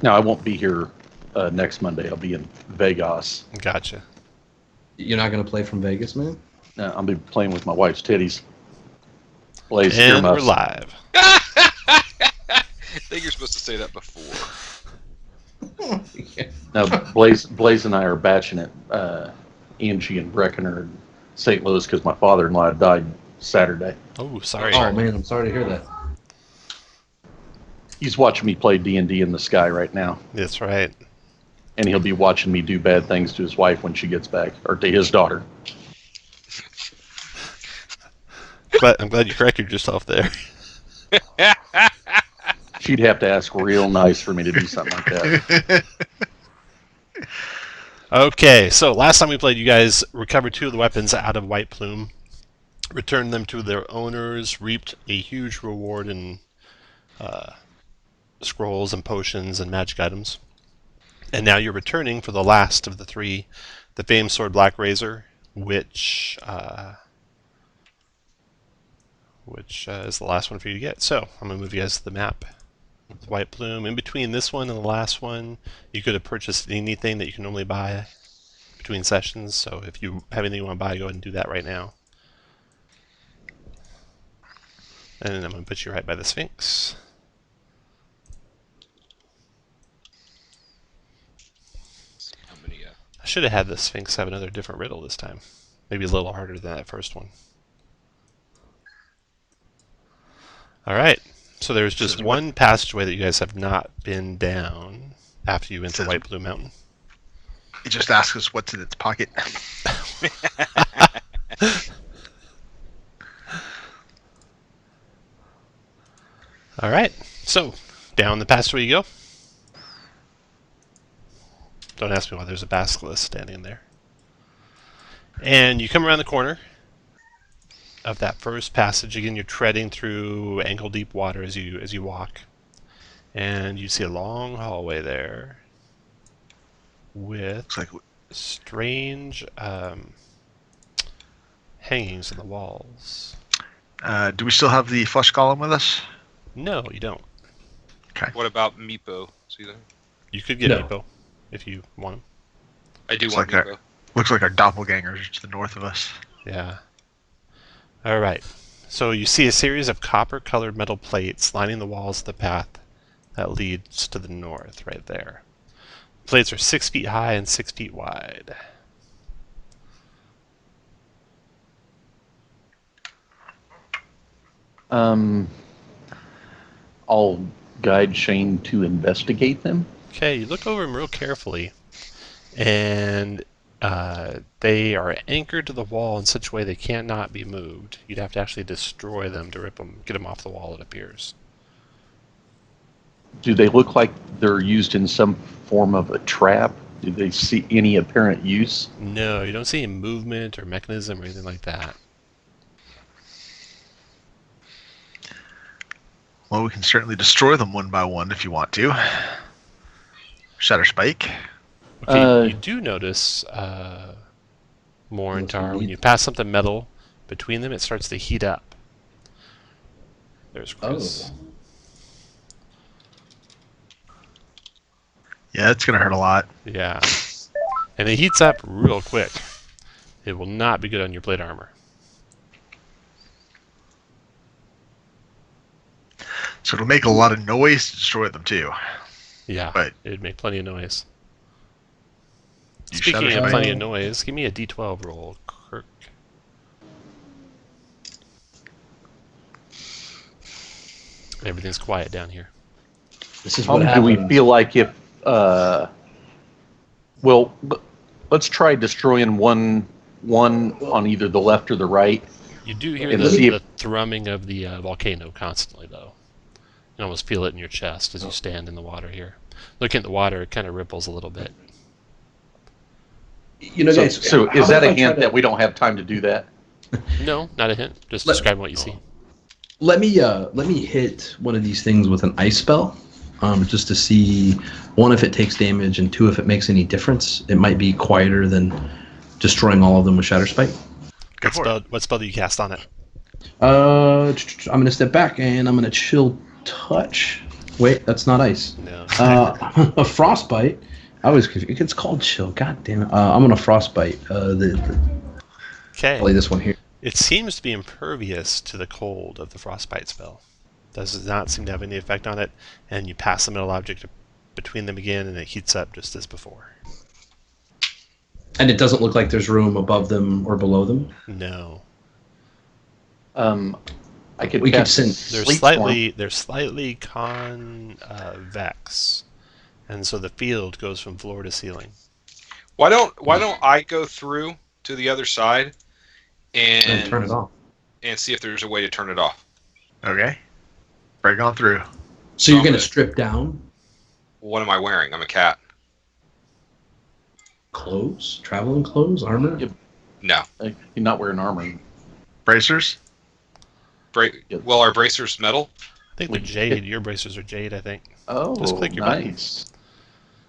No, I won't be here next Monday. I'll be in Vegas. Gotcha. You're not going to play from Vegas, man? No, I'll be playing with my wife's titties. Blaze, And we're live. I think you're supposed to say that before. Yeah. No, Blaze and I are batching it. Angie and Brecken are in St. Louis because my father-in-law died Saturday. Oh, sorry. Oh, man, I'm sorry to hear that. He's watching me play D&D in the sky right now. That's right. And he'll be watching me do bad things to his wife when she gets back, or to his daughter. But I'm glad you corrected yourself there. She'd have to ask real nice for me to do something like that. Okay, so last time we played, you guys recovered 2 of the weapons out of White Plume, returned them to their owners, reaped a huge reward in scrolls and potions and magic items. And now you're returning for the last of the 3, the famed sword Black Razor, which is the last one for you to get. So I'm going to move you guys to the map. The White Plume. In between this one and the last one, you could have purchased anything that you can normally buy between sessions. So if you have anything you want to buy, go ahead and do that right now. And I'm going to put you right by the Sphinx. I should have had the Sphinx have another different riddle this time. Maybe a little harder than that first one. Alright, so there's just one passageway that you guys have not been down after you went to White Blue Mountain. It just asks us what's in its pocket. Alright, so down the passageway you go. Don't ask me why there's a basilisk standing there. And you come around the corner of that first passage. Again, you're treading through ankle-deep water as you walk. And you see a long hallway there with Looks like strange hangings on the walls. do we still have the flesh golem with us? No, you don't. Okay. What about Meepo? See there? You could get No. Meepo if you want him. I do Looks want like Meepo. Looks like our doppelgangers to the north of us. Yeah. Alright. So you see a series of copper-colored metal plates lining the walls of the path that leads to the north, right there. Plates are 6 feet high and 6 feet wide. I'll guide Shane to investigate them. Okay, you look over them real carefully, and they are anchored to the wall in such a way they cannot be moved. You'd have to actually destroy them to rip them, get them off the wall, it appears. Do they look like they're used in some form of a trap? Do they see any apparent use? No, you don't see any movement or mechanism or anything like that. Well, we can certainly destroy them one by one if you want to. Shatter Spike. Okay, you do notice, Morintar, when you pass something metal between them, it starts to heat up. There's Chris. Oh. Yeah, it's gonna hurt a lot. Yeah. And it heats up real quick. It will not be good on your plate armor. So it'll make a lot of noise to destroy them too. Yeah, But it'd make plenty of noise. you Speaking Shatter of Spike. plenty of noise, give me a D12 roll, Kirk. Everything's quiet down here. This is How what do happens. we feel like if... well, let's try destroying one on either the left or the right. You do hear And the, see the if- thrumming of the volcano constantly, though. You can almost feel it in your chest as you stand in the water here. Looking at the water, it kind of ripples a little bit. You know, guys, So how is that about a I try hint to- that we don't have time to do that? No, not a hint. Just Let- describe what you see. Let me hit one of these things with an ice spell, just to see, one, if it takes damage, and two, if it makes any difference. It might be quieter than destroying all of them with Shatter Spike. Go for it. What spell do you cast on it? I'm gonna step back and I'm gonna chill touch. Wait, that's not ice. No. A frostbite. I was confused. It's called chill. God damn it. I'm gonna frostbite. Okay. Play this one here. It seems to be impervious to the cold of the frostbite spell. Does not seem to have any effect on it, and you pass the metal object between them again, and it heats up just as before. And it doesn't look like there's room above them or below them. No. I could We could cast send- Sleep Storm. They're slightly convex, and so the field goes from floor to ceiling. Why don't I go through to the other side And turn it off. and see if there's a way to turn it off? Okay. Break on through. So you're I'm gonna gonna- strip down What am I wearing? I'm a cat. clothes, traveling clothes, armor. Yep. No. You're not wearing armor. Bracers? Yep. Well, are bracers metal? I think they're jade. Your bracers are jade, I think. Oh, Just click your button. nice.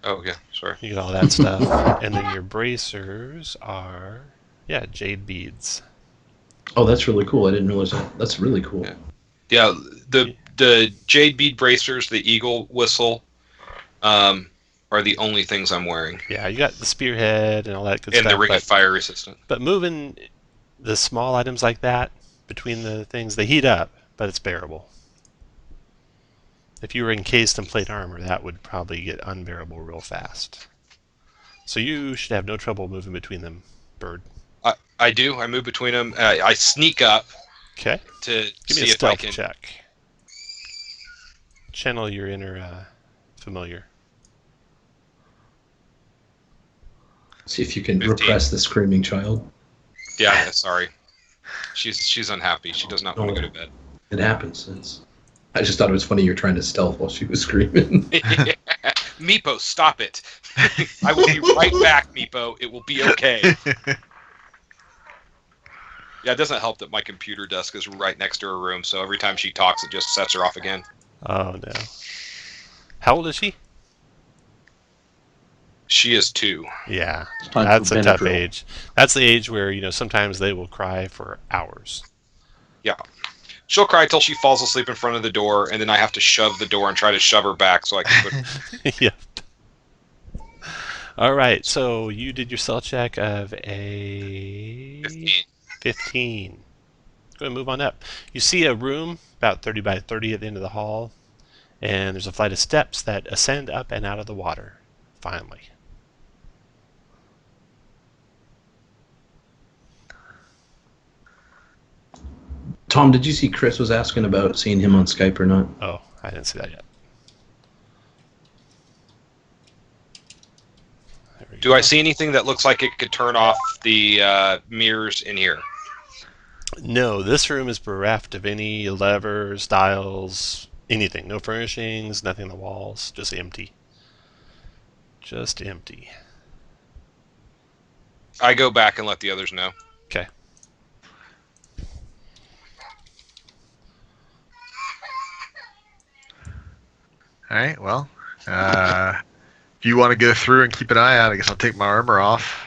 Oh, yeah. Sorry. You get all that stuff. And then your bracers are, jade beads. Oh, that's really cool. I didn't realize that. That's really cool. Yeah. Yeah, the jade bead bracers, the eagle whistle, are the only things I'm wearing. Yeah, you got the spearhead and all that good And stuff. the ring of fire resistant. But moving the small items like that between the things, they heat up, but it's bearable. If you were encased in plate armor, that would probably get unbearable real fast. So you should have no trouble moving between them, Bird. I do. I move between them. I sneak up Okay. to Give see me a if I stealth can. check. Channel your inner familiar. See if you can 15. repress the screaming child. Yeah, sorry. She's unhappy. She does not want to go to bed. It happens. I just thought it was funny you're trying to stealth while she was screaming. Meepo, stop it. I will be right back, Meepo. It will be okay. Yeah, it doesn't help that my computer desk is right next to her room, so every time she talks, it just sets her off again. Oh, no. How old is she? She is 2. Yeah, It's time that's for a tough Benadryl. age. That's the age where, sometimes they will cry for hours. Yeah. She'll cry till she falls asleep in front of the door, and then I have to shove the door and try to shove her back so I can put... Yep. All right, so you did your cell check of a 15. Go ahead and move on up. You see a room about 30 by 30 at the end of the hall, and there's a flight of steps that ascend up and out of the water, finally. Tom, did you see Chris was asking about seeing him on Skype or not? Oh, I didn't see that yet. There we Do go. I see anything that looks like it could turn off the mirrors in here? No, this room is bereft of any levers, dials, anything. No furnishings, nothing on the walls, just empty. Just empty. I go back and let the others know. Okay. All right, well, if you want to go through and keep an eye out, I guess I'll take my armor off.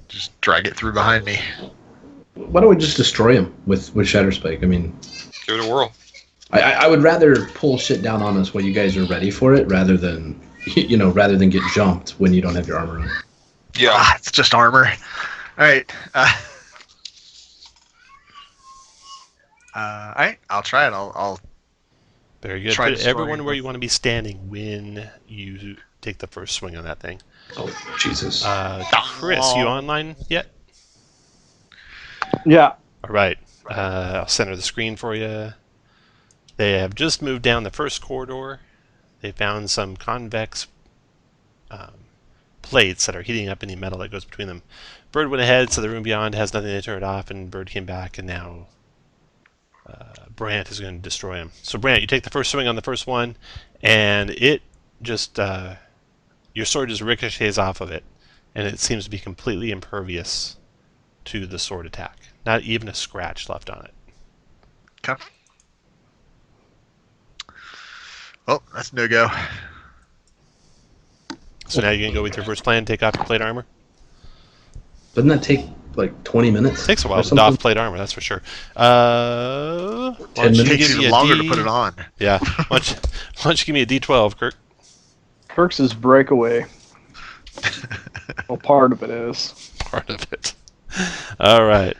Just drag it through behind me. Why don't we just destroy him with Shatterspike? I mean, Give it a whirl. I would rather pull shit down on us while you guys are ready for it, rather than rather than get jumped when you don't have your armor on. Yeah. Ah, it's just armor. All right. All right, I'll try it. I'll Very good. Try Put destroying everyone where it. you want to be standing when you take the first swing on that thing. Oh, Jesus. Chris, you online yet? Yeah. All right. I'll center the screen for you. They have just moved down the first corridor. They found some convex plates that are heating up any metal that goes between them. Bird went ahead, so the room beyond has nothing to turn it off, and Bird came back, and now Brant is going to destroy him. So Brant, you take the first swing on the first one, and it just your sword just ricochets off of it, and it seems to be completely impervious to the sword attack. Not even a scratch left on it. come. Oh, that's no go. So now you're going to go with your first plan, take off your plate armor? Doesn't that take like 20 minutes. It takes a while or to something. doff plate armor, that's for sure. Why don't you minutes. It takes give me even a longer D- to put it on. Yeah. Why don't you give me a D12, Kirk? Kirk's is breakaway. Well, part of it is. Part of it. All right.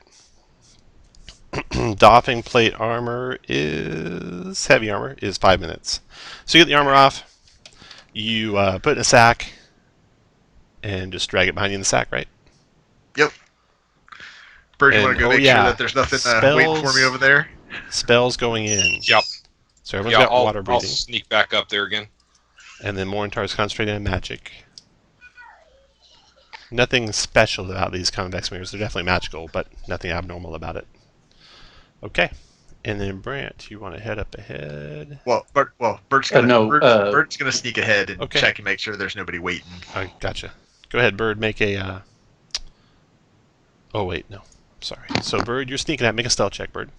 Doffing plate armor is heavy armor is 5 minutes. So you get the armor off. You put it in a sack and just drag it behind you in the sack, right? Yep. Bird, you And- want to go oh, make yeah. sure that there's nothing waiting for me Spells. over there? Spells going in. Yep. So everyone's Yeah, got I'll, water I'll breathing, sneak back up there again. and then Morintar's concentrating on magic. Nothing special about these convex mirrors. They're definitely magical, but nothing abnormal about it. Okay. And then Brant, you want to head up ahead? Well, Bert's gonna no, Bert's gonna sneak ahead and Okay. check and make sure there's nobody waiting. I gotcha. Go ahead, Bird. Make a. Oh wait, no. Sorry. So Bird, you're sneaking out. Make a stealth check, Bird.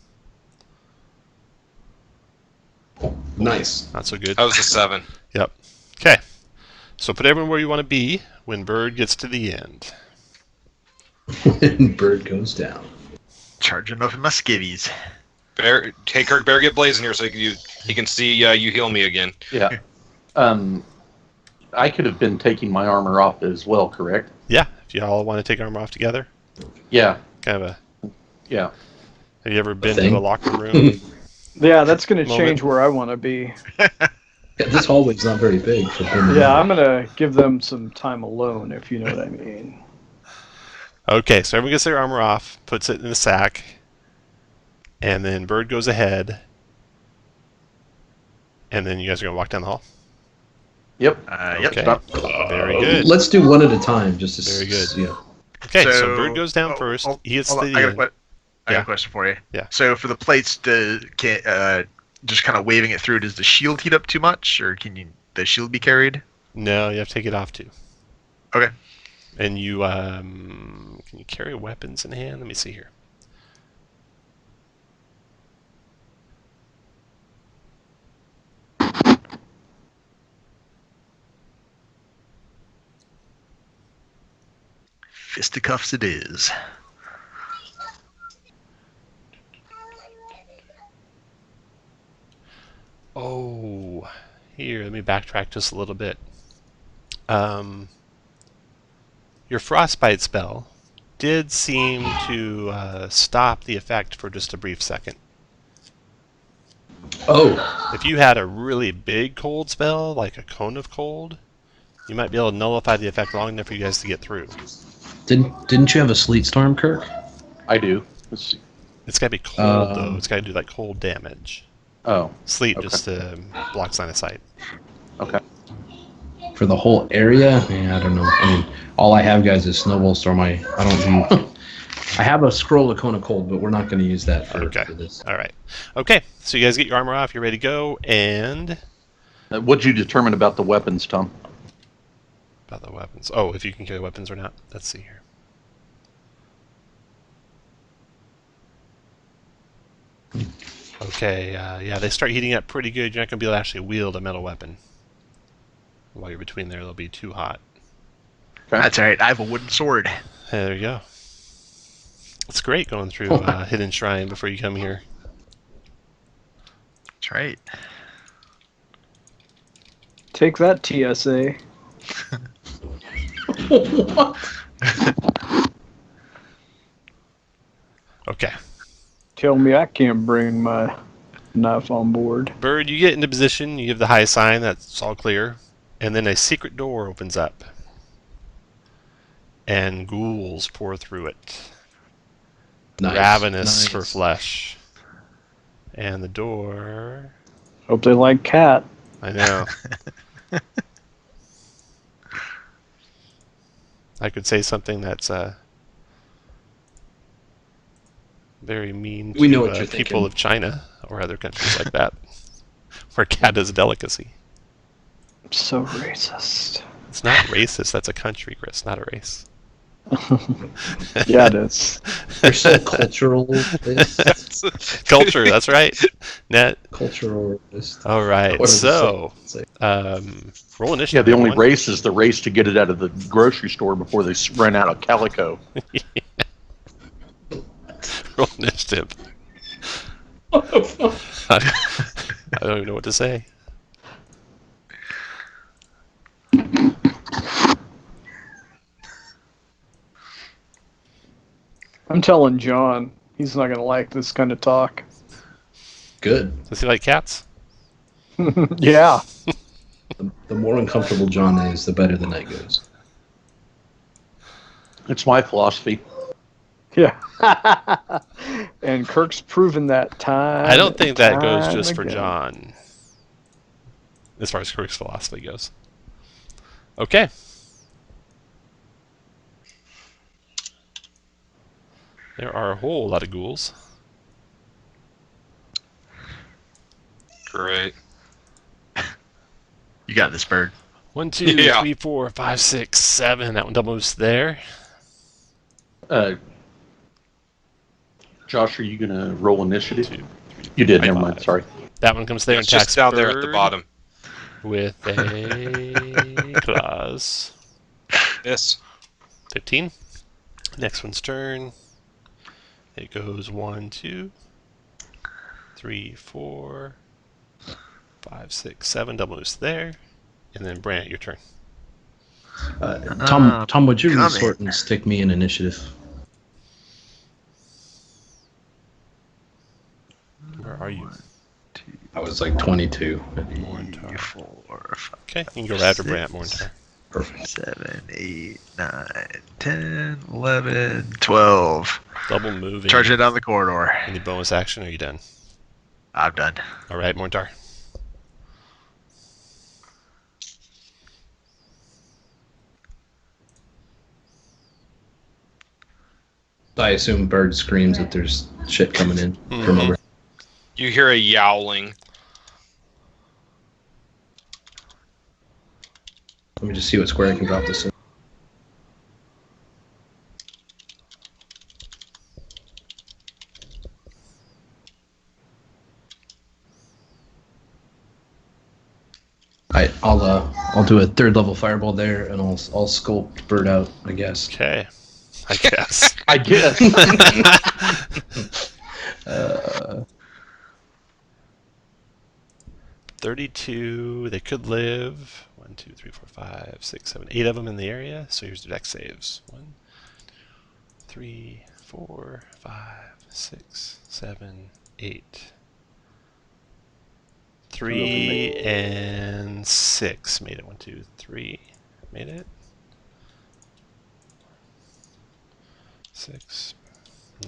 Nice. Not so good. That was a 7. Yep. Okay. So put everyone where you want to be when Bird gets to the end. When Bird goes down. Charging up in my skivvies. Bear, hey Kirk, better get Blaze in here so he can see you heal me again. Yeah. I could have been taking my armor off as well, correct? Yeah. If you all want to take armor off together, Yeah. kind of a. Yeah. Have you ever been thing. to a locker room? Yeah, that's going to Moment. change where I want to be. Yeah, this hallway's not very big. For him. Yeah, I'm going to give them some time alone, if you know what I mean. Okay, so everyone gets their armor off, puts it in the sack, and then Bird goes ahead, and then you guys are gonna walk down the hall. Yep. Yep. Okay. Stop. Very good. Let's do one at a time, just to Very good. You know. Okay, so Bird goes down first. He gets to hold on, the I end. got Yeah. a question for you. Yeah. So for the plates, just kind of waving it through, does the shield heat up too much, or can the shield be carried? No, you have to take it off too. Okay. And you can you carry weapons in hand? Let me see here. Fisticuffs it is. Oh, here, let me backtrack just a little bit. Your frostbite spell did seem to stop the effect for just a brief second. Oh, If you had a really big cold spell, like a cone of cold, you might be able to nullify the effect long enough for you guys to get through. didn't you have a sleet storm, Kirk? I do. Let's see. It's got to be cold, though. It's got to do like cold damage. Oh, Sleet Okay. just blocks line of sight. okay. For the whole area? Yeah, I don't know. I mean, all I have, guys, is snowball storm. I don't do. I have a scroll of Cone of Cold, but we're not going to use that for this. All right. Okay, so you guys get your armor off. You're ready to go. And What'd you determine about the weapons, Tom? about the weapons. Oh, if you can carry weapons or not. Let's see here. Okay, yeah, they start heating up pretty good. You're not going to be able to actually wield a metal weapon. While you're between there, they'll be too hot. That's all right. I have a wooden sword. There you go. It's great going through Hidden Shrine before you come here. That's right. Take that, TSA. What? Okay. Tell me I can't bring my knife on board. Bird, you get into position, you give the high sign, that's all clear, and then a secret door opens up. And ghouls pour through it. Nice. Ravenous for Nice. flesh. And the door... Hope they like cat. I know. I could say something that's very mean to We know what you're people thinking. of China or other countries like that, where cat is a delicacy. So racist. It's not racist. That's a country, Chris, not a race. Yeah, it is. They're so cultural. Culture, that's right. Net. Cultural. All right. What does So, the song roll Yeah, initiative. the only everyone. race is the race to get it out of the grocery store before they run out of calico. Roll initiative. I don't even know what to say. I'm telling John, he's not gonna like this kind of talk. Good. Does he like cats? Yeah. The more uncomfortable John is, the better the night goes. It's my philosophy. Yeah. And Kirk's proven that time. I don't think that goes time just for again. John, as far as Kirk's philosophy goes. Okay. There are a whole lot of ghouls. Great. You got this, Bird. 1, 2, Yeah. 3, 4, 5, 6, 7. That one double moves there. Josh, are you going to roll initiative? 2. You did, High never mind, five. sorry. That one comes there It's and attacks just down there at the Bird bottom. with a claws. Yes. 15. Next one's turn. It goes 1, 2, 3, 4, 5, 6, 7. Double moves there. And then Brant, your turn. Tom, would you come resort and stick me in initiative? Where are you? I was like 22. Morntar. 4, 5, Okay, you can go right after Brant, Morntar. Perfect. 7, 8, 9, 10, 11, 12. Double moving. Charging it down the corridor. Any bonus action, or are you done? I'm done. All right, Morntar. I assume Bird screams that there's shit coming in from Mhm. over. You hear a yowling. Let me just see what square I can drop this in. I'll do a third level fireball there, and I'll sculpt Bird out, I guess. Okay. I guess. I guess. 32. They could live. 1, 2, 3, 4, 5, 6, 7, 8 of them in the area. So here's their dex saves. 1, 3, 4, 5, 6, 7, 8. 3 and 6 made it. 1, 2, 3 made it. 6.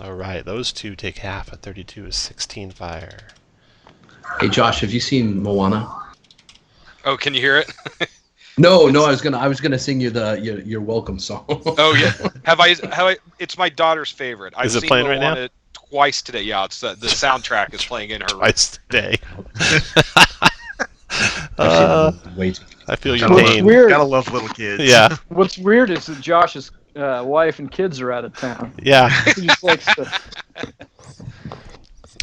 All right, those two take half. A 32 is 16 fire. Hey Josh, have you seen Moana? Oh, can you hear it? No, I was gonna sing you your welcome song. Oh yeah. Have I? It's my daughter's favorite. I've Is it seen playing right now? Moana twice today. Yeah, it's the soundtrack is playing in her room. Twice today. I've seen it way too. I feel your Gotta What's pain. love, weird? gotta love little kids. Yeah, What's weird is that Josh's wife and kids are out of town. yeah. He just likes to.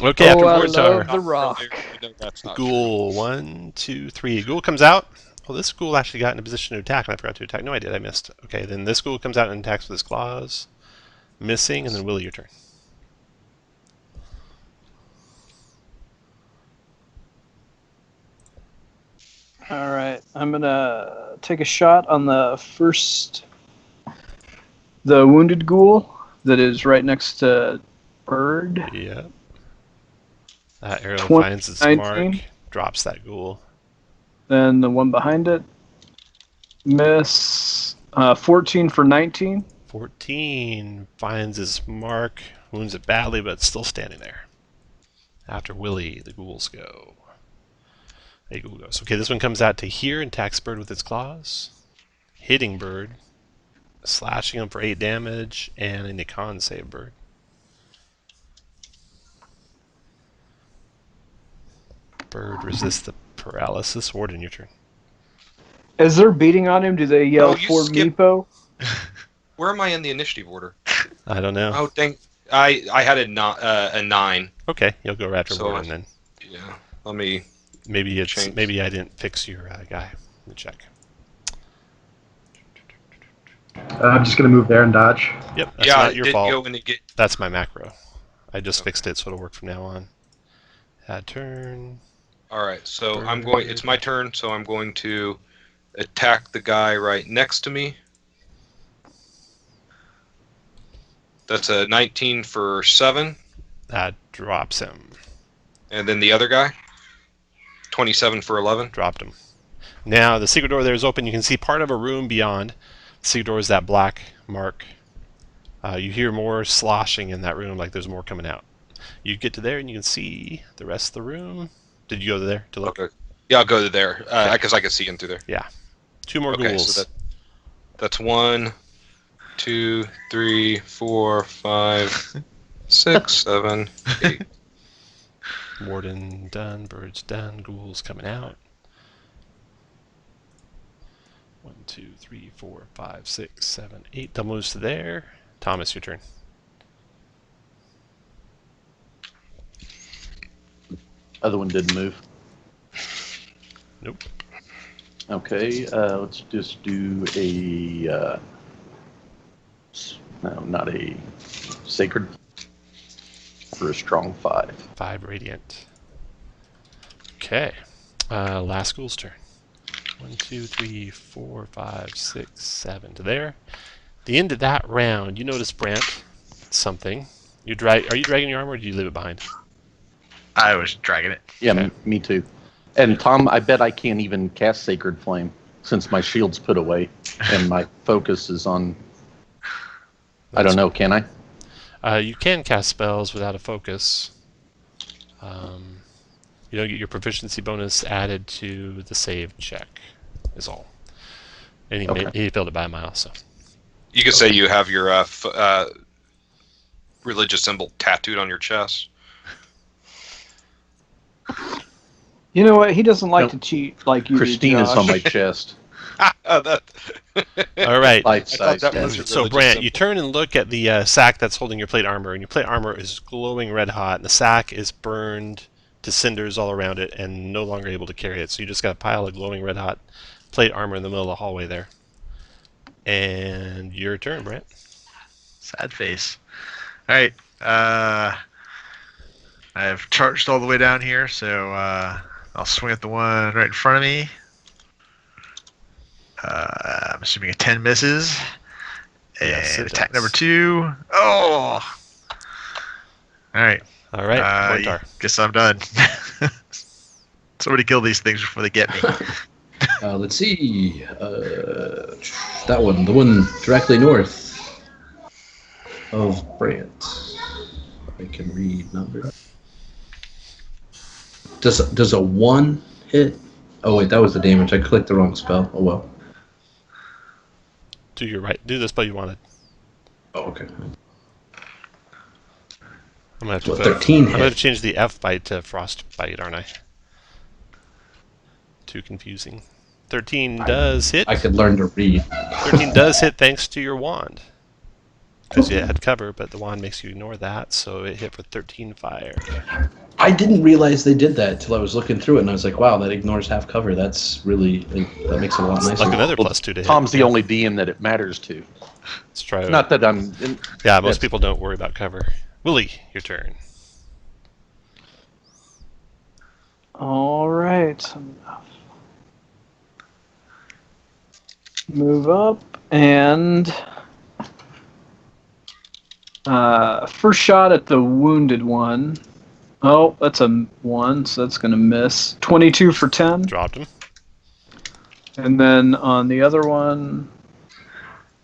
Okay, after I Mortar. love the rock. No, that's not true. Ghoul, 1, 2, 3. Ghoul comes out. Well, this ghoul actually got in a position to attack, and I forgot to attack. No, I did. I missed. Okay, then this ghoul comes out and attacks with his claws. Missing, and then Willie, your turn. All right, I'm gonna take a shot on the wounded ghoul that is right next to Bird. Yep. That arrow 20, finds its 19. mark, drops that ghoul. Then the one behind it, miss. 14 for 19. 14 finds its mark, wounds it badly, but it's still standing there. After Willie, the ghouls go. A ghoul goes. Okay, this one comes out to here and attacks Bird with its claws, hitting Bird, slashing him for 8 damage, and a con save Bird. Bird resists the paralysis. Warden, your turn. As they're beating on him, do they yell Oh, you for skipped- Meepo? Where am I in the initiative order? I don't know. Oh, dang! I had a 9. Okay, you'll go right after So Warden then. Yeah. Let me. Maybe it's change. maybe I didn't fix your guy. Let me check. I'm just gonna move there and dodge. Yep, that's Yeah, not it your did fault. go in to get. That's my macro. I just fixed it, so it'll work from now on. Add turn. All right, so I'm going. It's my turn, so I'm going to attack the guy right next to me. That's a 19 for 7. That drops him. And then the other guy, 27 for 11. Dropped him. Now the secret door there is open. You can see part of a room beyond. The secret door is that black mark. You hear more sloshing in that room, like there's more coming out. You get to there and you can see the rest of the room. Did you go to there to look? Okay. Yeah, I'll go to there because I can see in through there. Yeah. 2 more Okay, ghouls. so that's 1, 2, 3, 4, 5, 6, 7, 8. Warden done, birds done, ghouls coming out. 1, 2, 3, 4, 5, 6, 7, 8. Double moves to there. Thomas, your turn. Other one didn't move. Nope. Okay, let's just do a no, not a sacred for a strong 5. 5 radiant. Okay. Last ghoul's turn. 1, 2, 3, 4, 5, 6, 7 to there. The end of that round, you notice, Brant, something. Are you dragging your armor, or do you leave it behind? I was dragging it. Yeah, Okay. me too. And Tom, I bet I can't even cast Sacred Flame since my shield's put away and my focus is on. I don't know. Can I? You can cast spells without a focus. You don't get your proficiency bonus added to the save check, is all. And he failed it by a mile, so. You could say you have your religious symbol tattooed on your chest. You know what? He doesn't like Nope. to cheat like you Christina's do, Josh. on my chest. That, All right. Life I thought size. that was your So, religious Brant, symbol. you turn and look at the sack that's holding your plate armor, and your plate armor is glowing red hot, and the sack is burned to cinders all around it and no longer able to carry it. So you just got a pile of glowing red hot plate armor in the middle of the hallway there. And your turn, Brant. Sad face. All right. I've charged all the way down here, so I'll swing at the one right in front of me. I'm assuming a 10 misses. And Yes, it attack does. number 2. Oh! All right. All right, Mortar. Guess I'm done. Somebody kill these things before they get me. Let's see. That one, the one directly north of Brant. I can read numbers. Does a 1 hit? Oh wait, that was the damage. I clicked the wrong spell. Oh well. Do your right. Do the spell you wanted. Oh okay. I'm gonna have to Well, put, 13 I'm gonna have hit. to change the F bite to frost bite, aren't I? Too confusing. 13 does hit. I could learn to read. 13 does hit thanks to your wand. Because you had cover, but the wand makes you ignore that, so it hit for 13 fire. I didn't realize they did that till I was looking through it, and I was like, "Wow, that ignores half cover. That's really that makes it a lot nicer." Like another Well, plus 2 to hit. Tom's the only DM that it matters to. Let's try it. Not that I'm. Yeah, most that's- people don't worry about cover. Willie, your turn. All right. Move up and first shot at the wounded one. Oh, that's a 1, so that's going to miss. 22 for 10. Dropped him. And then on the other one,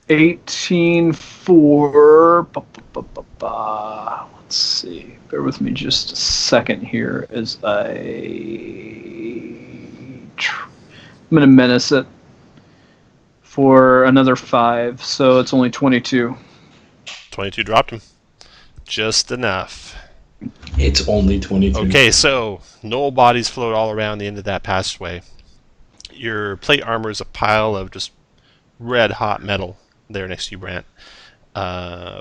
18 for. Let's see. Bear with me just a second here as I'm going to menace it for another 5, so it's only 22. 22 dropped him. Just enough. It's only 22. Okay, so null bodies float all around the end of that passageway. Your plate armor is a pile of just red hot metal there next to you, Brant.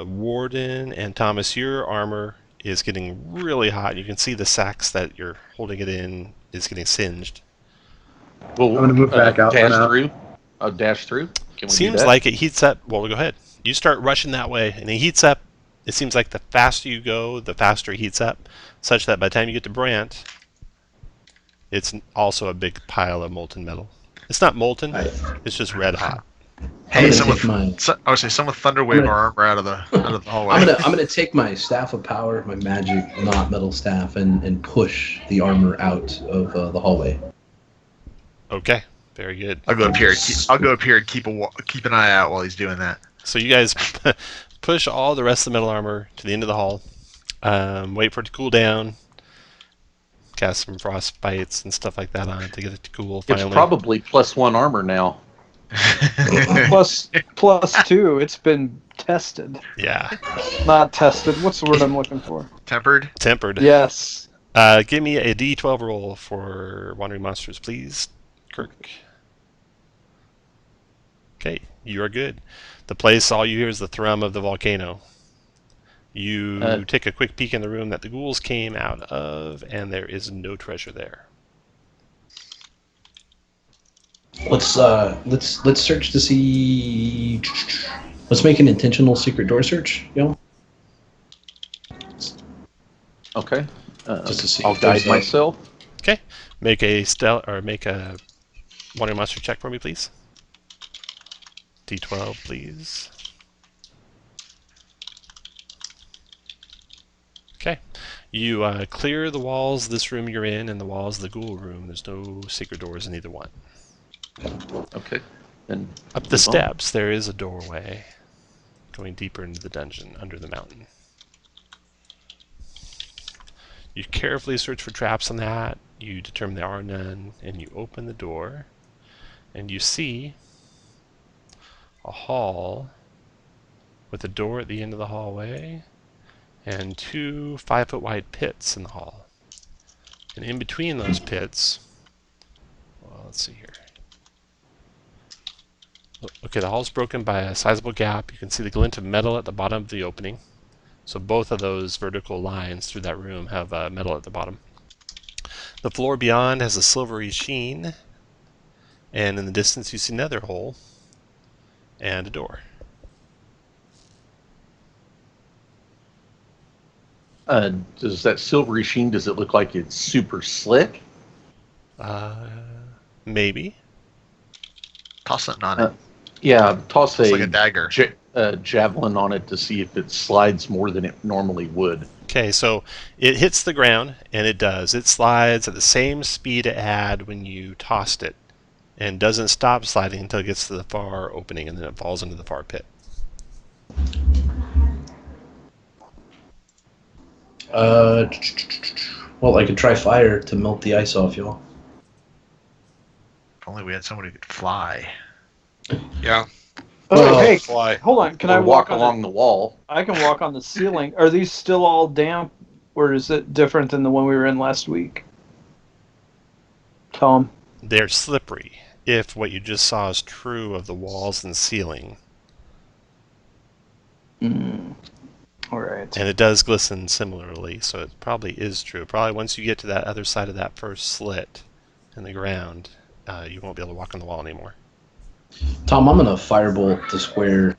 Warden and Thomas, your armor is getting really hot. You can see the sacks that you're holding it in is getting singed. Well, I'm gonna move back out for Dash now. through. Dash through. Can we do Seems that? like it heats up. Well, go ahead. You start rushing that way, and it heats up it seems like the faster you go, the faster it heats up, such that by the time you get to Brant, it's also a big pile of molten metal. It's not molten, it's just red hot. Hey, I would say some with Thunderwave armor out of the hallway. I'm gonna take my staff of power, my magic not metal staff, and push the armor out of the hallway. Okay, very good. I'll go up here. And keep an eye out while he's doing that. So you guys push all the rest of the metal armor to the end of the hall. Wait for it to cool down. Cast some frost bites and stuff like that on it to get it to cool. Finally. It's probably +1 armor now. plus 2. It's been tested. Yeah. Not tested. What's the word I'm looking for? Tempered. Tempered. Yes. Give me a D12 roll for Wandering Monsters, please, Kirk. Okay, you are good. The place, all you hear is the thrum of the volcano. You take a quick peek in the room that the ghouls came out of, and there is no treasure there. Let's search to see. Let's make an intentional secret door search, yo. Okay. Just to see. I'll if there's guide myself. Okay, make a Wandering Monster check for me, please. D12, please. Okay, you clear the walls of this room you're in and the walls of the ghoul room. There's no secret doors in either one. Okay. Then Up the steps, there is a doorway going deeper into the dungeon under the mountain. You carefully search for traps on that. You determine there are none, and you open the door, and you see a hall with a door at the end of the hallway and 2 5-foot wide pits in the hall. And in between those pits, well, let's see here. Okay, the hall's broken by a sizable gap. You can see the glint of metal at the bottom of the opening. So both of those vertical lines through that room have metal at the bottom. The floor beyond has a silvery sheen, and in the distance you see another hole and a door. Does that silvery sheen, does it look like it's super slick? Maybe. Toss something on it. Yeah, toss It's like a dagger. javelin on it to see if it slides more than it normally would. Okay, so it hits the ground, and it does. It slides at the same speed it had when you tossed it, and doesn't stop sliding until it gets to the far opening, and then it falls into the far pit. Well, I could try fire to melt the ice off, y'all. If only we had somebody who could fly. Yeah. Oh, hey, Fly. hold on. Can Or I walk along the wall? I can walk on the ceiling. Are these still all damp, or is it different than the one we were in last week? Tom? They're slippery, if what you just saw is true of the walls and ceiling. All right. And it does glisten similarly, so it probably is true. Probably once you get to that other side of that first slit in the ground, you won't be able to walk on the wall anymore. Tom, I'm gonna firebolt the square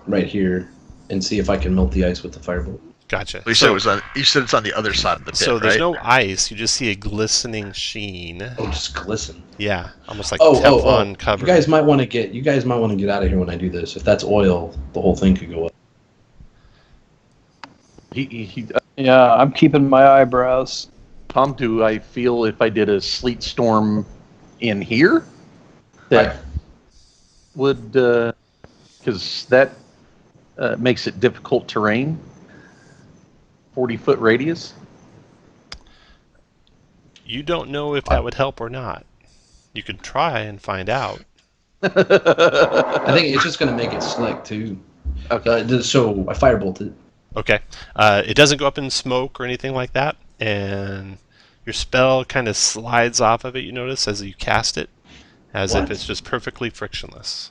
right here and see if I can melt the ice with the firebolt. Gotcha. You said it's on the other side of the pit, So there's right? no ice, you just see a glistening sheen. Oh, just glisten. Yeah, almost like Teflon cover. You guys might want to get out of here when I do this. If that's oil, the whole thing could go up. Yeah, I'm keeping my eyebrows. Tom, do I feel if I did a sleet storm in here that would, because that makes it difficult terrain, 40-foot radius? You don't know if that would help or not. You could try and find out. I think it's just gonna make it slick too. Okay. So I firebolted. Okay. It doesn't go up in smoke or anything like that, and your spell kind of slides off of it, you notice, as you cast it, as if it's just perfectly frictionless.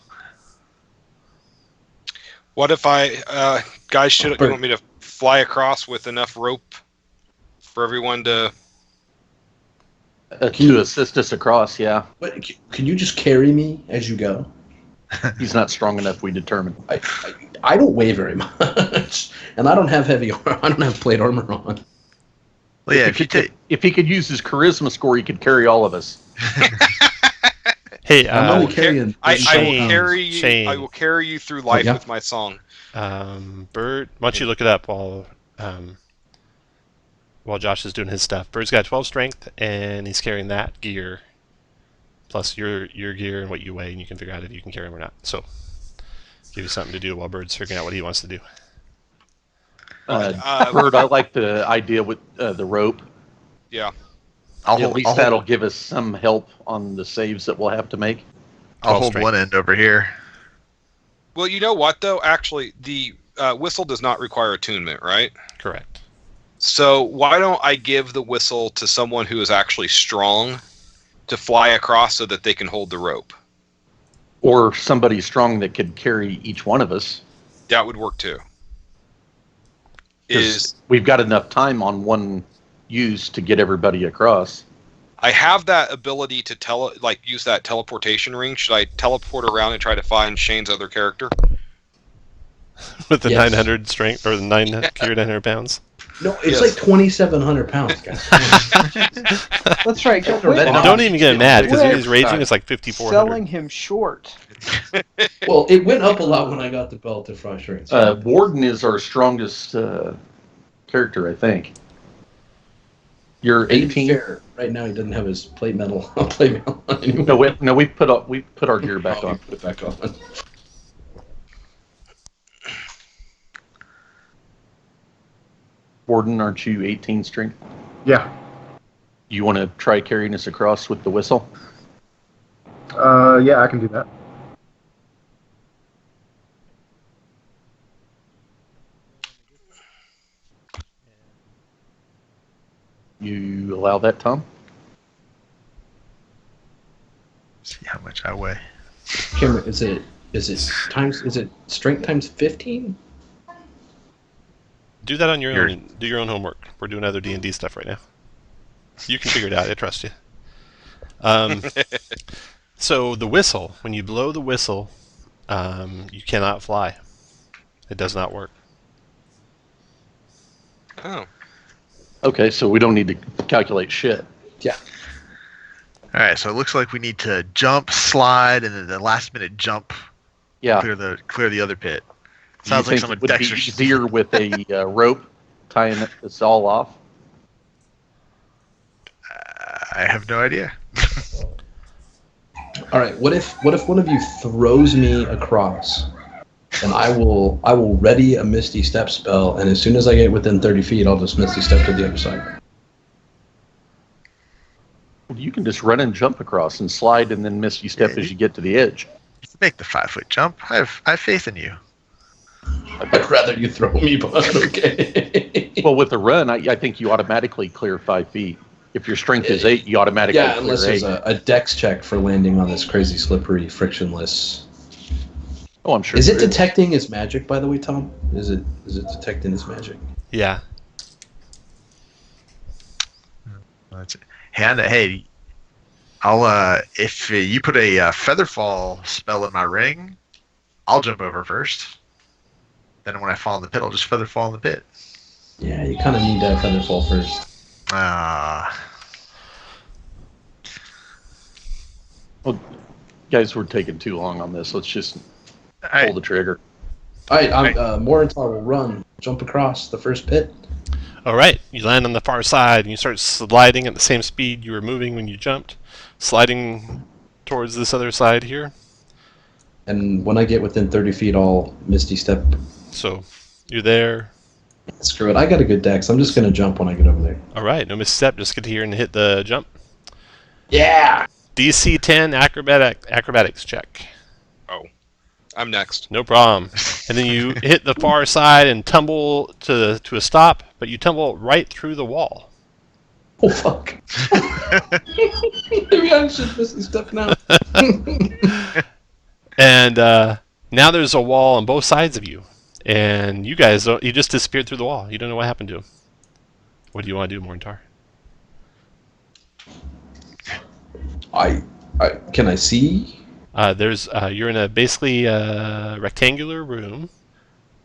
What if guys, you want me to fly across with enough rope for everyone to... To assist us across, yeah. But can you just carry me as you go? He's not strong enough, we determined. I don't weigh very much. damage, and I don't have heavy armor. I don't have plate armor on. Well, yeah, if he could use his charisma score, he could carry all of us. Hey, I'm only carrying. I will Shane, carry you. Shane. I will carry you through life yeah. with my song. Bird, why don't you look it up while Josh is doing his stuff. Bird's got 12 strength, and he's carrying that gear, plus your gear and what you weigh, and you can figure out if you can carry him or not. So, give you something to do while Bird's figuring out what he wants to do. Bird, I like the idea with the rope. Yeah. At least that'll give us some help on the saves that we'll have to make. I'll hold one end over here. Well, you know what, though? Actually, the whistle does not require attunement, right? Correct. So why don't I give the whistle to someone who is actually strong to fly across so that they can hold the rope? Or somebody strong that could carry each one of us. That would work, too. We've got enough time on one use to get everybody across. I have that ability to use that teleportation ring. Should I teleport around and try to find Shane's other character? With the 900 strength, or the 900 pounds? No, it's like 2,700 pounds, guys. That's right. And Don't even get mad, because Quit he's raging, it's like 5,400. Selling him short. Well, it went up a lot when I got the belt of frustrates. Warden is our strongest character, I think. You're 18. Fair. Right now, he doesn't have his plate metal on anymore. No, we put our gear back on. Put it back on. Warden, aren't you 18 strength? Yeah. You want to try carrying us across with the whistle? Yeah, I can do that. You allow that, Tom? See how much I weigh. Cameron, is it strength times 15? Do that on your own. Do your own homework. We're doing other D&D stuff right now. You can figure it out. I trust you. So the whistle, when you blow the whistle, you cannot fly. It does not work. Oh. Okay, so we don't need to calculate shit. Yeah. All right, so it looks like we need to jump, slide, and then the last minute jump. Yeah. Clear the other pit. Do you Sounds like think some it would be Dexter. easier with a rope tying this all off? I have no idea. All right. What if one of you throws me across, and I will ready a Misty Step spell, and as soon as I get within 30 feet, I'll just Misty Step to the other side. You can just run and jump across and slide and then Misty Step as you get to the edge. You can make the 5-foot jump. I have faith in you. I'd rather you throw me, but okay. Well, with the run, I think you automatically clear 5 feet. If your strength is 8, you automatically clear 8. Unless there's a dex check for landing on this crazy, slippery, frictionless. Oh, I'm sure. Is it detecting his magic, by the way, Tom? Is it detecting his magic? Yeah. That's it. Hey, I'll if you put a featherfall spell in my ring, I'll jump over first. Then when I fall in the pit, I'll just featherfall in the pit. Yeah, you kind of need that featherfall first. Well, guys, we're taking too long on this. Let's just All pull the trigger. All right, Morintar will run, jump across the first pit. All right. You land on the far side, and you start sliding at the same speed you were moving when you jumped, sliding towards this other side here. And when I get within 30 feet, I'll Misty Step. So you're there. Screw it, I got a good dex. I'm just going to jump when I get over there. All right. No misstep. Just get here and hit the jump. Yeah! DC 10 acrobatics check. Oh. I'm next. No problem. And then you hit the far side and tumble to a stop, but you tumble right through the wall. Oh, fuck. Maybe I should Misty Step now. And now there's a wall on both sides of you. And you guys, you just disappeared through the wall. You don't know what happened to him. What do you want to do, Morintar? Can I see? You're in a basically rectangular room,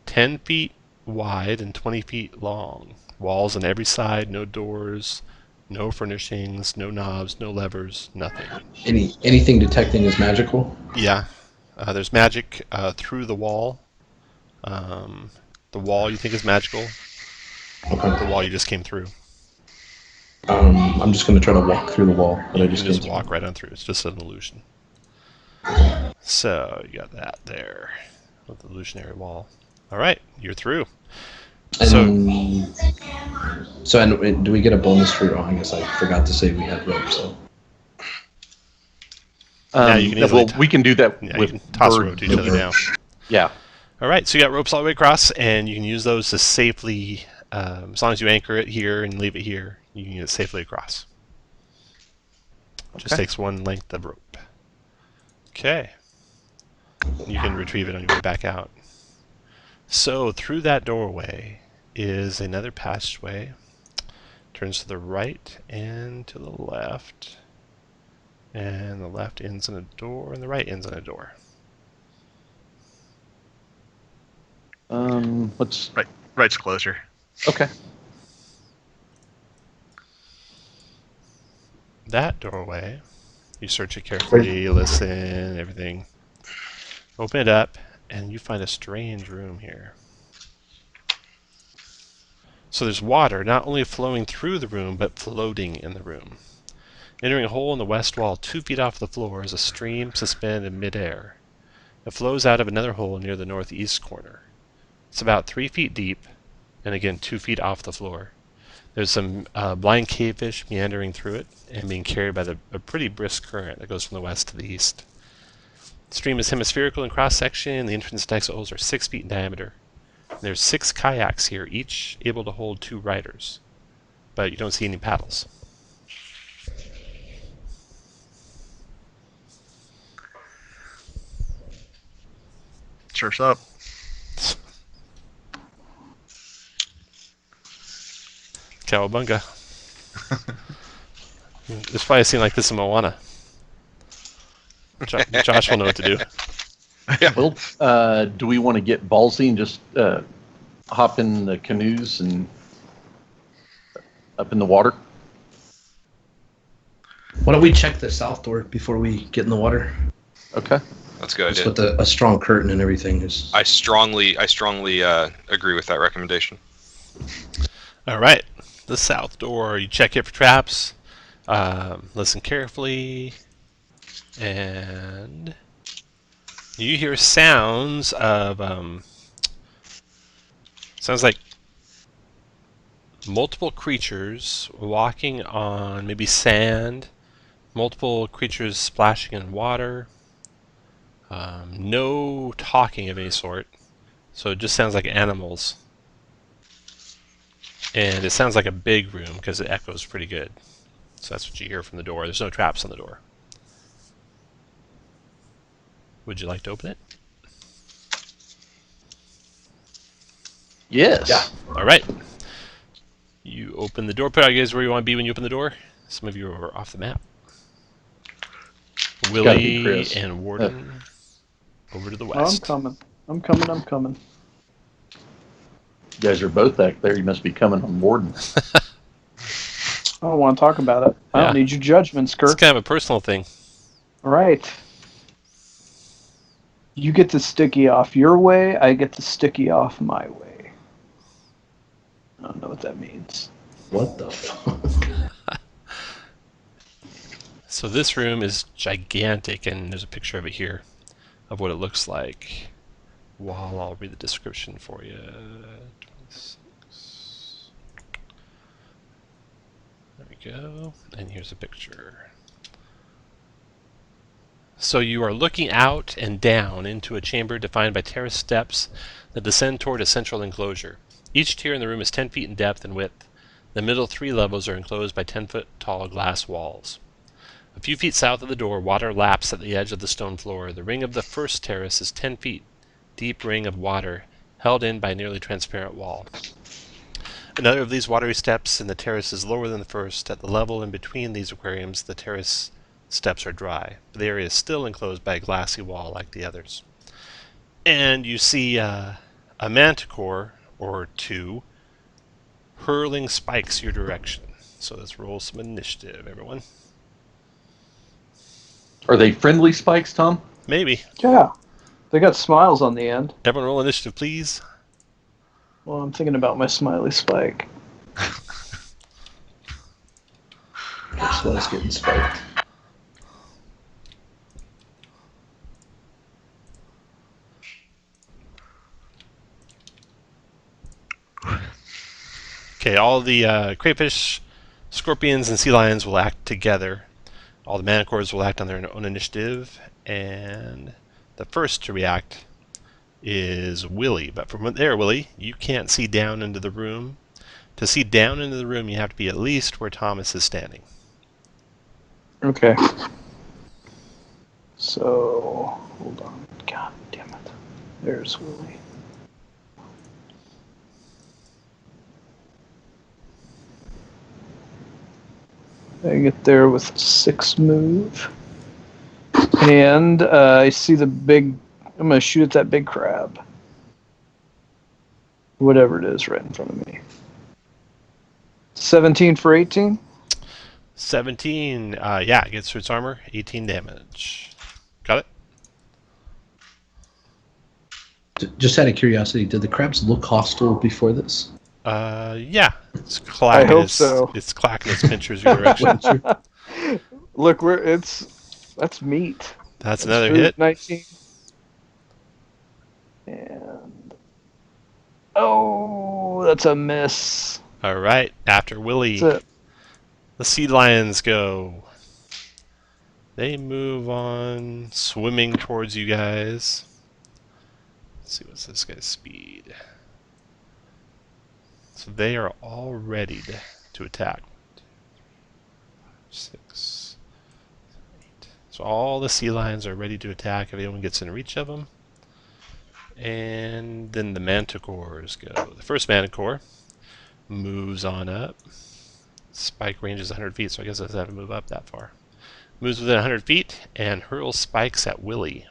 10 feet wide and 20 feet long. Walls on every side, no doors, no furnishings, no knobs, no levers, nothing. Anything detecting is magical? Yeah, there's magic through the wall. The wall you think is magical. Okay. The wall you just came through. I'm just going to try to walk through the wall that I You just can just came walk right on through. It's just an illusion. So you got that there with the illusionary wall. All right, you're through. through. And do we get a bonus for? Oh, I guess I forgot to say we had rope. So Yeah, you can easily we can do that Yeah, with you can toss a bird rope to each other now. Yeah. All right, so you got ropes all the way across, and you can use those to safely, as long as you anchor it here and leave it here, you can get it safely across. Just Okay. takes one length of rope. Okay. You can retrieve it on your way back out. So through that doorway is another passageway. Turns to the right and to the left. And the left ends in a door, and the right ends in a door. Let's. Right's closer. Okay. That doorway, you search it carefully, you listen, everything. Open it up, and you find a strange room here. So there's water not only flowing through the room, but floating in the room. Entering a hole in the west wall 2 feet off the floor is a stream suspended in midair. It flows out of another hole near the northeast corner. It's about 3 feet deep, and again 2 feet off the floor. There's some blind cavefish meandering through it and being carried by a pretty brisk current that goes from the west to the east. The stream is hemispherical in cross-section. The entrance and exit holes are 6 feet in diameter. There's 6 kayaks here, each able to hold 2 riders, but you don't see any paddles. Surf's up. Cowabunga. This probably seemed like this in Moana. Josh will know what to do. Well, do we want to get ballsy and just hop in the canoes and up in the water? why don't we check the south door before we get in the water? Okay. That's a good Just idea. with a strong curtain and everything is. I strongly agree with that recommendation. All right, the south door. You check it for traps. Listen carefully, and you hear sounds of sounds like multiple creatures walking on maybe sand. Multiple creatures splashing in water. No talking of any sort, so it just sounds like animals. And it sounds like a big room because it echoes pretty good. So that's what you hear from the door. There's no traps on the door. Would you like to open it? Yes. Yeah. All right. You open the door. Put out you guys where you want to be when you open the door. Some of you are off the map. gotta be Willie Chris. and Warden over to the Oh, I'm west. coming. I'm coming. You guys are both back there. You must be coming on Warden. I don't want to talk about it. I Yeah. don't need your judgment, It's Skirk. kind of a personal thing. Right. You get the sticky off your way, I get the sticky off my way. I don't know what that means. What the fuck? So this room is gigantic, and there's a picture of it here, of what it looks like. While I'll read the description for you. 26. There we go. And here's a picture. So you are looking out and down into a chamber defined by terrace steps that descend toward a central enclosure. Each tier in the room is 10 feet in depth and width. The middle 3 levels are enclosed by 10-foot tall glass walls. A few feet south of the door, water laps at the edge of the stone floor. The ring of the first terrace is 10 feet. Deep ring of water, held in by a nearly transparent wall. Another of these watery steps in the terrace is lower than the first. At the level in between these aquariums, the terrace steps are dry. The area is still enclosed by a glassy wall like the others. And you see a manticore or 2 hurling spikes your direction. So let's roll some initiative, everyone. Are they friendly spikes, Tom? Maybe. Yeah. They got smiles on the end. Everyone roll initiative, please. Well, I'm thinking about my smiley spike. Guess what is getting spiked? Okay, all the crayfish, scorpions, and sea lions will act together. All the manticores will act on their own initiative, and the first to react is Willy. But from there, Willy, you can't see down into the room. To see down into the room, you have to be at least where Thomas is standing. Okay. So, hold on. God damn it. There's Willie. I get there with 6 move. And I see the big... I'm going to shoot at that big crab. Whatever it is right in front of me. 17 for 18? 17, yeah, it gets through its armor, 18 damage. Got it? Just out of curiosity, did the crabs look hostile before this? Yeah. It's clacking I hope so. It's clacking its pinchers your direction. Look, that's meat. That's another food, hit. 19. And that's a miss. All right, after Willy, That's it. the sea lions go. They move on, swimming towards you guys. Let's see, what's this guy's speed? So they are all ready to attack. 6, 8. So all the sea lions are ready to attack if anyone gets in reach of them. And then the manticores go. The first manticore moves on up. Spike range is 100 feet, so I guess it doesn't have to move up that far. Moves within 100 feet and hurls spikes at Willy.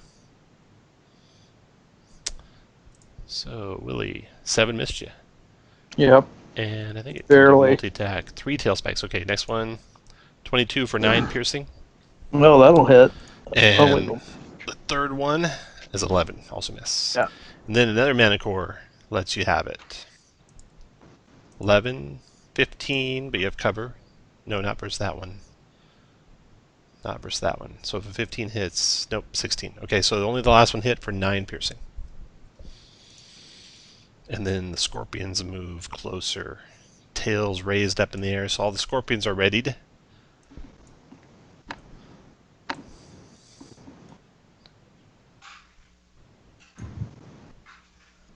So, Willy, 7 missed you. Yep. And I think it Barely. multi-attack. 3 tail spikes. Okay, next one. 22 for 9 piercing. Well, that'll hit. And wait. the third one is 11. Also miss. Yeah. And then another manicore lets you have it. 11, 15, but you have cover. No, not versus that one. Not versus that one. So if a 15 hits, nope, 16. Okay, so only the last one hit for 9 piercing. And then the scorpions move closer. Tails raised up in the air, so all the scorpions are readied.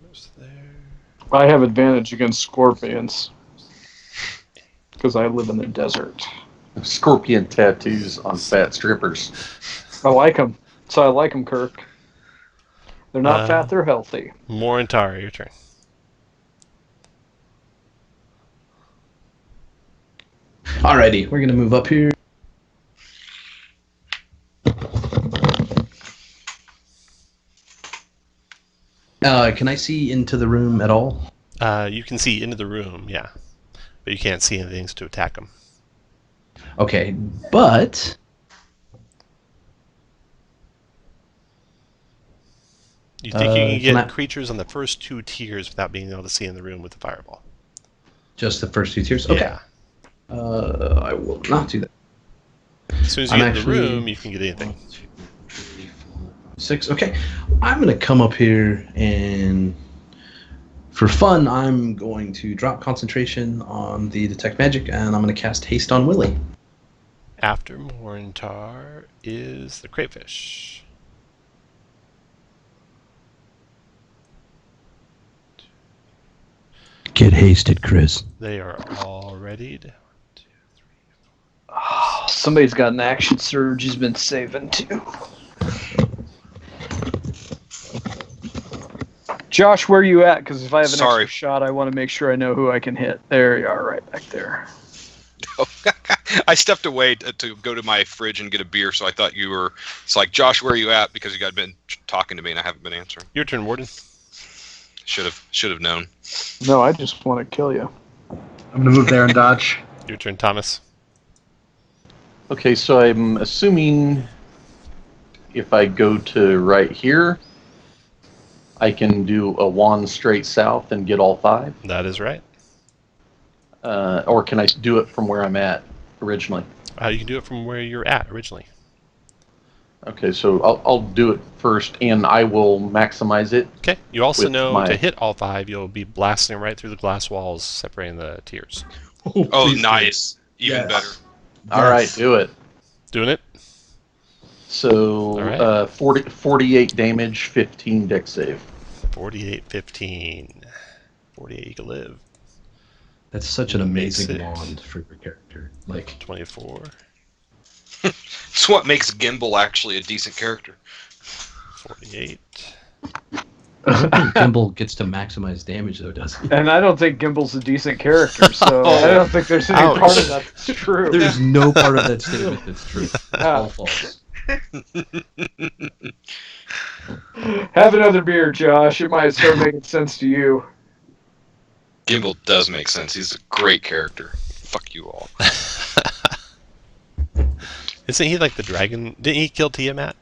Where's there? I have advantage against scorpions because I live in the desert. Scorpion tattoos on fat strippers. I like them. So I like them, Kirk. They're not fat, they're healthy. Morantara, your turn. Alrighty, we're gonna move up here. Can I see into the room at all? You can see into the room, yeah. But you can't see anything to attack them. Okay, but You think you can can get I- creatures on the first 2 tiers without being able to see in the room with the fireball. just the first 2 tiers. Okay, Yeah. I will not do that. As soon as you I'm get in the actually- room, you can get anything. 1, 2, 3, 4, 6. Okay, I'm gonna come up here and, for fun, I'm going to drop concentration on the detect magic, and I'm gonna cast haste on Willy. After Morintar is the crayfish. Get hasted, Chris. They are all readied. Oh, somebody's got an action surge he's been saving too. Josh, where are you at? Because if I have an Sorry. extra shot, I want to make sure I know who I can hit. There you are, right back there. I stepped away to go to my fridge and get a beer, so I thought you were. It's like, Josh, where are you at? Because you got been talking to me and I haven't been answering. Your turn, Warden. Should have known. No, I just want to kill you. I'm gonna move there and dodge. Your turn, Thomas. Okay, so I'm assuming if I go to right here, I can do a wand straight south and get all 5? That is right. Or can I do it from where I'm at originally? You can do it from where you're at originally. Okay, so I'll do it first, and I will maximize it. Okay. You also With know my- to hit all 5, you'll be blasting right through the glass walls, separating the tiers. Oh, please do. nice. Even Yes. better. All right, Yes. do it. Doing it? So All right. 48 damage, 15 dex save. 48, 15. 48, you can live. That's such an amazing 26. wand for your character. Like, 24, It's what makes Gimbal actually a decent character. 48. Gimbal gets to maximize damage, though, doesn't he? And I don't think Gimble's a decent character, so I don't think there's any Ouch. part of that that's true. There's no part of that statement that's true. Yeah. All false. Have another beer, Josh. It might start making sense to you. Gimbal does make sense. He's a great character. Fuck you all. Isn't he like the dragon? Didn't he kill Tiamat?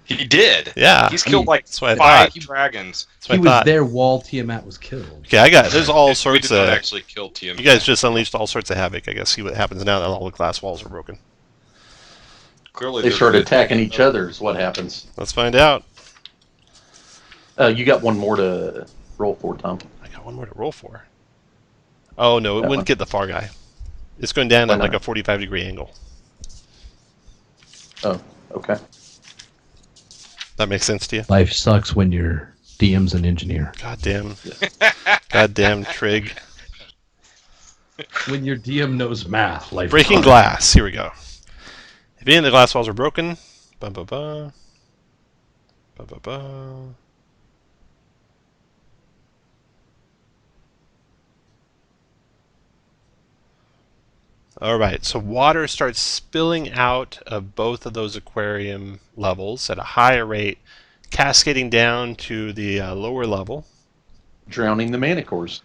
He did. Yeah. He's killed like That's what I 5 thought. dragons. That's what He I was thought. there while Tiamat was killed. Okay, I got. There's all We sorts did not of. actually kill Tiamat. You guys just unleashed all sorts of havoc. I guess. See what happens now that all the glass walls are broken. Clearly They they're start good. attacking each other is what happens. Let's find out. You got one more to roll for, Tom. I got one more to roll for. Oh no, it That wouldn't one. get the far guy. It's going down Why at like not? a 45-degree angle. Oh, okay. That makes sense to you? Life sucks when your DM's an engineer. Goddamn. Goddamn Trig. When your DM knows math, life. Breaking glass. Here we go. If any of the glass walls are broken, ba ba ba, ba ba ba. All right, so water starts spilling out of both of those aquarium levels at a higher rate, cascading down to the lower level. Drowning the manticores.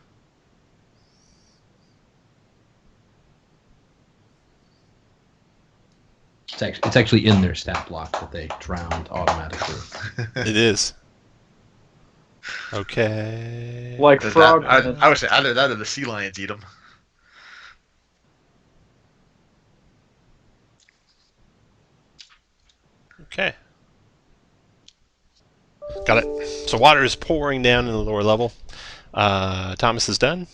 It's actually in their stat block that they drowned automatically. It is. Okay. Like That- frog. I would say either that or the sea lions eat them. Okay. Got it. So water is pouring down in the lower level. Thomas is done.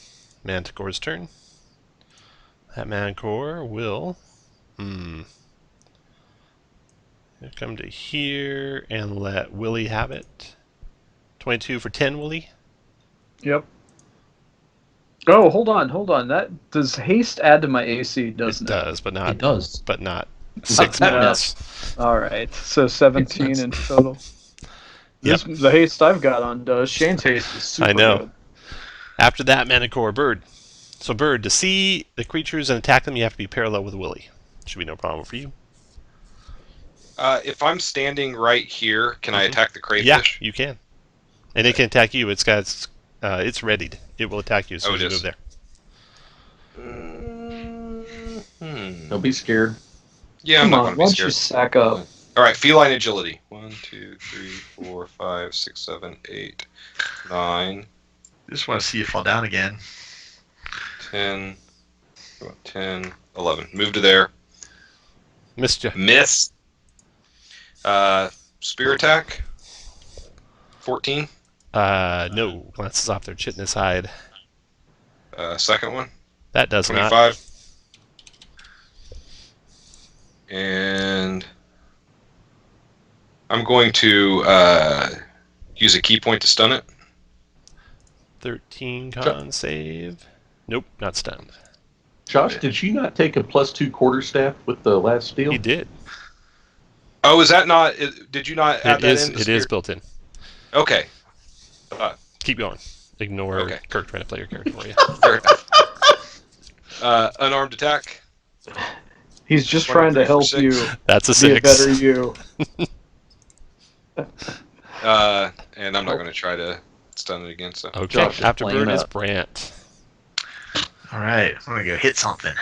Manticore's turn. That Manticore will... come to here and let Willie have it. 22 for 10, Willie. Yep. Oh, hold on. That does haste add to my AC, doesn't It does, but not It does. 6 that minutes. All right. So 17 in total. Yep. The haste I've got on does. Shane's haste is super I know. good. After that, Manticore, Bird. So Bird, to see the creatures and attack them, you have to be parallel with Willie. Should be no problem for you. If I'm standing right here, can I attack the Yeah, crayfish? you can. And it can attack you. It's got it's readied. It will attack you as soon Oh, as it you is. move there. Don't be scared. Yeah, I'm Come not on, going to why be don't you scared. sack up? All right, feline agility. 1, 2, 3, 4, 5, 6, 7, 8, 9, Just want to see you fall down again. 10, 10, 11. Move to there. Missed you. Miss. Spear attack. 14. No. Glances off their chitinous hide. Second one. That does not. 25. And I'm going to use a key point to stun it. 13 con save. Nope, not stunned. Josh, did you not take a +2 quarterstaff with the last deal? He did. Oh, is that not? Did you not add It that is. in? the It is spear? built in. Okay. Keep going. Ignore Okay. Kirk trying to play your character for you. Fair enough. Unarmed attack. He's just trying to 23 for help 6. you That's a be a 6. better you. And I'm not going to try to It's done it again. So Okay, Josh is after playing Bird is up. Brant. All right, I'm gonna go hit something.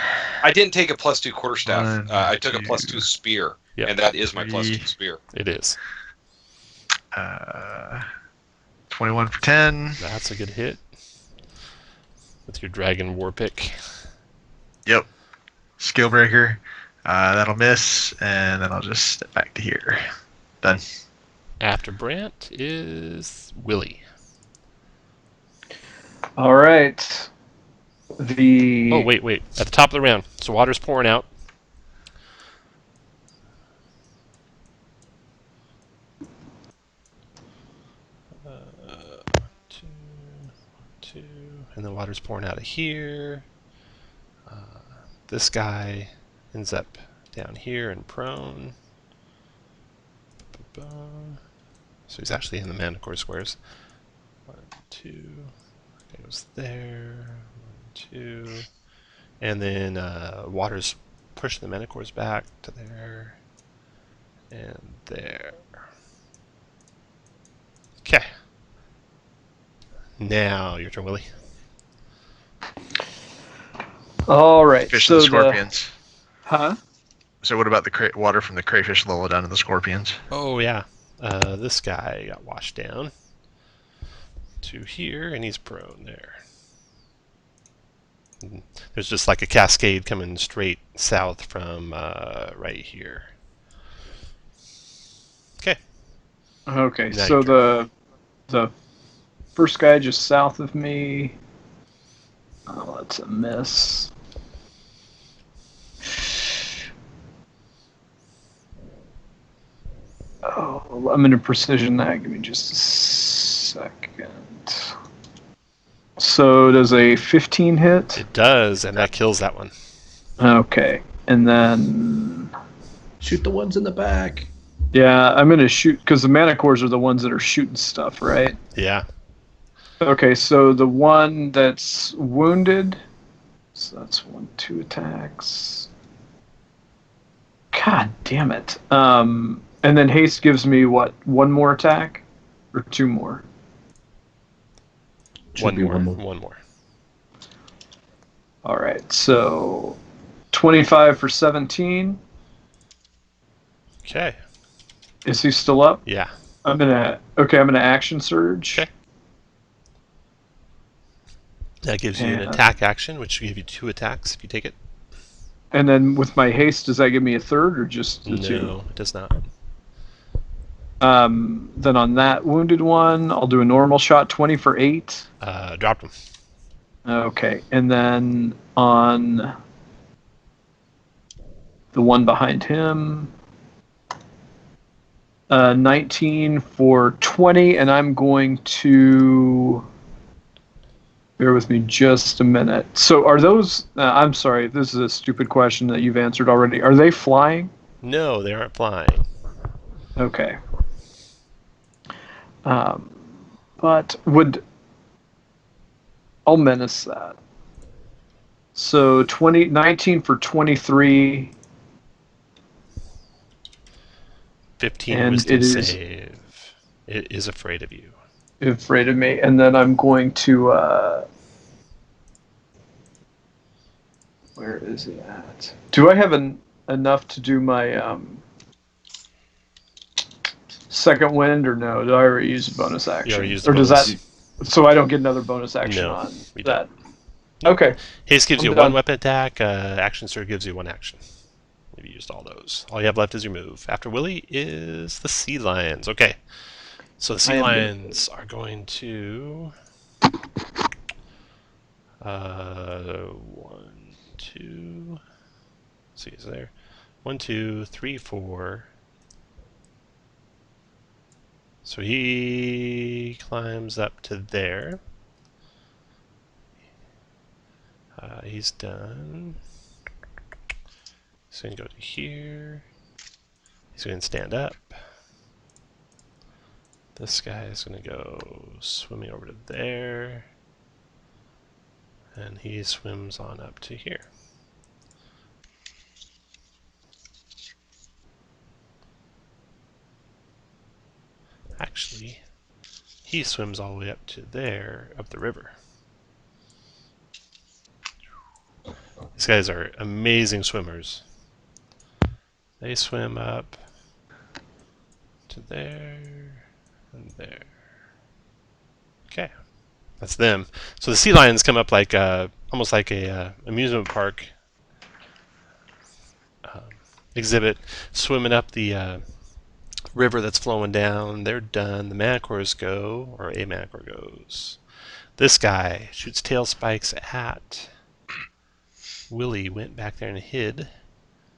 I didn't take a +2 quarterstaff. One, I took a two, +2 spear, Yep. and that is my three. +2 spear. It is. 21 for 10. That's a good hit. With your Dragon War pick. Yep. Skill breaker. That'll miss, and then I'll just step back to here. Done. After Brant is Willie. All right. The Oh, wait. At the top of the round. So water's pouring out. Two. And the water's pouring out of here. This guy ends up down here and prone. So he's actually in the Manticore squares. 1, 2. Goes there. 1, 2. And then water's pushing the Manticores back to there. And there. Okay. Now your turn, Willie. all right. Fish so and the scorpions. huh? So what about the water from the crayfish level down to the scorpions? Oh, yeah. This guy got washed down to here, and he's prone there. There's just like a cascade coming straight south from right here. Okay. Okay. Now So your the first guy just south of me. Oh, that's a miss. Oh, I'm in a precision that. Give me just a second. So does a 15 hit? It does, and that kills that one. Okay. And then, Shoot the ones in the back. yeah, I'm going to shoot, because the Manticores are the ones that are shooting stuff, right? Yeah. Okay, so the one that's wounded, so that's 1, 2 attacks. God damn it. And then haste gives me what? 1 more attack? Or 2 more? Should be one more. One more. Alright, so 25 for 17. Okay. Is he still up? Yeah. I'm gonna action surge. Okay. That gives you an And- attack action, which will give you 2 attacks if you take it. And then with my haste, does that give me a third or just the 2? No, it does not. Then on that wounded one, I'll do a normal shot, 20 for 8. Dropped him. Okay, and then on the one behind him, 19 for 20, and I'm going to... Bear with me just a minute. So are those... I'm sorry, this is a stupid question that you've answered already. Are they flying? No, they aren't flying. Okay. But would... I'll menace that. So 19 for 23. 15 And wisdom it is- save. It is afraid of you. Afraid of me. And then I'm going to... where is it at? Do I have enough to do my second wind or no? Did I already use a bonus action? You already used the or does bonus. that... So I don't get another bonus action No, on you that? Okay. Haste gives I'm you a done. 1 weapon attack. Action surge gives you 1 action. You've used all those. All you have left is your move. After Willie is the sea lions. Okay. So the sea lions are going to... 1, 2... See, is there? 1, 2, 3, 4... So he climbs up to there. He's done. He's going to go to here. He's going to stand up. This guy is going to go swimming over to there. And he swims on up to here. Actually, he swims all the way up to there, up the river. These guys are amazing swimmers. They swim up to there and there. Okay, that's them. So the sea lions come up like almost like a amusement park exhibit, swimming up the river that's flowing down. They're done. The manacores go, or a manacore goes. This guy shoots tail spikes at Willie. Went back there and hid.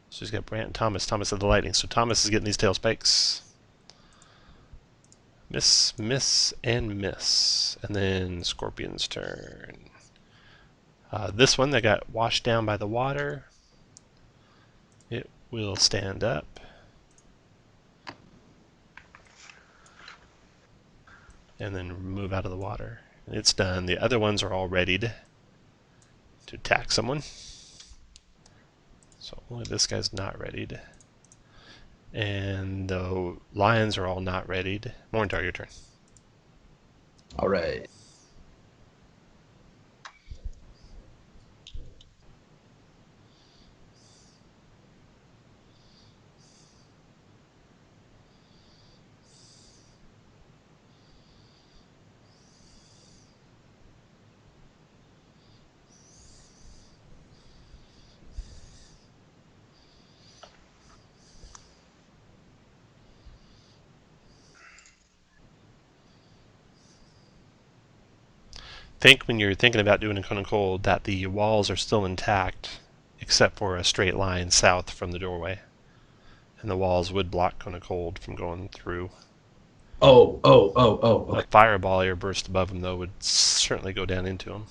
So he's got Brant and Thomas. Thomas of the lightning. So Thomas is getting these tail spikes. Miss, miss, and miss. And then Scorpion's turn. This one that got washed down by the water, it will stand up. And then move out of the water. It's done. The other ones are all readied to attack someone. So only this guy's not readied. And the lions are all not readied. Morntar, your turn. All right. Think when you're thinking about doing a cone of cold that the walls are still intact except for a straight line south from the doorway. And the walls would block cone of cold from going through. Oh. A Okay. fireball air burst above them, though, would certainly go down into them.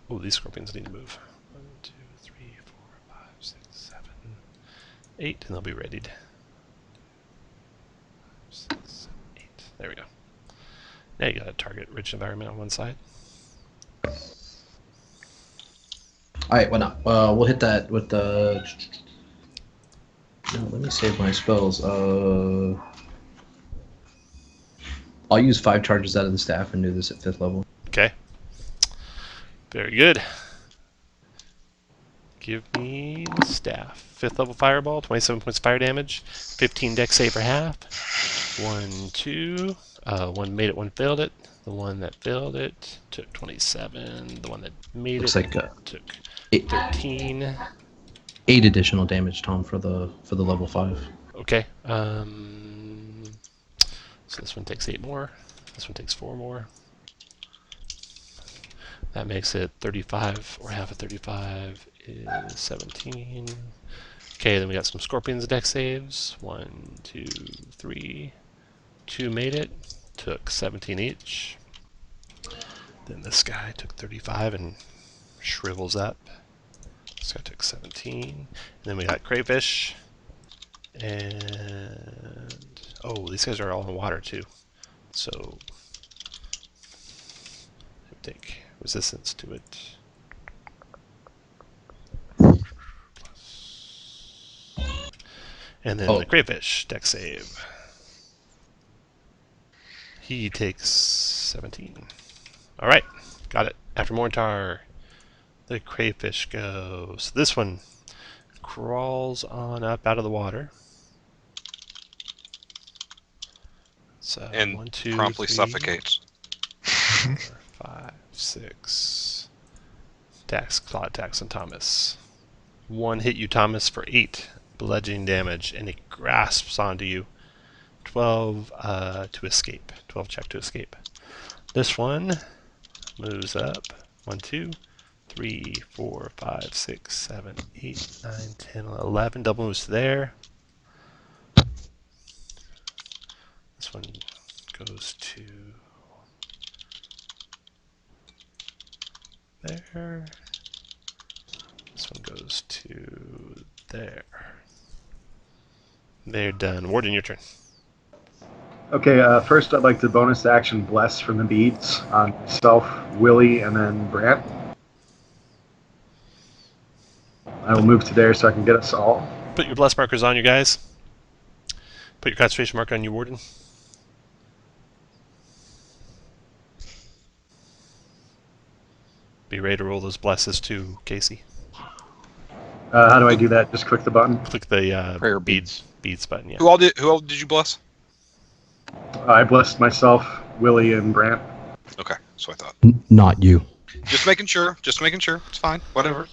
Oh, these scorpions need to move. 1, 2, 3, 4, 5, 6, 7, 8, and they'll be readied. 5, 6, 7, 8. There we go. Now you got a target rich environment on one side. All right. Why not? We'll hit that with the. No, let me save my spells. I'll use 5 charges out of the staff and do this at 5th level. Okay. Very good. Give me the staff. 5th level fireball, 27 points of fire damage, 15 dex save for half. 1, 2. One made it, one failed it. The one that failed it took 27. The one that made Looks it like took 8, 13. 8 additional damage, Tom, for the level 5. Okay. So this one takes 8 more. This one takes 4 more. That makes it 35, or half of 35 is 17. Okay, then we got some scorpions dex saves. 1, 2, 3. 2 made it. Took 17 each. Then this guy took 35 and shrivels up. This guy took 17. And then we got crayfish. And oh, these guys are all in water too. So take resistance to it. And then the crayfish dex save. He takes 17. All right, got it. After Mortar, the crayfish goes. This one crawls on up out of the water. So And 1, 2, promptly 3, suffocates. 4, 5, 6. Claw attacks on Thomas. 1 hit you, Thomas, for 8 bludgeoning damage, and it grasps onto you. 12 to escape. 12 check to escape. This one moves up. 1, 2, 3, 4, 5, 6, 7, 8, 9, 10, 11. Double moves to there. This one goes to there. This one goes to there. They're done. Warden, your turn. Okay, first I'd like to bonus action Bless from the beads on myself, Willie, and then Brant. I will move to there so I can get us all. Put your bless markers on, you guys. Put your concentration marker on you, Warden. Be ready to roll those blesses too, Casey. How do I do that? Just click the button. Click the Prayer beads button. Yeah. Who all did you bless? I blessed myself, Willie, and Brant. Okay, so I thought. Not you. Just making sure. Just making sure. It's fine. Whatever.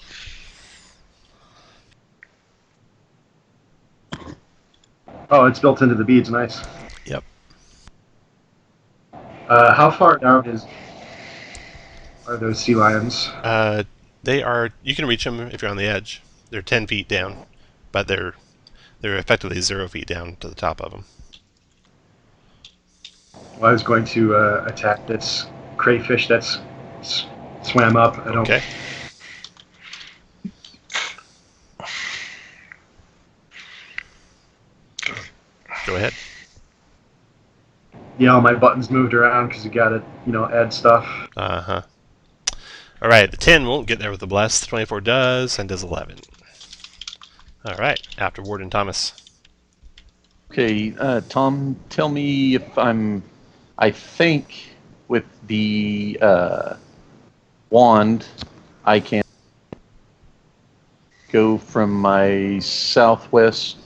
Oh, it's built into the beads. Nice. Yep. How far down are those sea lions? They are. You can reach them if you're on the edge. They're 10 feet down, but they're effectively 0 feet down to the top of them. Well, I was going to attack this crayfish that's swam up. I don't. Okay. Go ahead. Yeah, all my buttons moved around because you got to, add stuff. Uh-huh. All right, the 10 won't get there with the bless. The 24 does, and does 11. All right, after Warden Thomas. Okay, Tom, tell me if I think with the wand, I can go from my southwest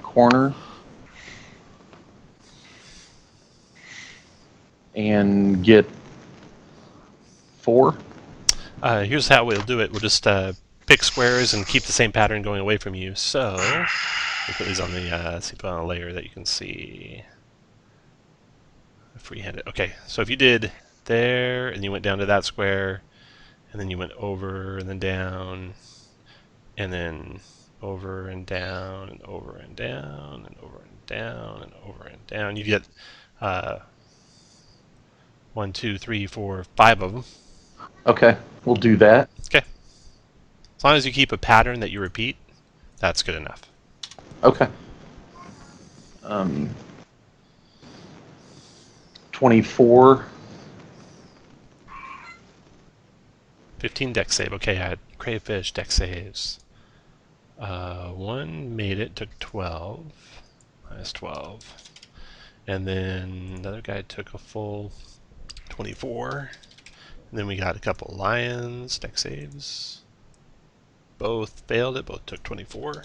corner and get 4. Here's how we'll do it. We'll just pick squares and keep the same pattern going away from you. So, we'll put these on the put on a layer that you can see. Freehand-it. Okay, so if you did there, and you went down to that square, and then you went over and then down, and then over and down, and over and down, and over and down, and over and down, you get 1, 2, 3, 4, 5 of them. Okay, we'll do that. Okay. As long as you keep a pattern that you repeat, that's good enough. Okay. 24. 15 dex save. Okay, I had crayfish dex saves. One made it, took 12. Minus 12. And then another guy took a full 24. And then we got a couple lions, dex saves. Both failed it, both took 24.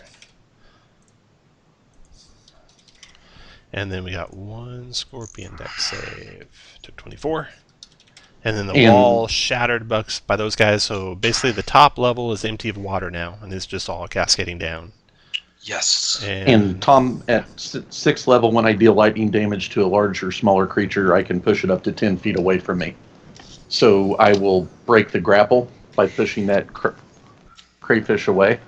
And then we got one scorpion dex save, took 24. And then the wall shattered by those guys, so basically the top level is empty of water now, and it's just all cascading down. Yes. And Tom, at 6th level, when I deal lightning damage to a larger or smaller creature, I can push it up to 10 feet away from me. So I will break the grapple by pushing that crayfish away.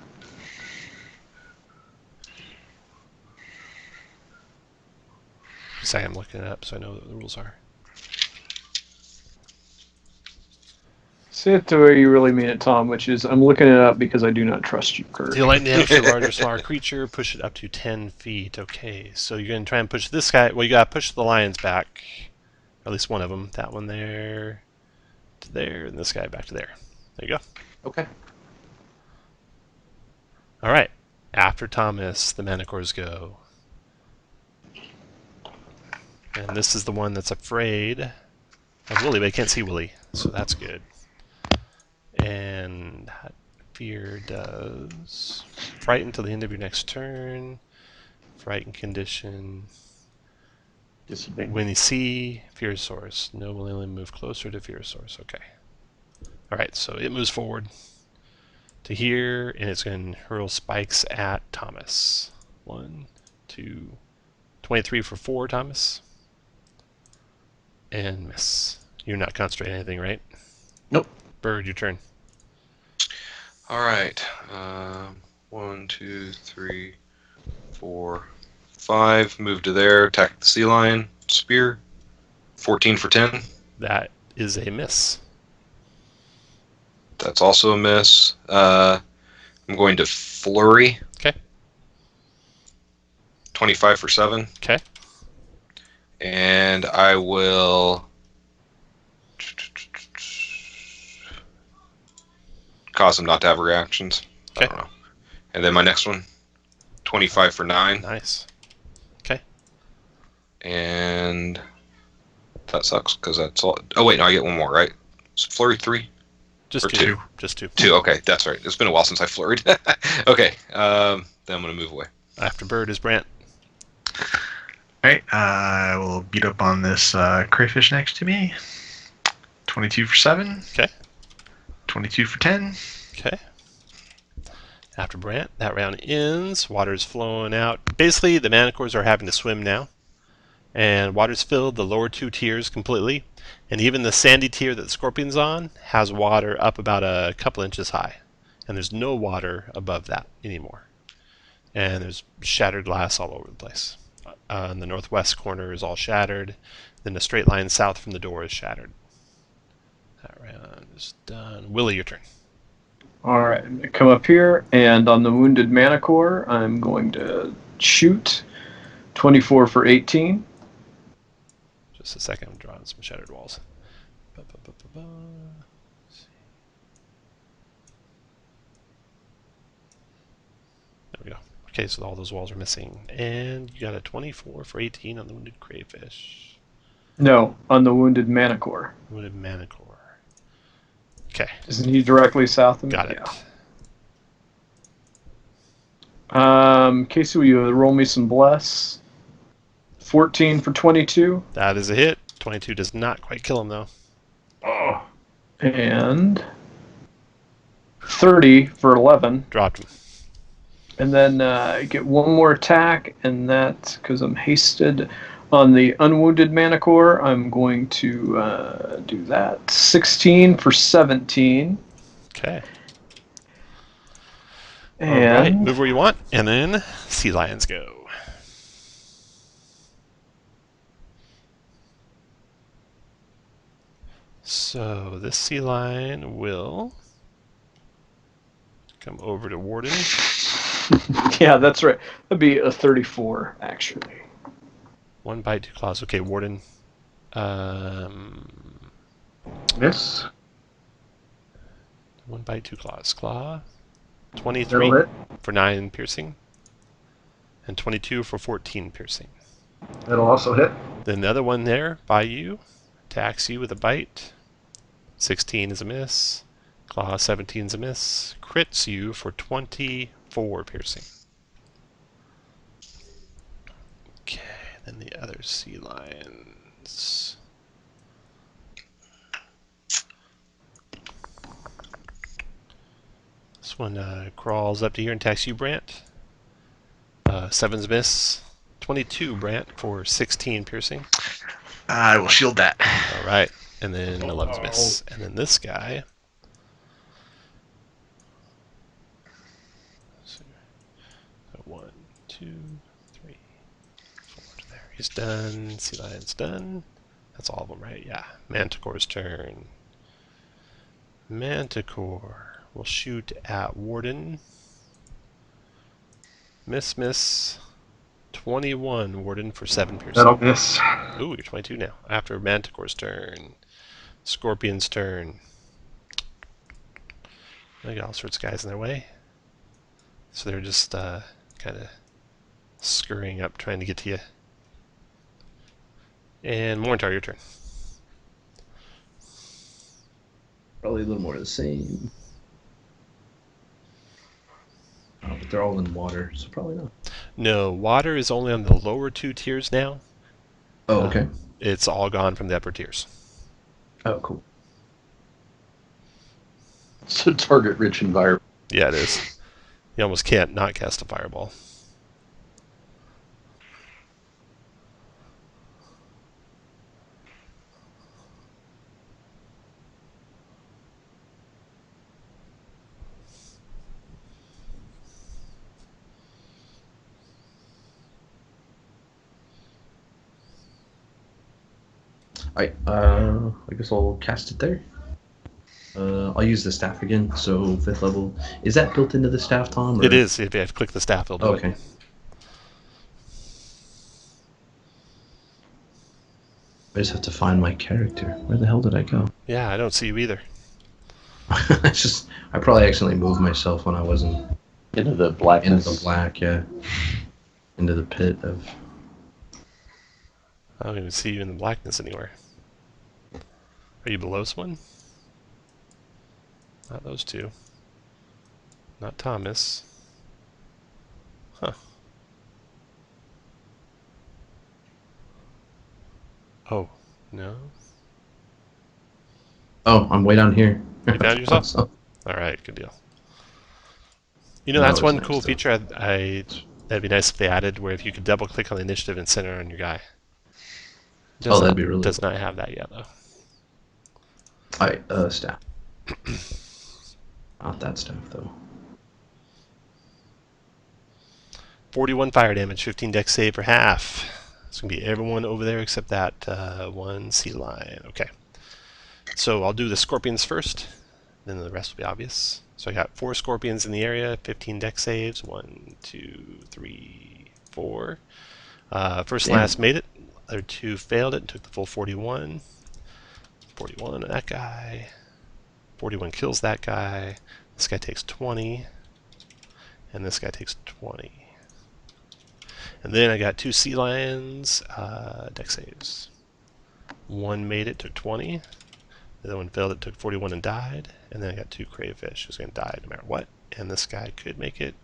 Say I'm looking it up so I know what the rules are. Say it the way you really mean it, Tom, which is I'm looking it up because I do not trust you, Kurt. Deal lightning damage to a larger or smaller creature, push it up to 10 feet. Okay, so you're going to try and push this guy. Well, you got to push the lions back. Or at least one of them. That one there to there, and this guy back to there. There you go. Okay. All right. After Thomas, the Manticores go. And this is the one that's afraid of Willie, but I can't see Willie, so that's good. And fear does frighten till the end of your next turn. Frighten condition. Disadvantage. When you see fear source, no will only move closer to fear source. Okay. All right, so it moves forward to here, and it's going to hurl spikes at Thomas. 1, 2, 23 for 4, Thomas. And miss. You're not concentrating anything, right? Nope. Bird, your turn. All right. 1, 2, 3, 4, 5. Move to there. Attack the sea lion. Spear. 14 for 10. That is a miss. That's also a miss. I'm going to flurry. Okay. 25 for 7. Okay. And I will cause him not to have reactions. Okay. I don't know. And then my next one, 25 for 9. Nice. And that sucks because that's all. Oh, wait, no, I get one more, right? Is flurry 3? Just Or 2. two. Just 2. 2, okay, that's right. It's been a while since I flurried. Okay, then I'm going to move away. After Bird is Brant. Alright, I will beat up on this crayfish next to me. 22 for 7. Okay. 22 for 10. Okay. After Brant, that round ends. Water's flowing out. Basically, the manticores are having to swim now. And water's filled the lower 2 tiers completely. And even the sandy tier that the Scorpion's on has water up about a couple inches high. And there's no water above that anymore. And there's shattered glass all over the place. And the northwest corner is all shattered. Then the straight line south from the door is shattered. That round is done. Willie, your turn. All right, I'm gonna come up here, and on the wounded Manicore, I'm going to shoot 24 for 18. Just a second, I'm drawing some shattered walls. Ba-ba-ba-ba-ba. There we go. Okay, so all those walls are missing. And you got a 24 for 18 on the wounded crayfish. No, on the wounded Manicore. Wounded manicore. Okay, Isn't he directly south of me? got it. Yeah. Casey, will you roll me some bless? 14 for 22. That is a hit. 22 does not quite kill him, though. Oh. And 30 for 11. Dropped him. And then I get one more attack, and that's because I'm hasted. On the unwounded Manicore, I'm going to do that. 16 for 17. Okay. And All right, move where you want, and then sea lions go. So this sea lion will come over to Warden. yeah, that's right. That'd be a 34, actually. 1 bite, 2 claws. Okay, Warden. Miss. 1 bite, 2 claws. Claw. That'll 23 hit. for 9 piercing. And 22 for 14 piercing. That'll also hit. Then the other one there by you attacks you with a bite. 16 is a miss. Claw 17 is a miss. Crits you for 24 piercing. Okay, then the other sea lions. This one crawls up to here and attacks you, Brant. 7's a miss. 22, Brant, for 16 piercing. I will shield that. All right, and then 11's a miss. And then this guy. So, 1, 2, 3, 4 to there. He's done. Sea lion's done. That's all of them, right? Yeah. Manticore's turn. Manticore will shoot at Warden. Miss. 21, Warden, for 7 piercing. That'll miss. Ooh, you're 22 now. After Manticore's turn. Scorpion's turn. They got all sorts of guys in their way. So they're just kind of scurrying up, trying to get to you. And Morntar, your turn. Probably a little more of the same. Oh, but they're all in water, so probably not. No, water is only on the lower 2 tiers now. Oh, okay. It's all gone from the upper tiers. Oh, cool. It's a target-rich environment. Yeah, it is. You almost can't not cast a fireball. I guess I'll cast it there. I'll use the staff again. So 5th level. Is that built into the staff, Tom? Or? It is. If you click the staff, it'll do Okay. it. I just have to find my character. Where the hell did I go? Yeah, I don't see you either. I probably accidentally moved myself when I wasn't Into the blackness. Into the black, yeah. Into the pit of... I don't even see you in the blackness anywhere. Are you below someone? Not those two. Not Thomas. Huh. Oh, no. Oh, I'm way down here. You found yourself? So- Alright, good deal. You know, No, that's it's one nice, cool though. feature that'd be nice if they added, where if you could double click on the initiative and center on your guy. Oh, that'd be really Does cool. not have that yet, though. Alright, staff. Not that stuff, though. 41 fire damage, 15 dex save for half. It's going to be everyone over there except that one sea lion. Okay. So I'll do the scorpions first, then the rest will be obvious. So I got 4 scorpions in the area, 15 dex saves. 1, 2, 3, 4. First and Damn. last made it. Other 2 failed it and took the full 41. 41 on that guy. 41 kills that guy. This guy takes 20. And this guy takes 20. And then I got 2 sea lions, dex saves. 1 made it, took 20. The other one failed it, took 41 and died. And then I got 2 crayfish who's going to die no matter what. And this guy could make it.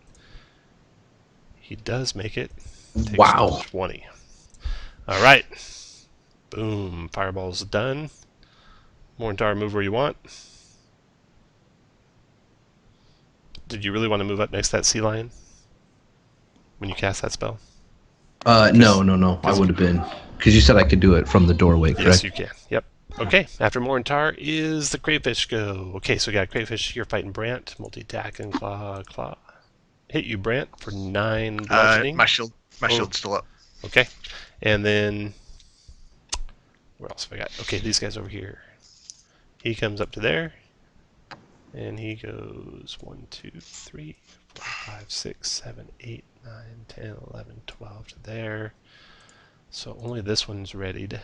He does make it. Takes Wow. 20. Alright. Boom. Fireball's done. Morntar, move where you want. Did you really want to move up next to that sea lion when you cast that spell? No. I would have been. Because you said I could do it from the doorway, correct? Yes, you can. Yep. Okay, after Morntar is the crayfish go. Okay, so we got crayfish here fighting Brant. Multi-attack and claw. Hit you, Brant, for 9 bludgeoning. My shield's still up. Okay, and then where else have I got? Okay, these guys over here. He comes up to there, and he goes 1, 2, 3, 4, 5, 6, 7, 8, 9, 10, 11, 12 to there. So only this one's readied.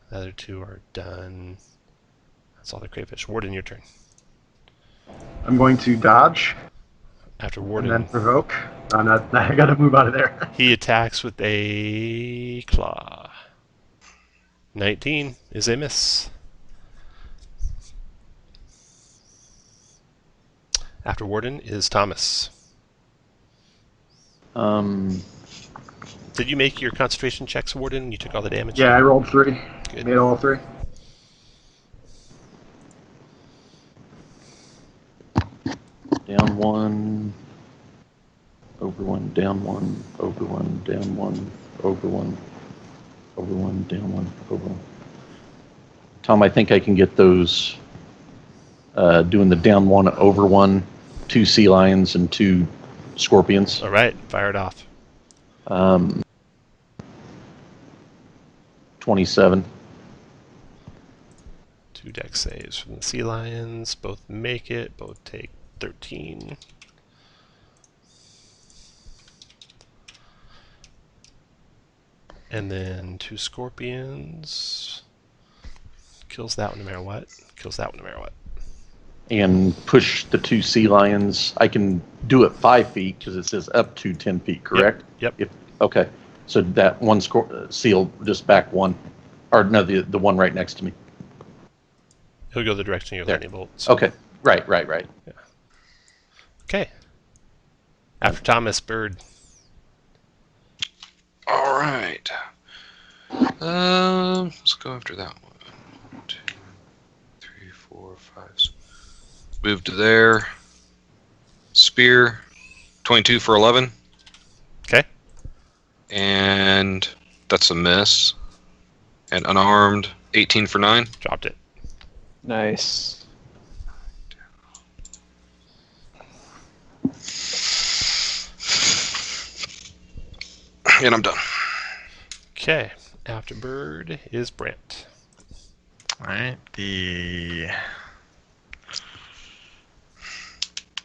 The other 2 are done. That's all the crayfish. Warden, your turn. I'm going to dodge After and Warden, then provoke. I gotta move out of there. he attacks with a claw. 19 is a miss. After Warden is Thomas. Did you make your concentration checks, Warden? You took all the damage? Yeah, I rolled 3. Good. Made all 3. Down 1. Over 1. Down 1. Over 1. Down 1. Over 1. Over 1. Down 1. Over 1. Tom, I think I can get those doing the down 1, over 1, 2 sea lions and 2 scorpions. All right, fire it off. 27. 2 dex saves from the sea lions. Both make it. Both take 13. And then 2 scorpions. Kills that one no matter what. Kills that one no matter what. And push the 2 sea lions. I can do it 5 feet because it says up to 10 feet, correct? Yep. Okay. So that one seal just back 1. Or no, the one right next to me. He'll go the direction of your There. lightning bolt. Okay. Right. Okay. After Thomas, Bird. All right. Let's go after that one. 1, 2, 3, 4, 5. Move to there. Spear. 22 for 11. Okay. And that's a miss. And unarmed. 18 for 9. Dropped it. Nice. And I'm done. Okay. After Bird is Brant. Alright,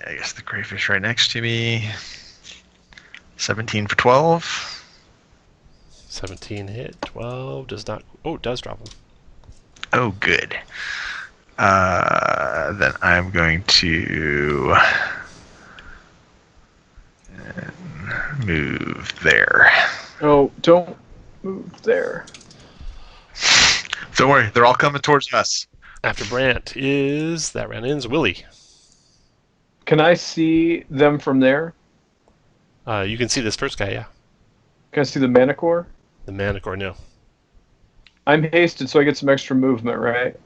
I guess the crayfish right next to me. 17 for 12. 17 hit. 12 does not... Oh, it does drop him. Oh, good. Then I'm going to move there. Oh, don't move there. Don't worry, they're all coming towards us. After Brant is that round ends Willie. Can I see them from there? You can see this first guy, yeah. Can I see the Manicore? The Manicore, no. I'm hasted, so I get some extra movement, right?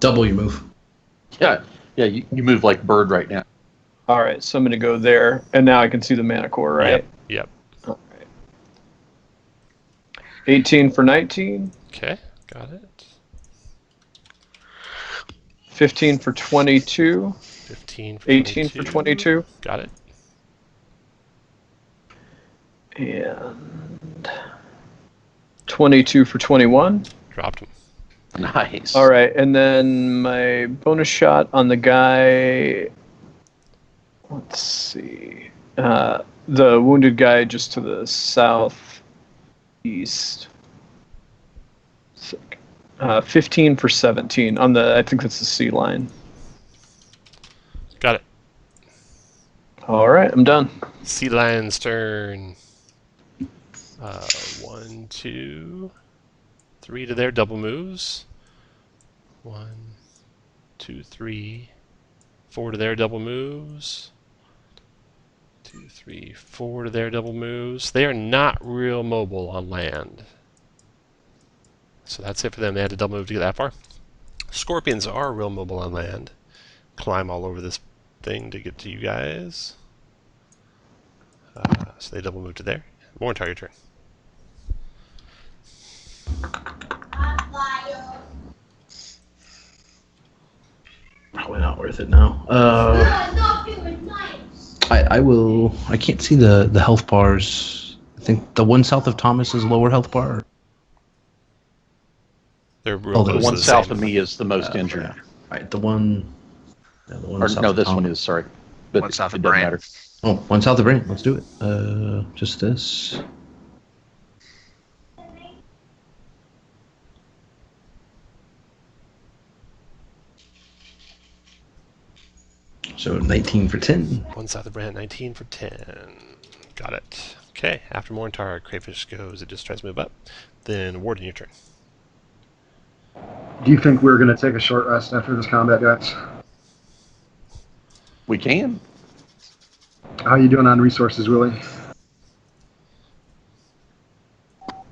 Double your move. Yeah, you move like bird right now. All right, so I'm going to go there, and now I can see the Manicore, right? Yep. All right. 18 for 19. Okay, got it. 15 for 22. 15 for 18 for 22. Got it. And 22 for 21. Dropped him. Nice. All right, and then my bonus shot on the guy. Let's see. The wounded guy just to the southeast. 15 for 17 on the. I think that's the sea line. Got it. All right, I'm done. Sea Lion's turn. 1, 2, 3 to their double moves. 1, 2, 3, 4 to their double moves. 2, 3, 4 to their double moves. They are not real mobile on land. So that's it for them. They had to double move to get that far. Scorpions are real mobile on land. Climb all over this thing to get to you guys. So they double move to there. More entire your turn. Probably not worth it now. I will. I can't see the health bars. I think the one south of Thomas is lower health bar. They're real Oh, the The close one to the south same. of me is the most injured. All right, the one. Yeah, the one Or south no, of this one Thomas. is, sorry. But One south it of doesn't Brant. matter. Oh, one south of Brant. Let's do it. Just this. So 19 for 10. One south of Brant, 19 for 10. Got it. Okay, after Morntar, Crayfish goes. It just tries to move up. Then Warden, your turn. Do you think we're going to take a short rest after this combat, guys? We can. How you doing on resources, Willie?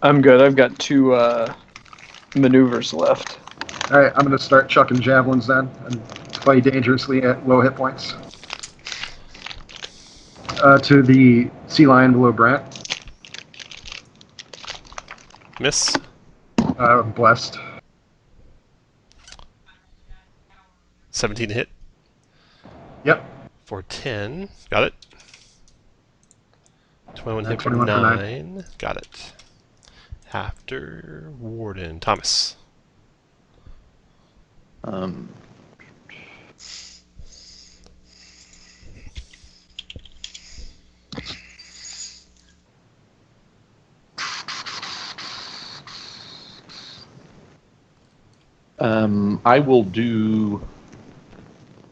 I'm good. I've got 2 maneuvers left. All right, I'm going to start chucking javelins then and play dangerously at low hit points. To the sea lion below Brant. Miss. Blessed. 17 to hit. Yep. For 10. Got it. 21 hit for 21 for 9. Got it. After Warden. Thomas. I will do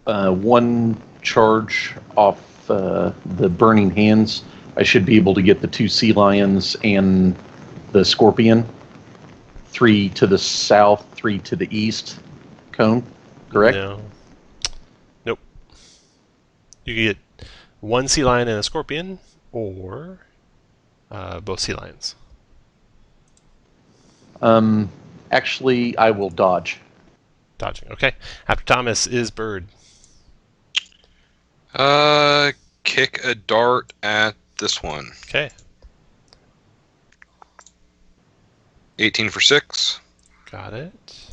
one charge off the burning hands. I should be able to get the 2 sea lions and the scorpion. 3 to the south, 3 to the east. Cone, correct? No. Nope. You can get 1 sea lion and a scorpion, or both sea lions. Actually, I will dodge. Dodging. Okay. After Thomas is Bird. Kick a dart at this one. Okay. 18 for 6. Got it.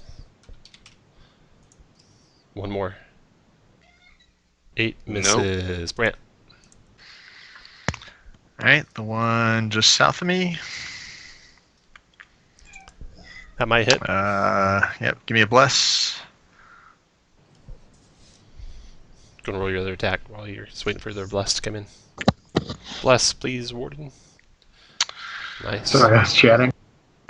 One more. 8 misses. Brant. All right, the one just south of me. That might hit. Yep, give me a bless. Gonna roll your other attack while you're just waiting for their bless to come in. Bless, please, Warden. Nice. Sorry, I was chatting.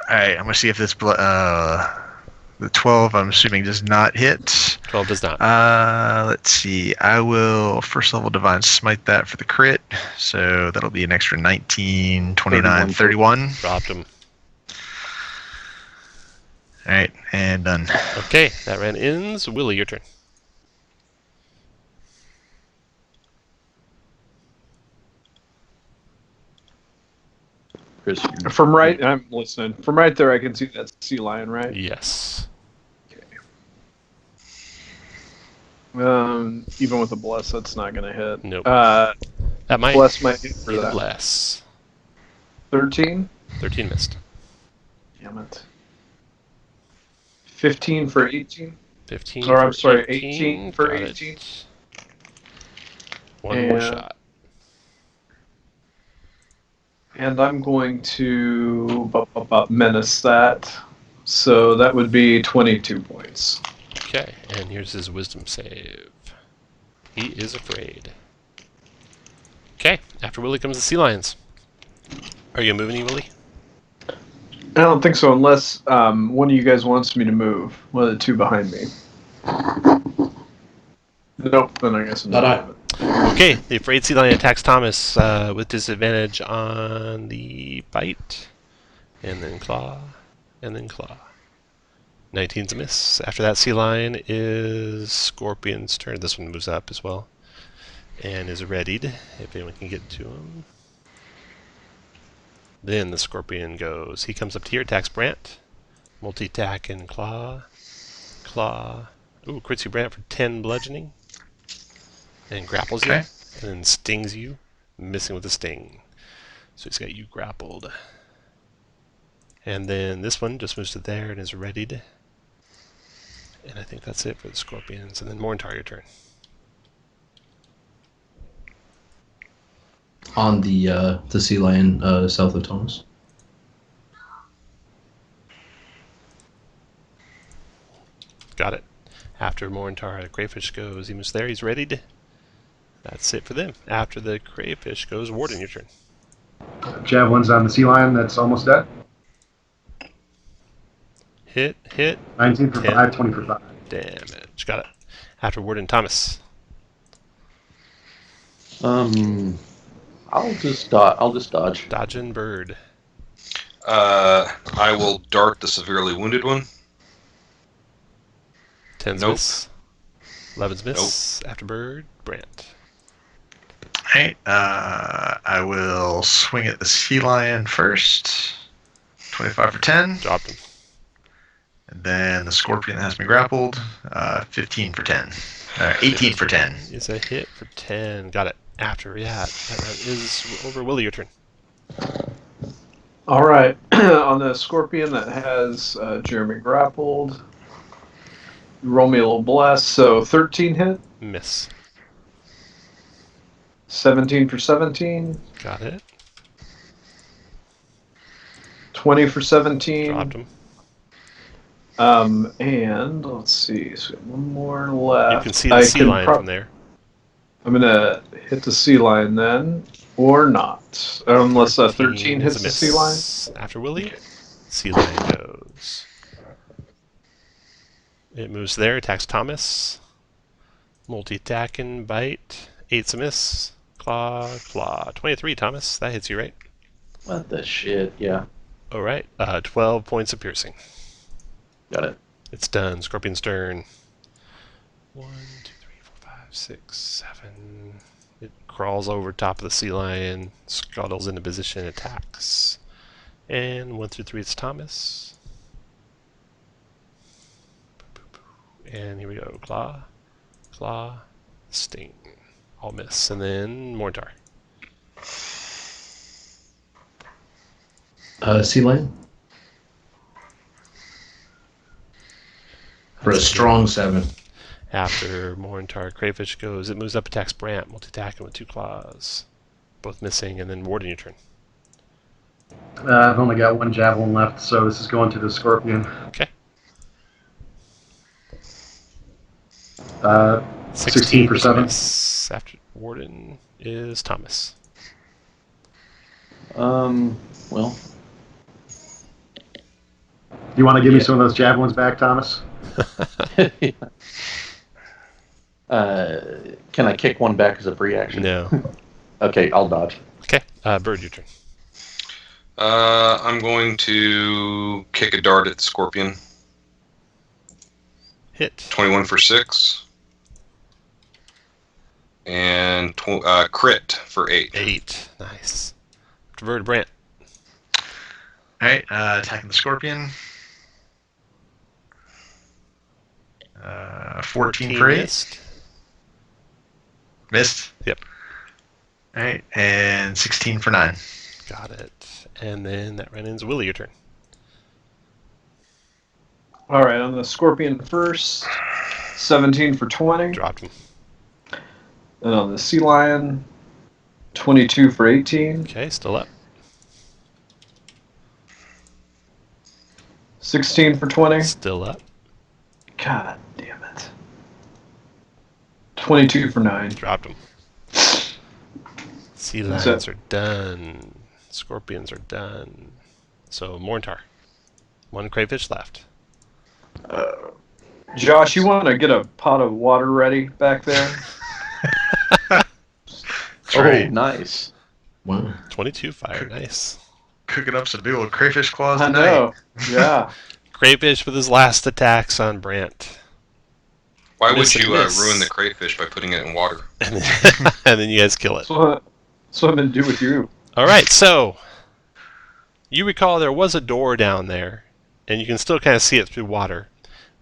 All right, I'm gonna see if this the 12 I'm assuming does not hit. 12 does not. Let's see. I will first level Divine Smite that for the crit. So that'll be an extra 19, 29, 31. Dropped him. All right, and done. Okay, that round ends. Willie, your turn. Chris, From right, I'm listening. From right there, I can see that sea lion, right? Yes. Even with a bless, that's not going to hit. Nope. That That might bless might hit for be the that. bless. 13? 13 missed. Damn it. 15 for 18? 15 Or, for I'm sorry, 18. 18 for Got it. 18. One more And- shot. And I'm going to menace that. So that would be 22 points. Okay, and here's his wisdom save. He is afraid. Okay, after Willie comes the sea lions. Are you moving, Willie? I don't think so, unless one of you guys wants me to move. One of the two behind me. Nope, then I guess I'm Not not I. moving. Okay, the afraid sea lion attacks Thomas with disadvantage on the bite, and then claw, and then claw. 19's a miss. After that, sea lion is Scorpion's turn. This one moves up as well, and is readied if anyone can get to him. Then the Scorpion goes. He comes up to here, attacks Brant. Multi-attack and claw. Claw. Ooh, crits you Brant for 10 bludgeoning. And grapples you. Okay. And then stings you. Missing with the sting. So he's got you grappled. And then this one just moves to there and is readied. And I think that's it for the Scorpions. And then Morntar, your turn. On the sea lion south of Thomas. Got it. After Morntar, the crayfish goes. He moves there. He's readied. That's it for them. After the crayfish goes, Warden, your turn. Javelin's on the sea lion that's almost dead. Hit, hit, 19 for 10. 5, 20 for 5. damage. Got it. After Warden, Thomas. I'll just dodge. Dodging bird. I will dart the severely wounded one. 10's Nope. miss. 11's miss. After bird, Brant. Alright, I will swing at the sea lion first. 25 for 10. Dropped him. And then the scorpion has me grappled. 15 for 10. 18 for 10. It's a hit for 10. Got it. After that is over. Willie, your turn. All right. On the Scorpion that has Jeremy grappled, roll me a little bless. So 13 hit, Miss. 17 for 17, Got it. 20 for 17. Dropped him. And let's see. So we have one more left. You can see the sea lion from there. I'm gonna hit the sea lion then, or not, unless 13 is hits a the sea lion. miss. After Willie, sea lion goes. It moves there, attacks Thomas. Multi-attack and bite. 8's a miss. Claw, claw. 23, Thomas. That hits you, right? What the shit? Yeah, All right. 12 points of piercing. got it. It's done. Scorpion's turn. 1, 2, 3, 4, 5, 6, 7. It crawls over top of the sea lion, scuttles into position, attacks. And 1 through 3, it's Thomas. And here we go. Claw, claw, sting. All miss. And then Mortar. Sea lion? For a strong 7. After Mortar, Crayfish goes, it moves up, attacks Brant, multi-attacking with 2 claws. Both missing, and then Warden, your turn. I've only got one javelin left, so this is going to the Scorpion. Okay. 16 for 7. Miss. After Warden is Thomas. Well, Do you want to give me some of those javelins back, Thomas? Can I kick one back as a free action? No. Okay, I'll dodge. Okay, Bird, your turn. I'm going to kick a dart at the scorpion. Hit. 21 for 6. And crit for 8. 8. Nice. Bird, Brant. All right, attacking the scorpion. 14 for 8. Missed. Missed. Yep. All right, and 16 for 9. Got it. And then that ends Willie, your turn. All right, on the scorpion first, 17 for 20. Dropped him. And on the sea lion, 22 for 18. Okay, still up. 16 for 20. Still up. God damn it. 22 for 9. Dropped him. Sea That's lions it. are done. Scorpions are done. So, Morntar. 1 crayfish left. Josh, you want to get a pot of water ready back there? Oh, nice. Wow. 22 fire. Nice. Cooking up some big old crayfish claws I tonight. know. Yeah. Crayfish with his last attacks on Brant. Why would Miss and you miss. ruin the crayfish by putting it in water? And then you guys kill it. That's what I'm going to do with you. All right, so you recall there was a door down there, and you can still kind of see it through water.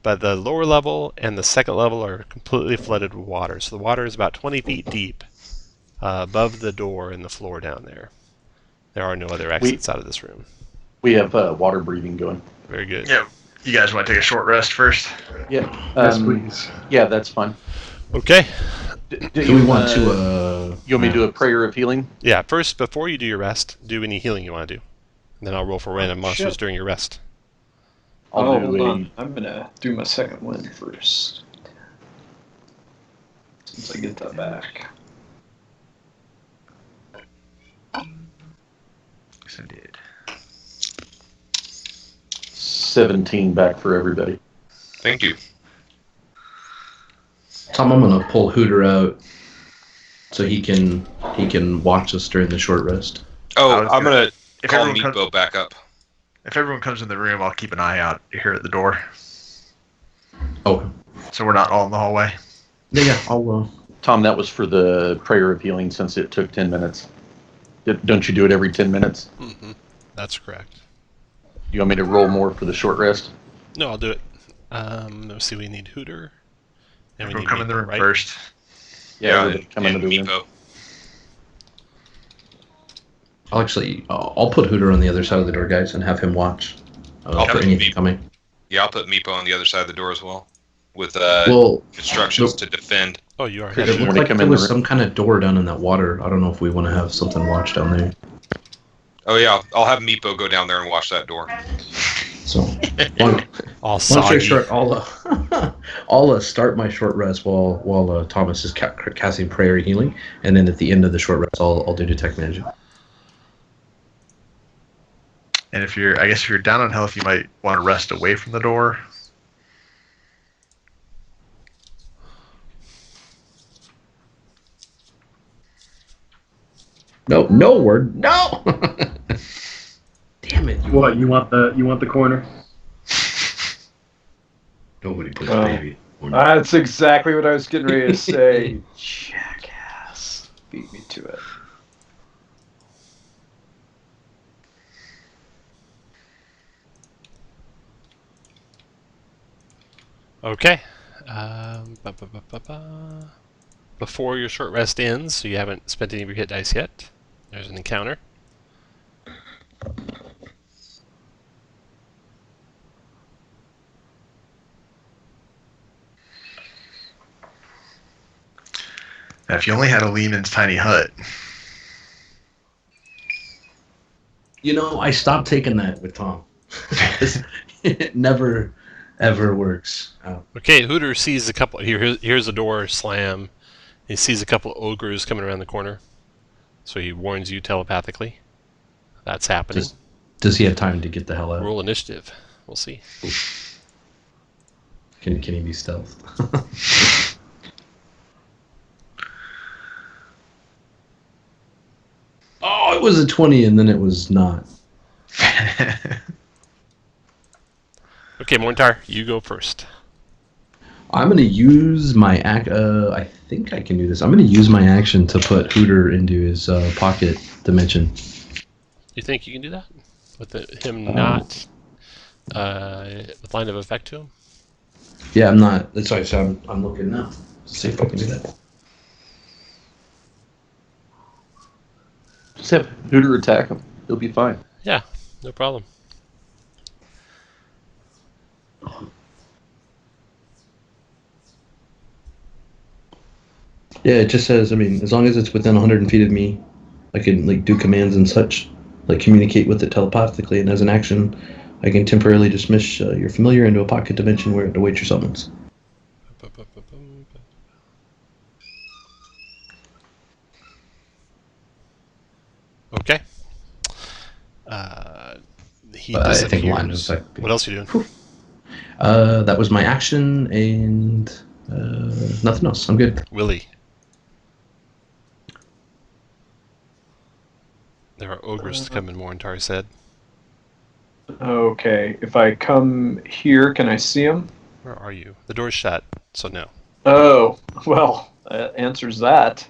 But the lower level and the second level are completely flooded with water. So the water is about 20 feet deep above the door and the floor down there. There are no other exits out of this room. We have water breathing going. Very good. Yeah. You guys want to take a short rest first? Yeah. Yes, please. Yeah, that's fine. Okay. Do we want to? You want me to do a prayer of healing? Yeah, first, before you do your rest, do any healing you want to do. And then I'll roll for random monsters shit. during your rest. I'll do hold a- on. I'm going to do my second win first. Since I get that back. Yes, I did. 17 back for everybody. Thank you. Tom, I'm gonna pull Hooter out so he can watch us during the short rest. Oh, was I'm gonna- going to If call everyone, Meatbo back up. if everyone comes in the room, I'll keep an eye out here at the door, Oh, so we're not all in the hallway. yeah. I'll. Tom, that was for the prayer of healing since it took 10 minutes. Don't you do it every 10 minutes? Mm-hmm. That's correct. You want me to roll more for the short rest? No, I'll do it. Let's see, we need Hooter. And we Everyone need come in the Meepo, room right? first. Everybody come and into the room. Meepo. I'll actually. I'll put Hooter on the other side of the door, guys, and have him watch I'll for put anything Meep- coming. Yeah, I'll put Meepo on the other side of the door as well, with Well, instructions nope. to defend. Oh, you are. Yeah, it when looked they like come there in the was room. some kind of door down in that water. I don't know if we want to have something watch down there. Oh yeah, I'll have Meepo go down there and watch that door. So, long All story soggy. short, I'll start my short rest while Thomas is casting prayer healing, and then at the end of the short rest, I'll do detect magic. And if you're down on health, you might want to rest away from the door. No word, no. Damn it! What, you want the corner? Nobody puts Oh. baby. That's exactly what I was getting ready to say. Jackass. Beat me to it. Okay. Before your short rest ends, so you haven't spent any of your hit dice yet, there's an encounter. Now, if you only had a Lehman's tiny hut, You know, I stopped taking that with Tom. It never, ever works out. Okay, Hooter sees a couple. Here's a door slam. He sees a couple of ogres coming around the corner, so he warns you telepathically. That's happening. Does he have time to get the hell out? Roll initiative. We'll see. Can he be stealthed? Oh, it was a 20, and then it was not. Okay, Morntar, you go first. I'm going to use my I think I can do this. I'm going to use my action to put Hooter into his pocket dimension. You think you can do that? With him not with line of effect to him? Yeah, I'm not. That's why I'm looking now. See if I can do that. Just have Hooter attack him. He'll be fine. Yeah, no problem. Yeah, it just says, I mean, as long as it's within 100 feet of me, I can like do commands and such, like communicate with it telepathically, and as an action, I can temporarily dismiss your familiar into a pocket dimension where it awaits your summons. Okay. He But I think line of disappears. effect. What else are you doing? That was my action, and nothing else. I'm good. Willie. There are ogres to come in, Morntar said. Okay, if I come here, can I see him? Where are you? The door's shut, so no. Oh, well, that answers that.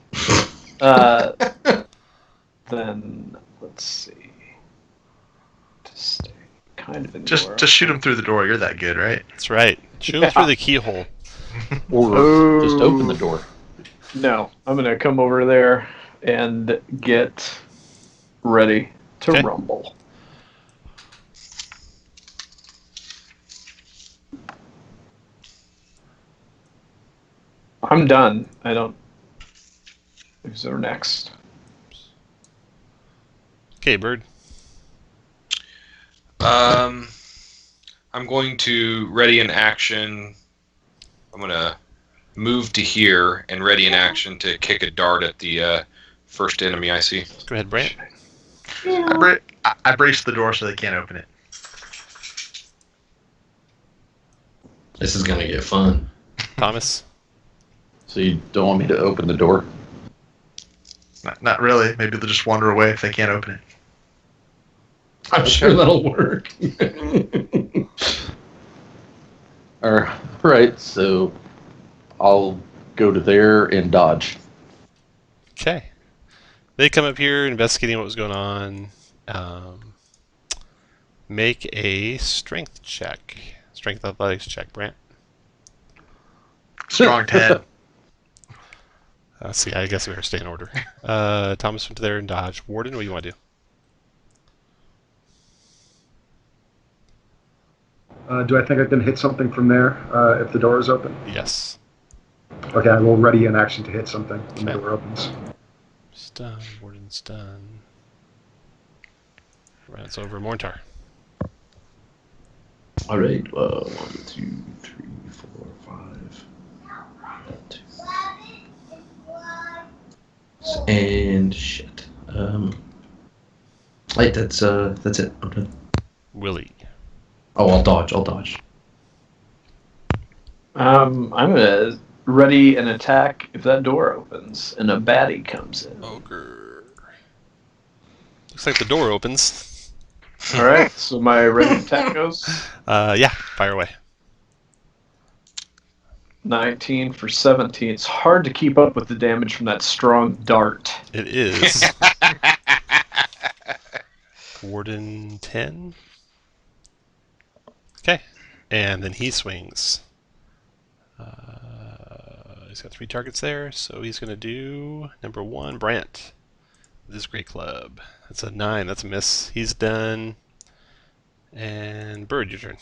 Then, let's see. To stay kind of in Just shoot him through the door. You're that good, right? That's right. Shoot him through the keyhole. Or just open the door. No, I'm going to come over there and get ready to Okay. rumble. I'm done. I don't... Who's there next? Okay, Bird. I'm going to ready an action. I'm going to move to here and ready an action to kick a dart at the first enemy I see. Go ahead, Brant. I brace the door so they can't open it. This is gonna get fun. Thomas. So you don't want me to open the door? Not really. Maybe they'll just wander away if they can't open it. I'm sure that'll work. All right, so I'll go to there and dodge. Okay. They come up here investigating what was going on. Make a strength check. Strength athletics check, Brant. Strong 10. See, I guess we better stay in order. Thomas went to there and dodge. Warden, what do you want to do? Do I think I can hit something from there if the door is open? Yes. Okay, I will ready an action to hit something when the Okay. door opens. Stun. Warden's done. Brant's over. Morntar. All right. 1, 2, 3, 4, 5. 2. And shit. Wait, that's it. I'm done. Willie. Oh, I'll dodge. I'm gonna ready an attack if that door opens and a baddie comes in. Ogre. Looks like the door opens. All right, so my ready attack goes Yeah, fire away. 19 for 17. It's hard to keep up with the damage from that strong dart. It is. Warden 10. Okay. And then he swings. He's got 3 targets there, so he's going to do number 1, Brant. This great club. That's a 9. That's a miss. He's done. And Bird, your turn.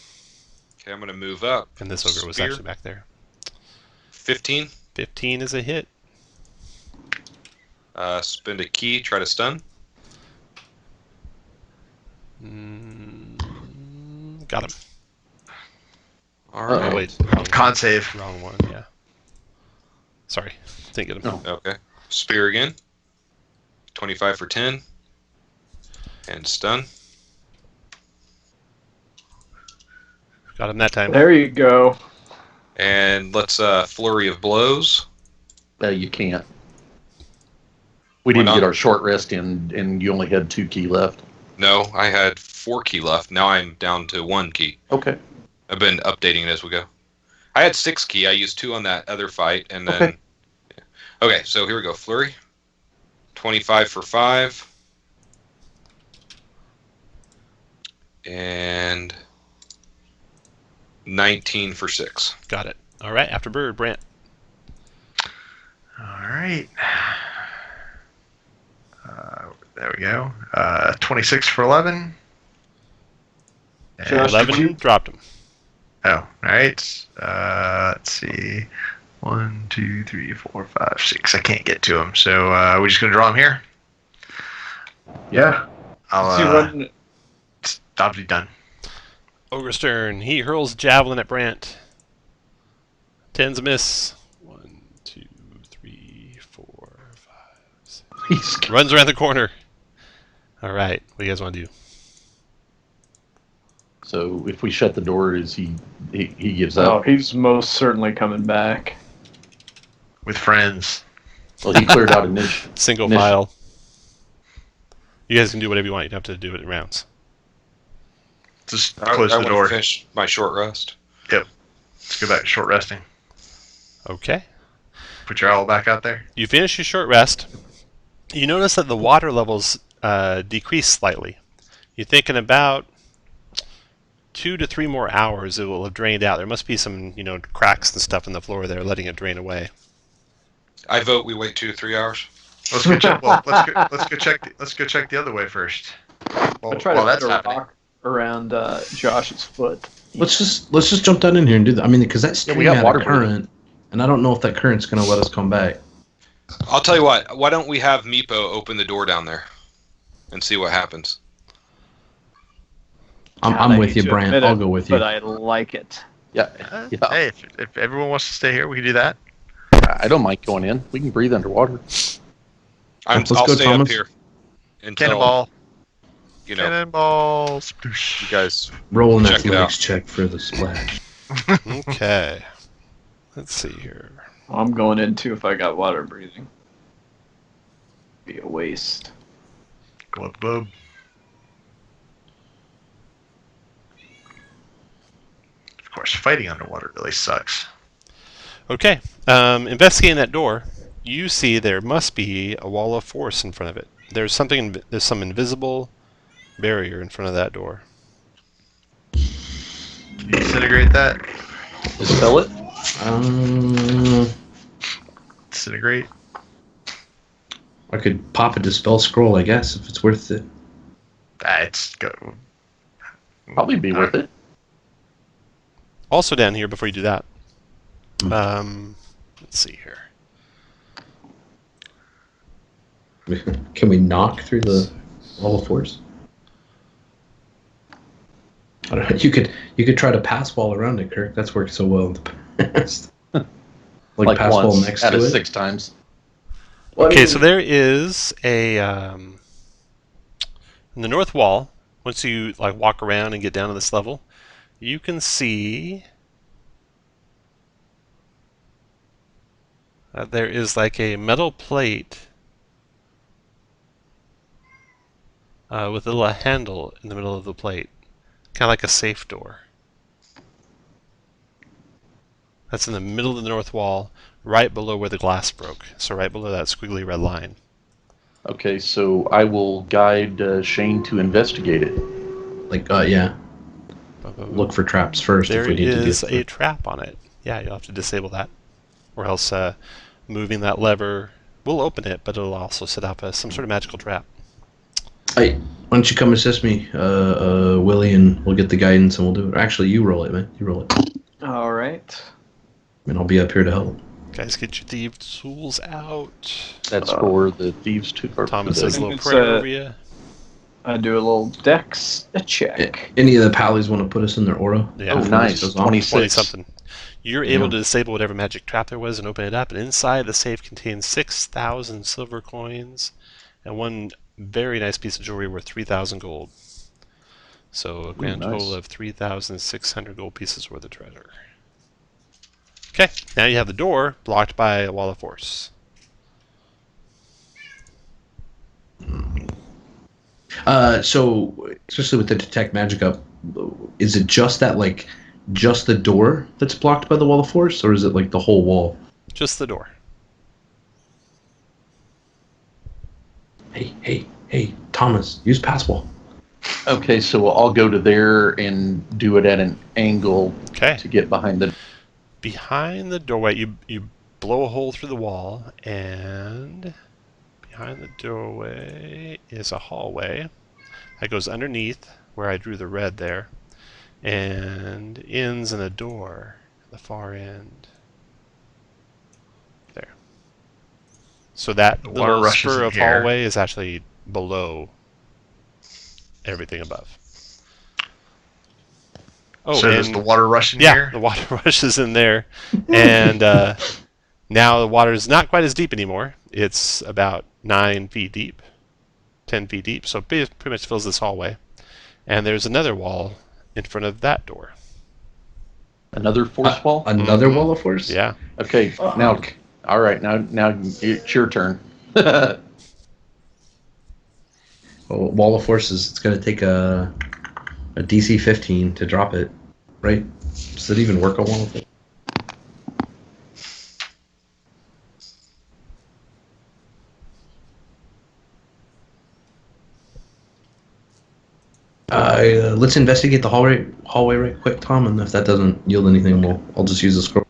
Okay, I'm going to move up. And this ogre was Spear. actually back there. 15. 15 is a hit. Spend a key, try to stun. Got him. All Oh, right. wait. Con save. Wrong one, yeah. Sorry. Didn't get him. No. Okay. Spear again. 25 for 10. And stun. Got him that time. There you go. And let's flurry of blows. You can't. We Why didn't not? get our short rest in, and you only had 2 key left. No, I had 4 key left. Now I'm down to 1 key. Okay. I've been updating it as we go. I had 6 key. I used 2 on that other fight, and then. Okay, so here we go. Flurry. 25 for 5. And 19 for 6. Got it. All right, after Bird, Brant. All right. There we go. 26 for 11. And- Josh, 11 dropped him. Oh, all right. Let's see. 1, 2, 3, 4, 5, 6. I can't get to him, so we're just gonna draw him here. Yeah. Is he I'll running? I'll be done. Ogre's turn. He hurls javelin at Brant. 10's a miss. 1, 2, 3, 4, 5, 6. He's, Runs around the corner. All right, what do you guys want to do? so if we shut the door, is he gives Oh, up? he's most certainly coming back. With friends. Well, he cleared out initiative. Single Mission. file. You guys can do whatever you want. You don't have to do it in rounds. Just I close the want door. to finish my short rest. Let's go back to short resting. Okay. Put your owl back out there. You finish your short rest. You notice that the water levels decrease slightly. You think in about 2 to 3 more hours it will have drained out. There must be some, cracks and stuff in the floor there, letting it drain away. I vote we wait 2 to 3 hours. Let's go check. Well, let's go check the other way first. Well, I try while to that's put a happening. rock around Josh's foot. Let's just jump down in here and do that. I mean, because that stream we got had water a current, and I don't know if that current's going to let us come back. I'll tell you what. Why don't we have Meepo open the door down there and see what happens? God, I'm I with hate you, to Brant. admit I'll it, go with you. But I like it. Yeah. Yeah. Hey, if everyone wants to stay here, we can do that. I don't mind going in. We can breathe underwater. I'll Let's go, stay up Thomas. here until Cannonball. you Cannonball. Sploosh. guys. Rolling Check it athletics check for the splash. Okay. Let's see here. I'm going in too if I got water breathing. Be a waste. Glub glub. Of course, fighting underwater really sucks. Okay. Investigating that door, you see there must be a wall of force in front of it. There's some invisible barrier in front of that door. Can you disintegrate that? Dispel it. Disintegrate. I could pop a dispel scroll, I guess, if it's worth it. It's go. Probably be worth it. Also down here, before you do that, Hmm. let's see here. Can we knock through the wall of force? I don't know. You could try to pass wall around it, Kirk. That's worked so well in the past. like pass wall once next out to of it. 6 times. Well, I Okay, mean, so there is a in the north wall. Once you walk around and get down to this level, you can see there is a metal plate with a little handle in the middle of the plate, kind of like a safe door. That's in the middle of the north wall, right below where the glass broke. So right below that squiggly red line. Okay, so I will guide Shane to investigate it. yeah. Look for traps first There if we need to do is that. a trap on it. Yeah, you'll have to disable that. Or else moving that lever will open it, but it'll also set off some sort of magical trap. Hey, why don't you come assist me, Willie, and we'll get the guidance and we'll do it. Actually, you roll it, man. You roll it. All right. And I'll be up here to help. Guys, get your thieves' tools out. That's for the thieves too. Thomas says a little It's, prayer over you. I do a little dex check. Any of the pallies want to put us in their aura? Yeah, Oh, Before nice. this goes off? 26. 20 something. You're able Yeah. to disable whatever magic trap there was and open it up, and inside the safe contains 6,000 silver coins and one very nice piece of jewelry worth 3,000 gold. So a grand nice. total of 3,600 gold pieces worth of treasure. Okay, now you have the door blocked by a wall of force. So, especially with the detect magic up, is it just that, like, just the door that's blocked by the wall of force, or is it like the whole wall? Just the door. Hey, Thomas, use passwall. Okay, so I'll go to there and do it at an angle Okay. to get behind the. Behind the doorway, you blow a hole through the wall, and behind the doorway is a hallway that goes underneath where I drew the red there, and ends in a door at the far end. There. So that The water little rushes spur in of here. hallway is actually below everything above. Oh, So does and the water rush in yeah, here? the water rushes in there, and now the water is not quite as deep anymore. It's about 9 feet deep, 10 feet deep, so it pretty much fills this hallway. And there's another wall in front of that door. Another force wall? Another Mhm. wall of force? Yeah. Okay, now, all right, now it's your turn. Well, wall of force is, it's going to take a DC 15 to drop it, right? Does it even work on wall of force? Let's investigate the hallway right quick, Tom, and if that doesn't yield anything, I'll just use the scroll.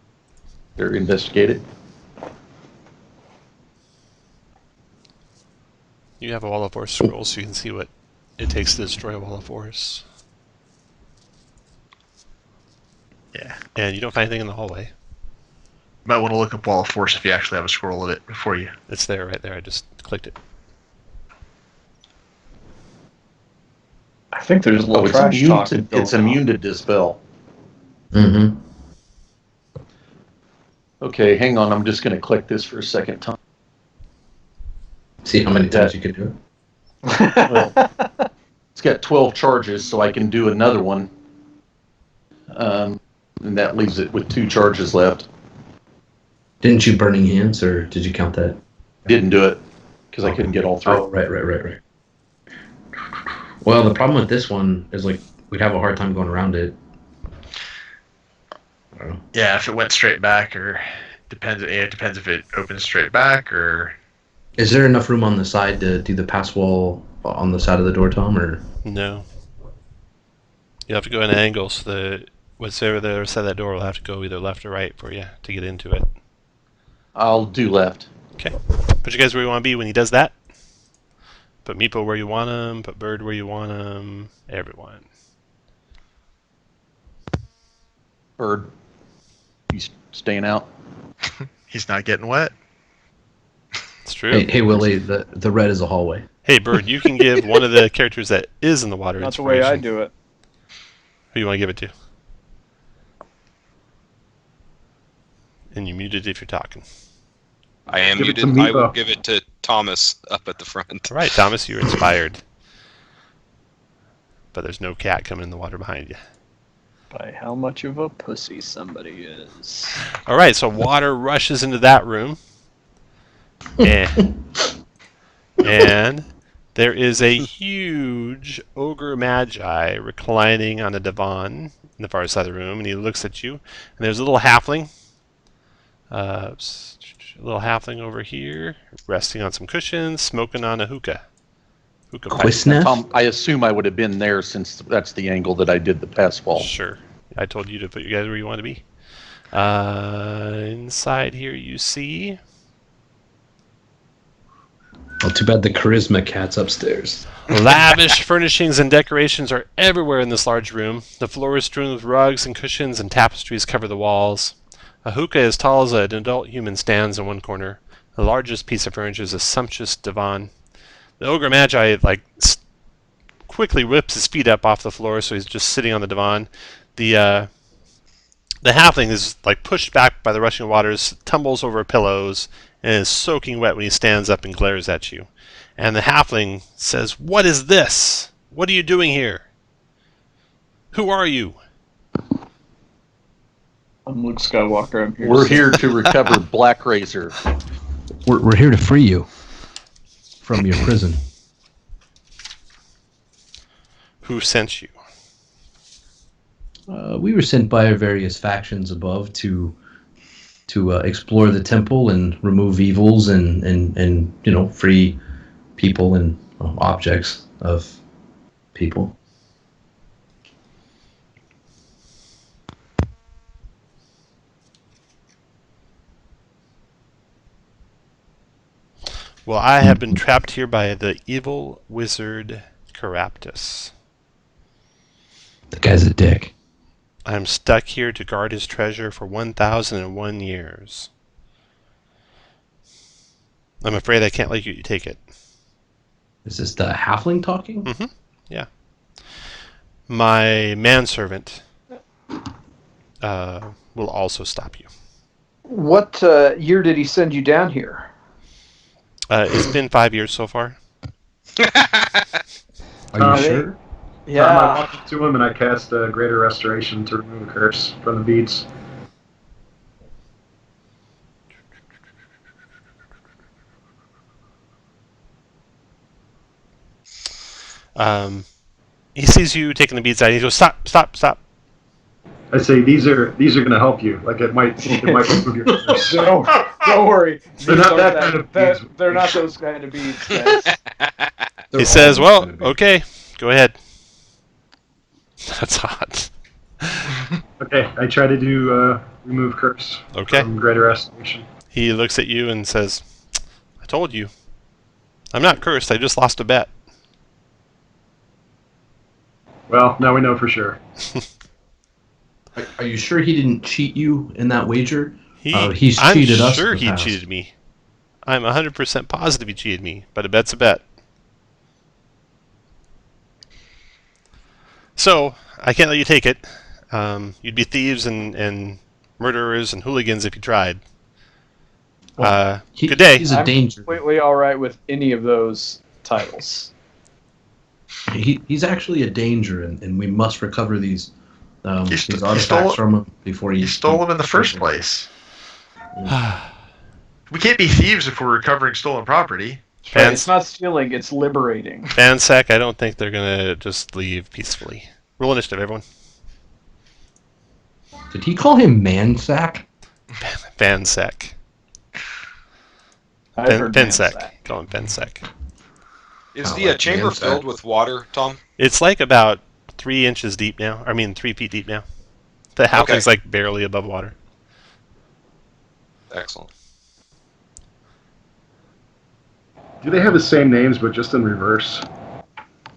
They're investigated. You have a wall of force scroll, so you can see what it takes to destroy a wall of force. Yeah. And you don't find anything in the hallway. You might want to look up wall of force if you actually have a scroll of it before you. It's there, right there. I just clicked it. I think there's a Well, little it's trash immune talk. to, it's immune to dispel. Mm-hmm. Okay, hang on. I'm just going to click this for a second time. See how many times you can do it. Well, it's got 12 charges, so I can do another one. And that leaves it with 2 charges left. Didn't you burning hands, or did you count that? Didn't do it because I couldn't get all 3. Oh, right. Well, the problem with this one is, like, we'd have a hard time going around it. I don't know. Yeah, if it went straight back, or depends. It depends if it opens straight back, or Is there enough room on the side to do the pass wall on the side of the door, Tom, or? No. You have to go in an angle, so that whatever the other side of that door will have to go either left or right for you to get into it. I'll do left. Okay. Put you guys where you want to be when he does that. Put Meepo where you want him. Put Bird where you want him. Everyone. Bird, you staying out? he's not getting wet. It's true. Hey, Willie, the red is a hallway. Hey, Bird, you can give one of the characters that is in the water Not the way I inspiration. do it. Who you want to give it to? And you muted if you're talking. I am Give it to muted. I will Meepo. give it to Thomas up at the front. All right, Thomas, you're inspired. But there's no cat coming in the water behind you. By how much of a pussy somebody is. All right, so water rushes into that room. And there is a huge ogre magi reclining on a divan in the far side of the room, and he looks at you. And there's a little halfling. A little halfling over here, resting on some cushions, smoking on a hookah. Hookah pipe. Quisness? Tom, I assume I would have been there since that's the angle that I did the pass wall. Sure. I told you to put you guys where you want to be. Inside here you see... Well, too bad the charisma cat's upstairs. Lavish furnishings and decorations are everywhere in this large room. The floor is strewn with rugs and cushions, and tapestries cover the walls. A hookah as tall as an adult human stands in one corner. The largest piece of furniture is a sumptuous divan. The ogre magi quickly whips his feet up off the floor, so he's just sitting on the divan. The halfling is like pushed back by the rushing waters, tumbles over pillows, and is soaking wet when he stands up and glares at you. And the halfling says, "What is this? What are you doing here? Who are you?" I'm Luke Skywalker. I'm here. We're here to recover Black Razor. We're here to free you from your prison. Who sent you? We were sent by our various factions above to explore the temple and remove evils and free people and objects of people. Well, I have been trapped here by the evil wizard Caraptus. The guy's a dick. I'm stuck here to guard his treasure for 1,001 years. I'm afraid I can't let you take it. Is this the halfling talking? Mm-hmm. Yeah. My manservant will also stop you. What year did he send you down here? It's been 5 years so far. Are you sure? I walk up to him and I cast a Greater Restoration to remove a curse from the beads. He sees you taking the beads out. He goes, "Stop! Stop! Stop!" I say these are going to help you. Like it might remove your curse. Don't worry. They're not that kind of beads. They're not those kind of beads, guys. He says, "Well, okay, go ahead." That's hot. Okay, I try to do remove curse. Okay. From Greater Restoration. He looks at you and says, "I told you. I'm not cursed. I just lost a bet." Well, now we know for sure. Are you sure he didn't cheat you in that wager? I'm cheated us. sure in the he past. cheated me. I'm 100% positive he cheated me, but a bet's a bet. So, I can't let you take it. You'd be thieves and murderers and hooligans if you tried. Good day. He's a danger. Completely all right with any of those titles. He's actually a danger, and we must recover these He artifacts from him before You stole them in the first place. We can't be thieves if we're recovering stolen property. It's not stealing, it's liberating. Fansec, I don't think they're going to just leave peacefully. Roll initiative, everyone. Did he call him Mansack? Fansec. I've heard Fansec. Mansack. Call him Fansec. Is Oh, the like chamber Mansack. filled with water, Tom? It's like about 3 inches deep now. I mean, 3 feet deep now. The halfling's like barely above water. Excellent. Do they have the same names but just in reverse?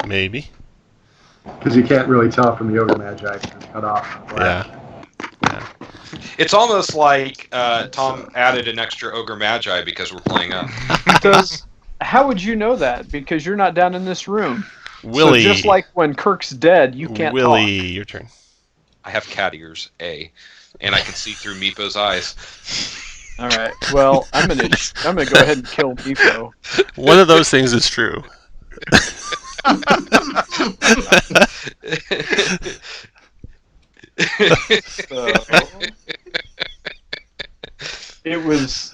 Maybe. Because you can't really tell from the Ogre Magi. It's cut off. Yeah. It's almost like Tom added an extra Ogre Magi because we're playing up. How would you know that? Because you're not down in this room. Willie. So just like when Kirk's dead, you can't Willie, talk. your turn. I have cat ears, and I can see through Meepo's eyes. All right. Well, I'm gonna go ahead and kill Meepo. One of those things is true. So, it was.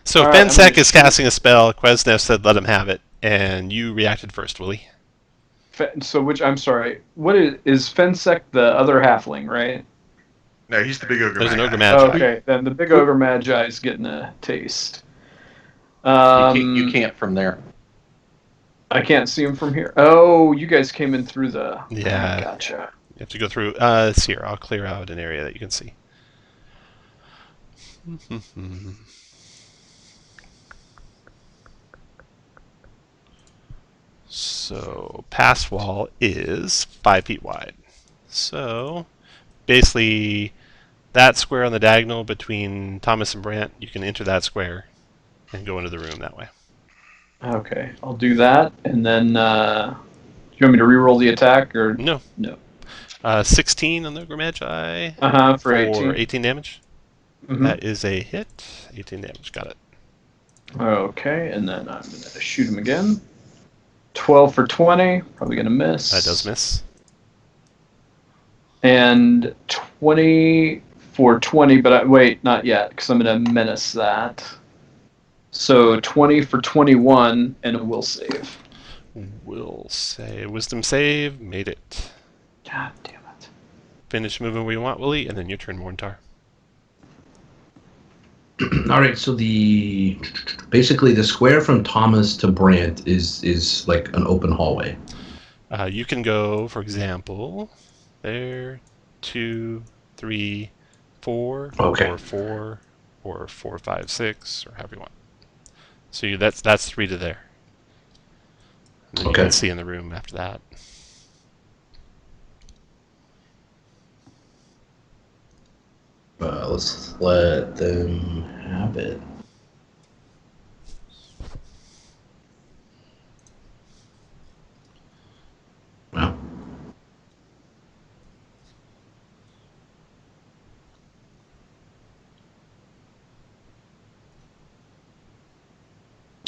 So All right, Fansec is casting a spell. Quesnev said let him have it, and you reacted first, Willie. So I'm sorry. What is Fensec the other halfling, right? No, he's the big ogre. There's an Magi. ogre magi. Okay, then the big ogre magi is getting a taste. You can't from there. I can't see him from here. Oh, you guys came in through the. Yeah. Gotcha. You have to go through. It's here. I'll clear out an area that you can see. So pass wall is 5 feet wide. So basically, that square on the diagonal between Thomas and Brant, you can enter that square and go into the room that way. Okay, I'll do that, and then. Do you want me to reroll the attack or No. no? 16 on the Ogre Magi For 18. 18 damage. Mhm. That is a hit. 18 damage. Got it. Okay, and then I'm gonna shoot him again. 12 for 20. Probably gonna miss. That does miss. And 20 for 20, but wait, not yet, because I'm gonna menace that. So 20 for 21, and a will save. Will save. Wisdom save. Made it. God damn it. Finish moving where you want, Willie, and then your turn, Morntar. All right, so basically the square from Thomas to Brandt is like an open hallway. You can go, for example, there, 2, 3, 4, Okay. or 4, or 4, 5, 6, or however you want. So that's 3 to there. And then you Okay. can see in the room after that. Let's let them have it. Wow.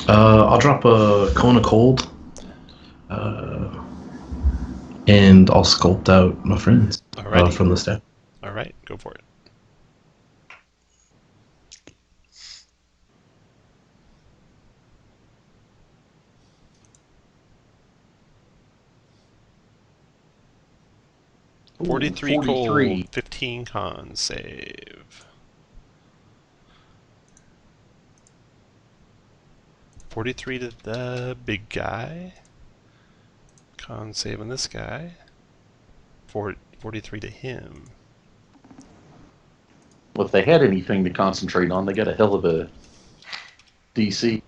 I'll drop a cone of cold, and I'll sculpt out my friends Alrighty. from the staff. All right, go for it. Ooh, 43 cold, 43. 15 con save. 43 to the big guy. Con save on this guy. 43 to him. Well, if they had anything to concentrate on, they got a hell of a DC.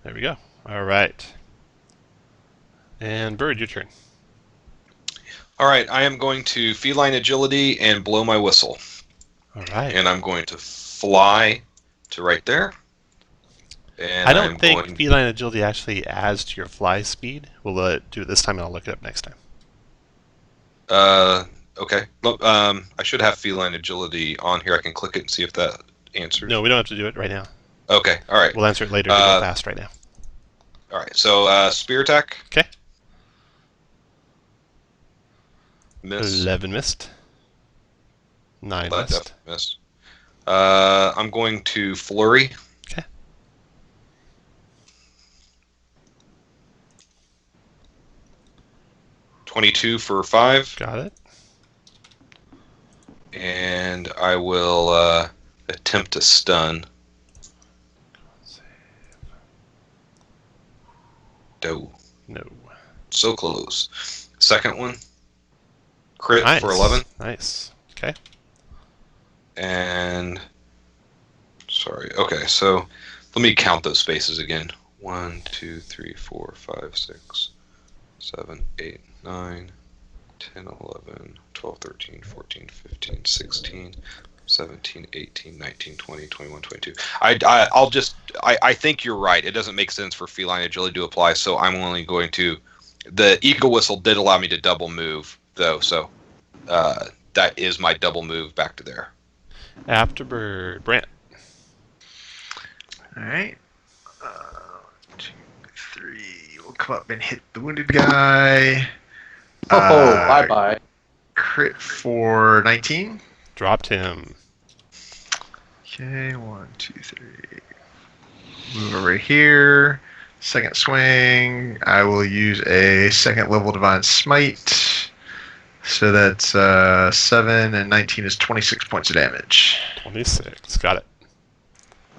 There we go. All right. And Bird, your turn. All right, I am going to feline agility and blow my whistle, All right. and I'm going to fly to right there. And I don't I'm think going. feline agility actually adds to your fly speed. We'll do it this time, and I'll look it up next time. Okay. Well, I should have feline agility on here. I can click it and see if that answers. No, we don't have to do it right now. Okay. All right. We'll answer it later. We go fast right now. All right. So spear attack. Okay. Miss. 11 missed. 9 That missed. definitely missed. I'm going to flurry. Okay. $22 for 5, Got it. and I will attempt to stun. No, No. so close. Second one, crit Nice. for 11, Nice. Okay. and sorry. Okay, so let me count those spaces again. 1, 2, 3, 4, 5, 6, 7, 8, 9, 10, 11, 12, 13, 14, 15, 16, 17, 18, 19, 20, 21, 22. I think you're right. It doesn't make sense for feline agility to apply, so I'm only going to. The eagle whistle did allow me to double move, though, so that is my double move back to there. After Bird. Brant. All right. 2, 3. We'll come up and hit the wounded guy. Oh, bye-bye. Crit for 19. Dropped him. Okay, 1, 2, 3. Move over here. Second swing. I will use a second level Divine Smite. So that's 7 and 19 is 26 points of damage. 26. Got it.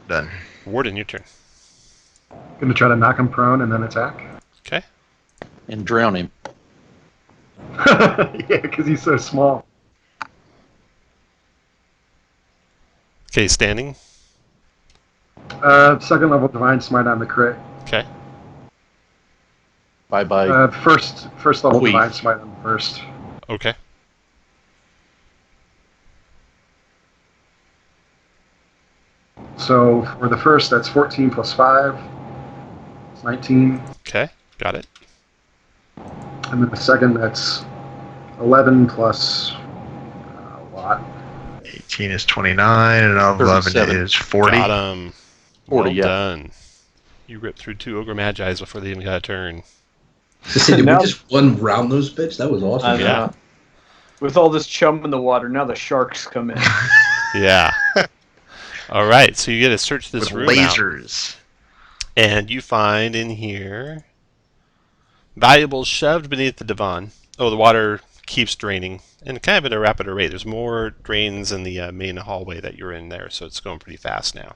Done. Warden, your turn. Gonna try to knock him prone and then attack. Okay. And drown him. Yeah, because he's so small. Okay, standing. Second level divine smite on the crit. Okay. Bye-bye. First level Weave. divine smite on the first. Okay. So for the first, that's 14 plus 5. It's 19. Okay. Got it. And then the second, that's 11 plus a lot. 18 is 29, and 11 37. is 40. Got him. 40, Well yeah. done. You ripped through 2 Ogre Magi's before they even got a turn. Did we Now- just one round those bitch? That was awesome. I Yeah. know. With all this chum in the water, now the sharks come in. Yeah. All right, so you get to search this with room out, lasers. and you find in here valuables shoved beneath the divan. Oh, the water keeps draining, and kind of at a rapid rate. There's more drains in the main hallway that you're in there, so it's going pretty fast now.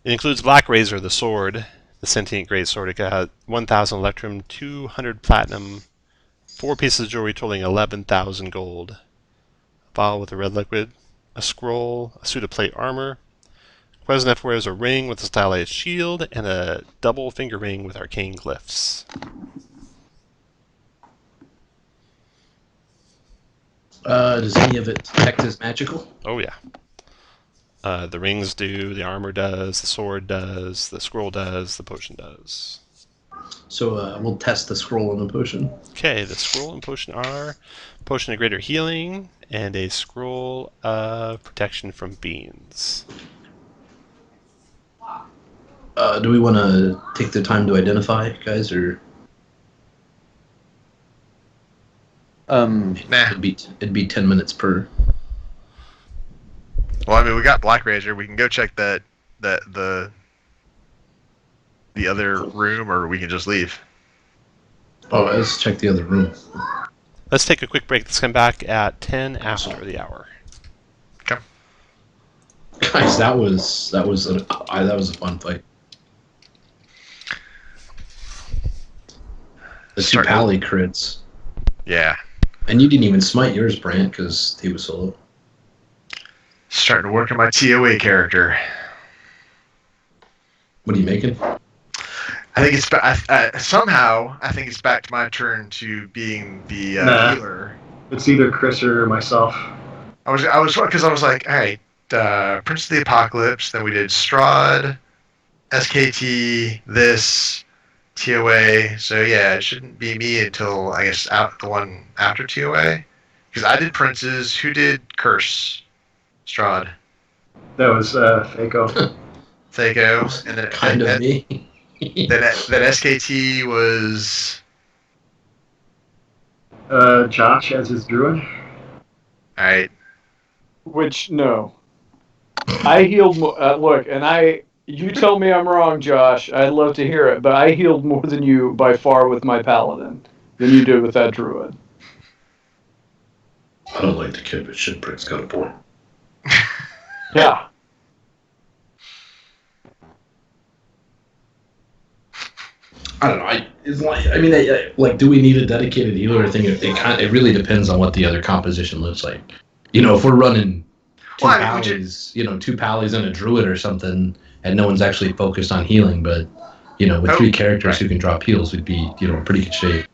It includes Black Razor, the sword, the sentient grade sword. It got 1,000 electrum, 200 platinum, 4 pieces of jewelry totaling 11,000 gold, a vial with a red liquid, a scroll, a suit of plate armor. Quesnef wears a ring with a stylized shield and a double finger ring with arcane glyphs. Does any of it detect as magical? Oh yeah. The rings do, the armor does, the sword does, the scroll does, the potion does. So we'll test the scroll and the potion. Okay, the scroll and potion are potion of greater healing and a scroll of protection from fiends. Do we want to take the time to identify, guys, or Nah. it'd be 10 minutes per? Well, I mean, we got Black Razor. We can go check the other room, or we can just leave. Oh, let's check the other room. Let's take a quick break. Let's come back at 10 after the hour. Guys, that was a fun fight. The two pally crits. Yeah. And you didn't even smite yours, Brant, because he was solo. Starting to work on my TOA character. What are you making? I think it's somehow. I think it's back to my turn to being the healer. It's either Chris or myself. I was because I was like, all right, Prince of the Apocalypse. Then we did Strahd, SKT, this TOA. So yeah, it shouldn't be me until I guess the one after TOA. Because I did Prince's. Who did Curse? Strahd. That was Fako. Thaco, and then Kind of me. then SKT was Josh as his druid. all right. Which, no. I healed look, and you tell me I'm wrong, Josh. I'd love to hear it, but I healed more than you by far with my paladin than you did with that druid. I don't like the kid, but shit, Brick's got a point. Yeah. I don't know. Do we need a dedicated healer? I think it really depends on what the other composition looks like. You know, if we're running two pallies and a druid or something, and no one's actually focused on healing, but with 3 characters who can drop heals, we'd be in pretty good shape.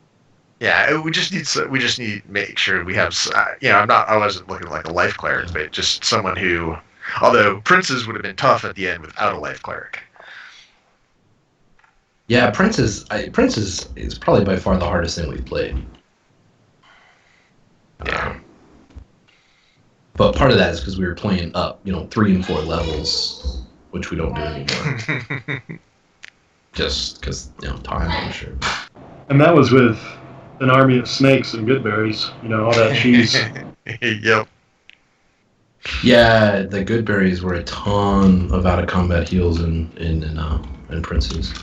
Yeah, we just need to make sure we have. I wasn't looking like a life cleric, but just someone who, although princes would have been tough at the end without a life cleric. Yeah, Prince is probably by far the hardest thing we've played. Yeah. But part of that is because we were playing up, 3 and 4 levels, which we don't do anymore. Just because, time, I'm sure. And that was with an army of snakes and good berries. All that cheese. Yep. Yeah, the good berries were a ton of out of combat heals in Princes.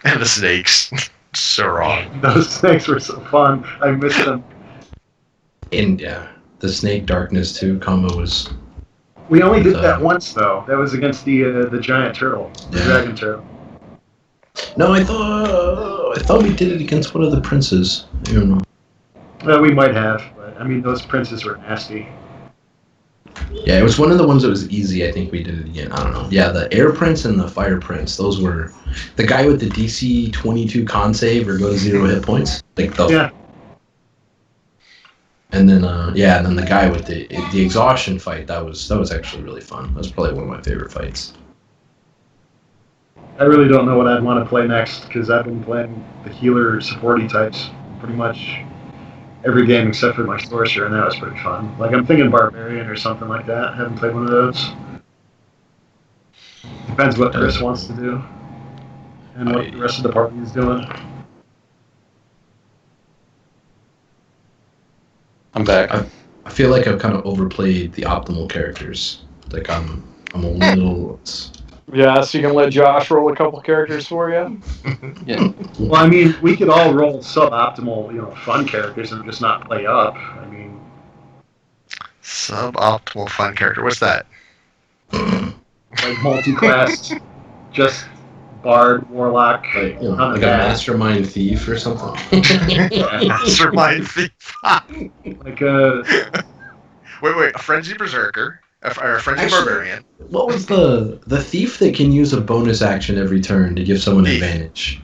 And the snakes. So wrong. Those snakes were so fun. I missed them. And yeah, the snake darkness too combo was. We only did that once though. That was against the giant turtle, the dragon turtle. No, I thought we did it against one of the princes. I don't know. Well, we might have, but those princes were nasty. Yeah, it was one of the ones that was easy. I think we did it again. I don't know. Yeah, the Air Prince and the Fire Prince. Those were the guy with the DC 22 con save or go to 0 hit points. Yeah. And then and then the guy with the exhaustion fight. That was actually really fun. That was probably one of my favorite fights. I really don't know what I'd want to play next because I've been playing the healer supporty types pretty much every game except for my sorcerer, and that was pretty fun. I'm thinking barbarian or something like that. I haven't played one of those. Depends what Chris wants to do and what the rest of the party is doing. I'm back. I feel like I've kind of overplayed the optimal characters. I'm a little. Yeah, so you can let Josh roll a couple characters for you. Yeah. Well, I mean, we could all roll suboptimal, fun characters and just not play up. I mean, Suboptimal fun character. What's that? like multi-class, just bard, warlock, Like, none of like a that. mastermind thief or something. Mastermind thief. Like a Wait. A frenzy berserker. Or a frenzy Actually- barbarian. What was the thief that can use a bonus action every turn to give someone Thief. advantage?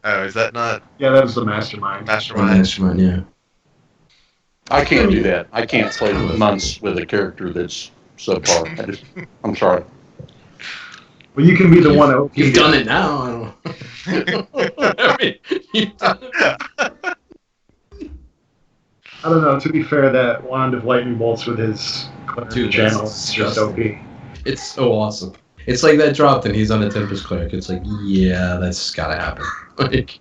Oh, is that not yeah, that was the mastermind. Or mastermind? mastermind, yeah. I can't do that. I can't play months with a character that's subpar. I'm sorry. Well, you can be the one. OP. You've done it now. I don't. I mean, you've done it. I don't know. To be fair, that wand of lightning bolts with his Dude, channel that's is just OP. It's so awesome. It's like that dropped and he's on a Tempest Cleric. It's like, yeah, that's gotta happen. Like,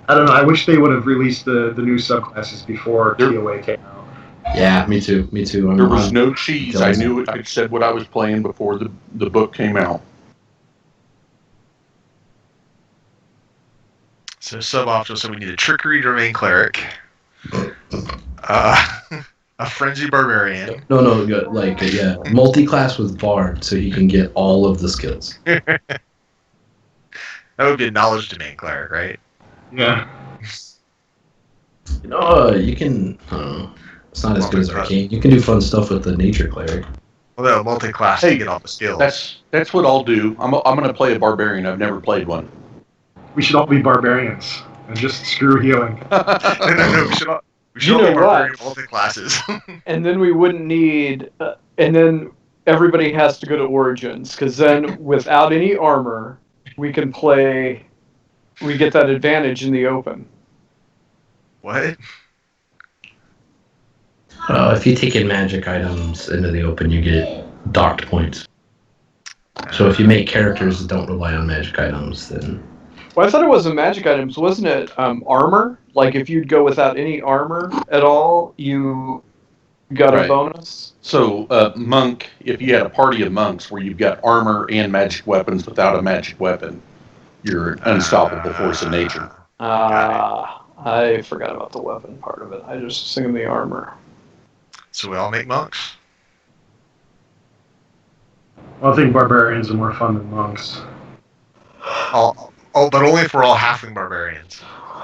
I don't know. I wish they would have released the new subclasses before There- TOA came out. yeah, me too. There was no cheese. I knew it. I said what I was playing before the book came out. So suboptimal. So we need a trickery to remain cleric. A frenzy barbarian. No, like, yeah, multi-class with Bard so he can get all of the skills. That would be a knowledge domain cleric, right? Yeah. You can, I don't know, it's not as good as Arcane. You can do fun stuff with the Nature Cleric. Well, no, multi-class Hey, to get all the skills. That's what I'll do. I'm going to play a barbarian. I've never played one. We should all be barbarians and just screw healing. No. We should You all know be barbarian what? multi-classes. And then we wouldn't need, and then everybody has to go to Origins, because then without any armor, we can play, we get that advantage in the open. What? If you take in magic items into the open, you get docked points. So if you make characters that don't rely on magic items, then... Well, I thought it wasn't magic items, wasn't it armor? Like if you'd go without any armor at all, you got a Right. bonus? So, monk, if you had a party of monks where you've got armor and magic weapons without a magic weapon, you're an unstoppable force of nature. I forgot about the weapon part of it. I just was thinking the armor. So we all make monks? Well, I think barbarians are more fun than monks. But only if we're all halfling barbarians.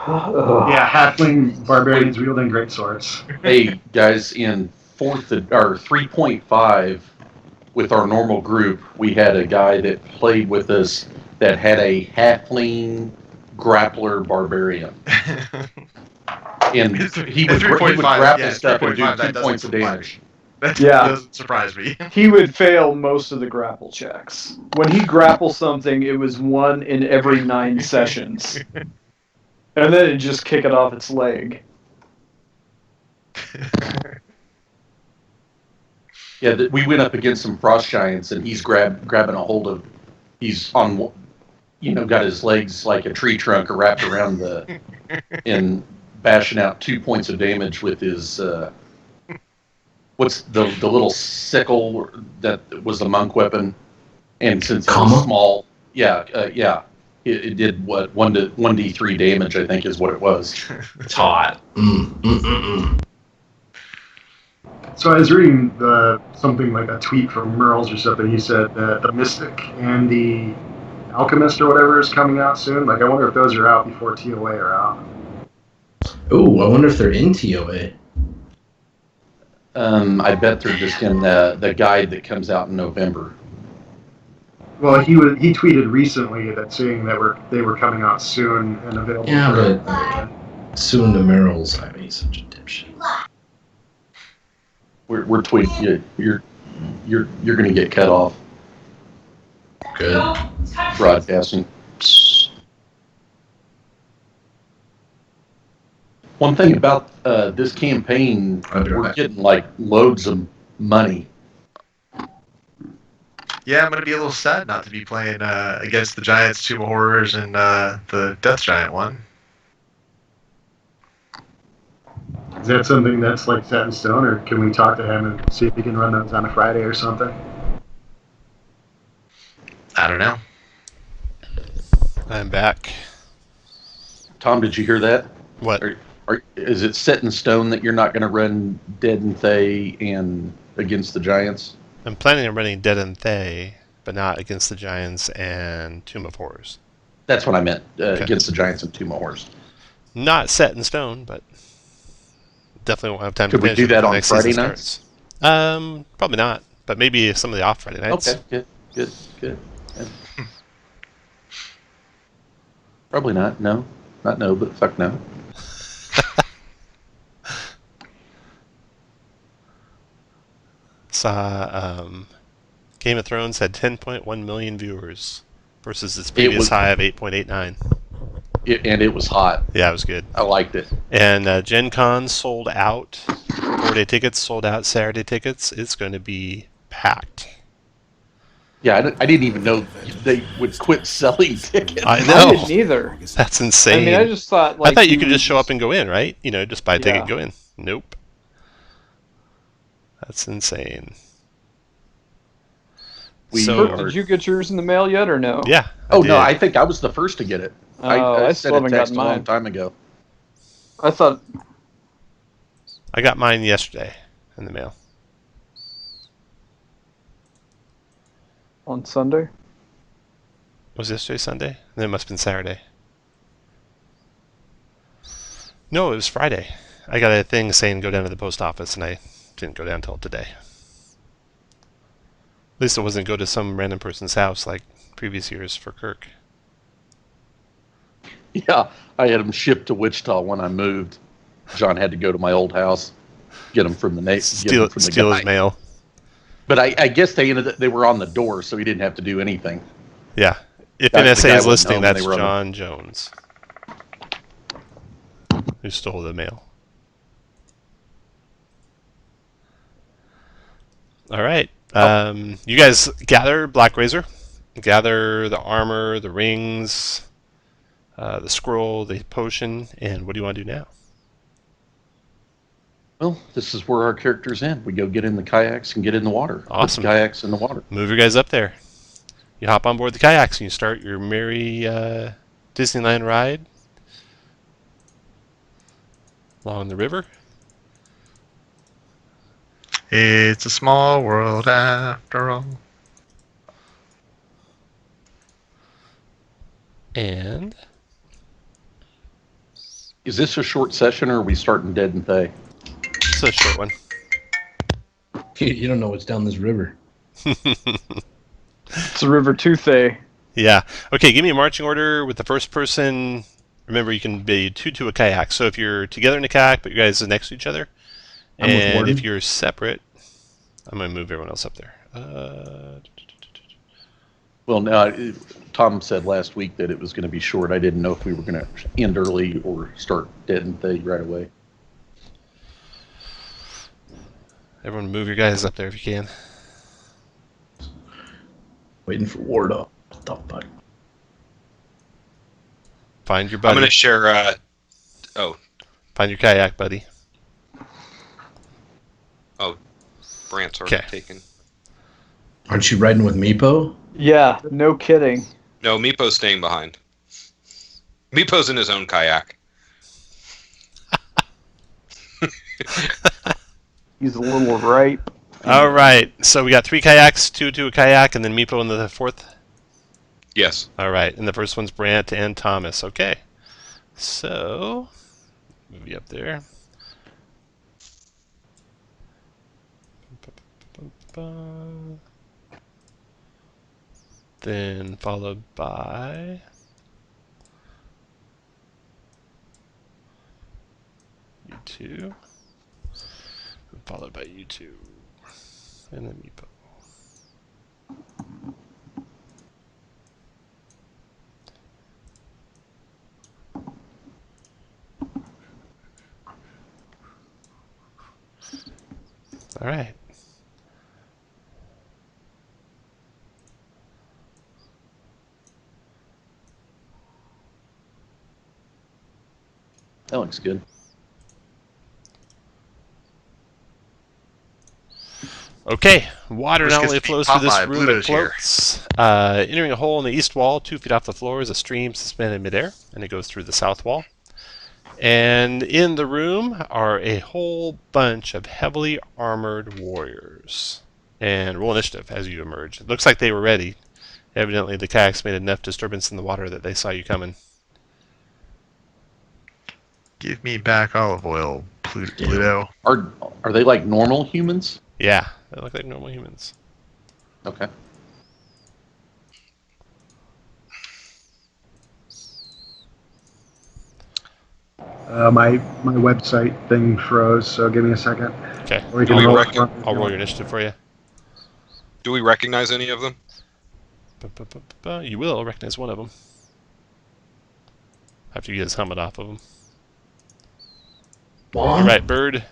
Yeah, halfling barbarians wielding great swords. Hey, guys, in 3.5, with our normal group, we had a guy that played with us that had a halfling grappler barbarian. And he would 3.5, grapple yeah, stuff and do 3.5, 2 that doesn't points of surprise damage. That Yeah. doesn't surprise me. He would fail most of the grapple checks. When he grappled something, it was 1 in every 9 sessions. And then it'd just kick it off its leg. Yeah, we went up against some frost giants, and he's grabbing a hold of. He's on, got his legs like a tree trunk wrapped around and bashing out 2 points of damage with his. What's the little sickle that was the monk weapon, and since it was small, it did what 1d3 damage, I think is what it was. It's hot. So I was reading something like a tweet from Merles or something. He said that the Mystic and the Alchemist or whatever is coming out soon. Like, I wonder if those are out before TOA are out. Ooh, I wonder if they're in TOA. I bet they're just in the guide that comes out in November. Well, he tweeted recently that saying that they were coming out soon and available. Yeah, for- but soon to Merrill's. I mean, he's such a dipshit. We're tweeting. You're going to get cut off Good. broadcasting. One thing about this campaign, I'll be right we're back. getting like loads of money. Yeah, I'm going to be a little sad not to be playing against the Giants, Tomb of Horrors, and the Death Giant one. Is that something that's like set in stone, or can we talk to him and see if he can run those on a Friday or something? I don't know. I'm back. Tom, did you hear that? What? Is it set in stone that you're not going to run Dead and Thay and against the Giants? I'm planning on running Dead and Thay, but not against the Giants and Tomb of Horrors. That's what I meant, Okay. against the Giants and Tomb of Horrors. Not set in stone, but definitely won't have time Could to we finish do it that before on next Friday season nights? starts. Probably not, but maybe some of the off Friday nights. Okay, good. Yeah. Probably not. No. Not no, but fuck no. Saw Game of Thrones had 10.1 million viewers versus its previous high of 8.89. And it was hot. Yeah, it was good. I liked it. And Gen Con sold out. 4-day tickets sold out. Saturday tickets. It's going to be packed. Yeah, I didn't even know they would quit selling tickets. I I know. didn't either. That's insane. I mean, I just thought like I thought you could just show up and go in, right? You know, just buy a ticket Yeah. and go in. Nope. That's insane. Kurt, did you get yours in the mail yet or no? Yeah. Oh, did. no, I think I was the first to get it. Oh, I I sent still a haven't text gotten a long mine. time ago. I thought I got mine yesterday in the mail. on Sunday. Was yesterday Sunday? Then it must have been Saturday. No, it was Friday. I got a thing saying go down to the post office, and I didn't go down until today. At least it wasn't go to some random person's house like previous years for Kirk. Yeah, I had them shipped to Wichita when I moved. John had to go to my old house, get them from the Steal his mail. But I guess they were on the door, so he didn't have to do anything. Yeah. If The guy NSA is wasn't listening, home and that's they were on the- John Jones, who stole the mail. All right. You guys gather Black Razor. Gather the armor, the rings, the scroll, the potion, and what do you want to do now? Well, this is where our characters end. We go get in the kayaks and get in the water. Awesome. Put the kayaks in the water. Move your guys up there. You hop on board the kayaks and you start your merry Disneyland ride along the river. It's a small world after all. And Is this a short session, or are we starting Dead and Thay? it's a short one. You don't know what's down this river. It's a River Toothay. Yeah. Okay, give me a marching order with the first person. Remember, you can be two to a kayak. So if you're together in a kayak, but you guys are next to each other, I'm with and Warden. if you're separate, I'm going to move everyone else up there. Well, now, Tom said last week that it was going to be short. I didn't know if we were going to end early or start Dead and Thay right away. Everyone move your guys up there if you can. Waiting for Ward up. What the fuck? Find your I'm buddy. going to share. Find your kayak, buddy. Brant's already Okay. taken. Aren't you riding with Meepo? Yeah, no kidding. No, Meepo's staying behind. Meepo's in his own kayak. He's a little ripe. All right. So we got 3 kayaks, 2 to a kayak, and then Meepo in the 4th. Yes. All right. And the first one's Brant and Thomas. Okay. So move you up there. Then followed by you two, followed by you two, and then Meepo. All right. That looks good. Okay, water Which not gets only to be flows taught through this by room, it Bluto's here. floats. Entering a hole in the east wall, 2 feet off the floor, is a stream suspended in midair, and it goes through the south wall. And in the room are a whole bunch of heavily armored warriors. And roll initiative as you emerge. It looks like they were ready. Evidently, the kayaks made enough disturbance in the water that they saw you coming. Give me back olive oil, Pluto. Are they like normal humans? Yeah, they look like normal humans. Okay. My website thing froze, so give me a second. Okay, Or we Do can we roll reckon- it. I'll roll your initiative for you. Do we recognize any of them? You will recognize one of them after you get his helmet off of him. All right, Bird.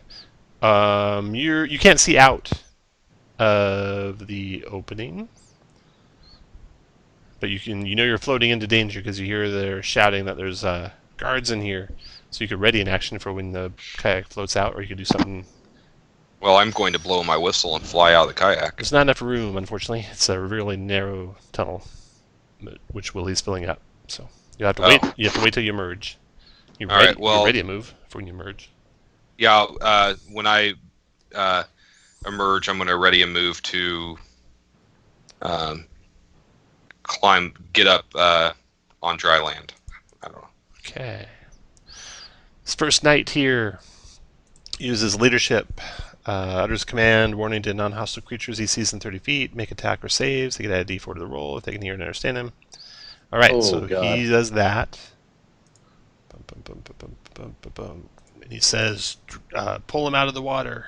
You can't see out of the opening, but you know you're floating into danger because you hear they're shouting that there's guards in here. So you could ready an action for when the kayak floats out, or you could do something. Well, I'm going to blow my whistle and fly out of the kayak. There's not enough room, unfortunately. It's a really narrow tunnel, which Willie's filling up. So you have to wait. You have to wait till you emerge. You're All ready. right, well- You're ready to move for when you emerge. Yeah, when I emerge, I'm going to ready a move to get up on dry land. I don't know. Okay. This first knight here uses leadership. Utters command, warning to non-hostile creatures he sees in 30 feet. Make attack or saves. They can add a d4 to the roll if they can hear and understand him. All right, Oh, so God. he does that. And he says, pull him out of the water.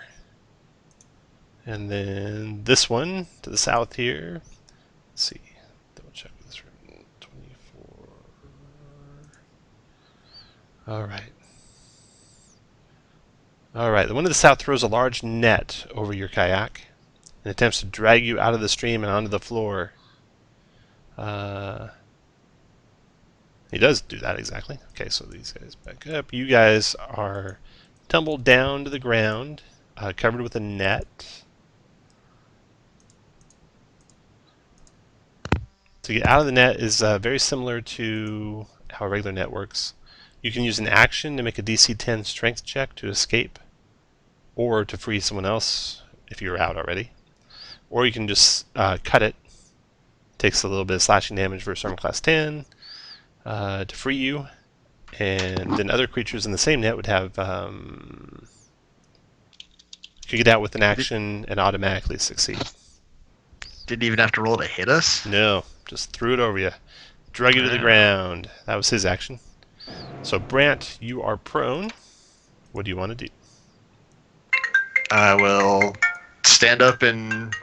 And then this one to the south here. Let's see. Double check this room. 24. All right. All right. The one to the south throws a large net over your kayak and attempts to drag you out of the stream and onto the floor. He does do that exactly. Okay, so these guys back up. You guys are tumbled down to the ground, covered with a net. To get out of the net is very similar to how a regular net works. You can use an action to make a DC-10 strength check to escape, or to free someone else if you're out already. Or you can just cut it. Takes a little bit of slashing damage versus armor class 10 to free you. And then other creatures in the same net would have... you could get out with an action and automatically succeed. Didn't even have to roll to hit us. No, just threw it over you. Drug you to the ground. That was his action. So, Brant, you are prone. What do you want to do? I will stand up and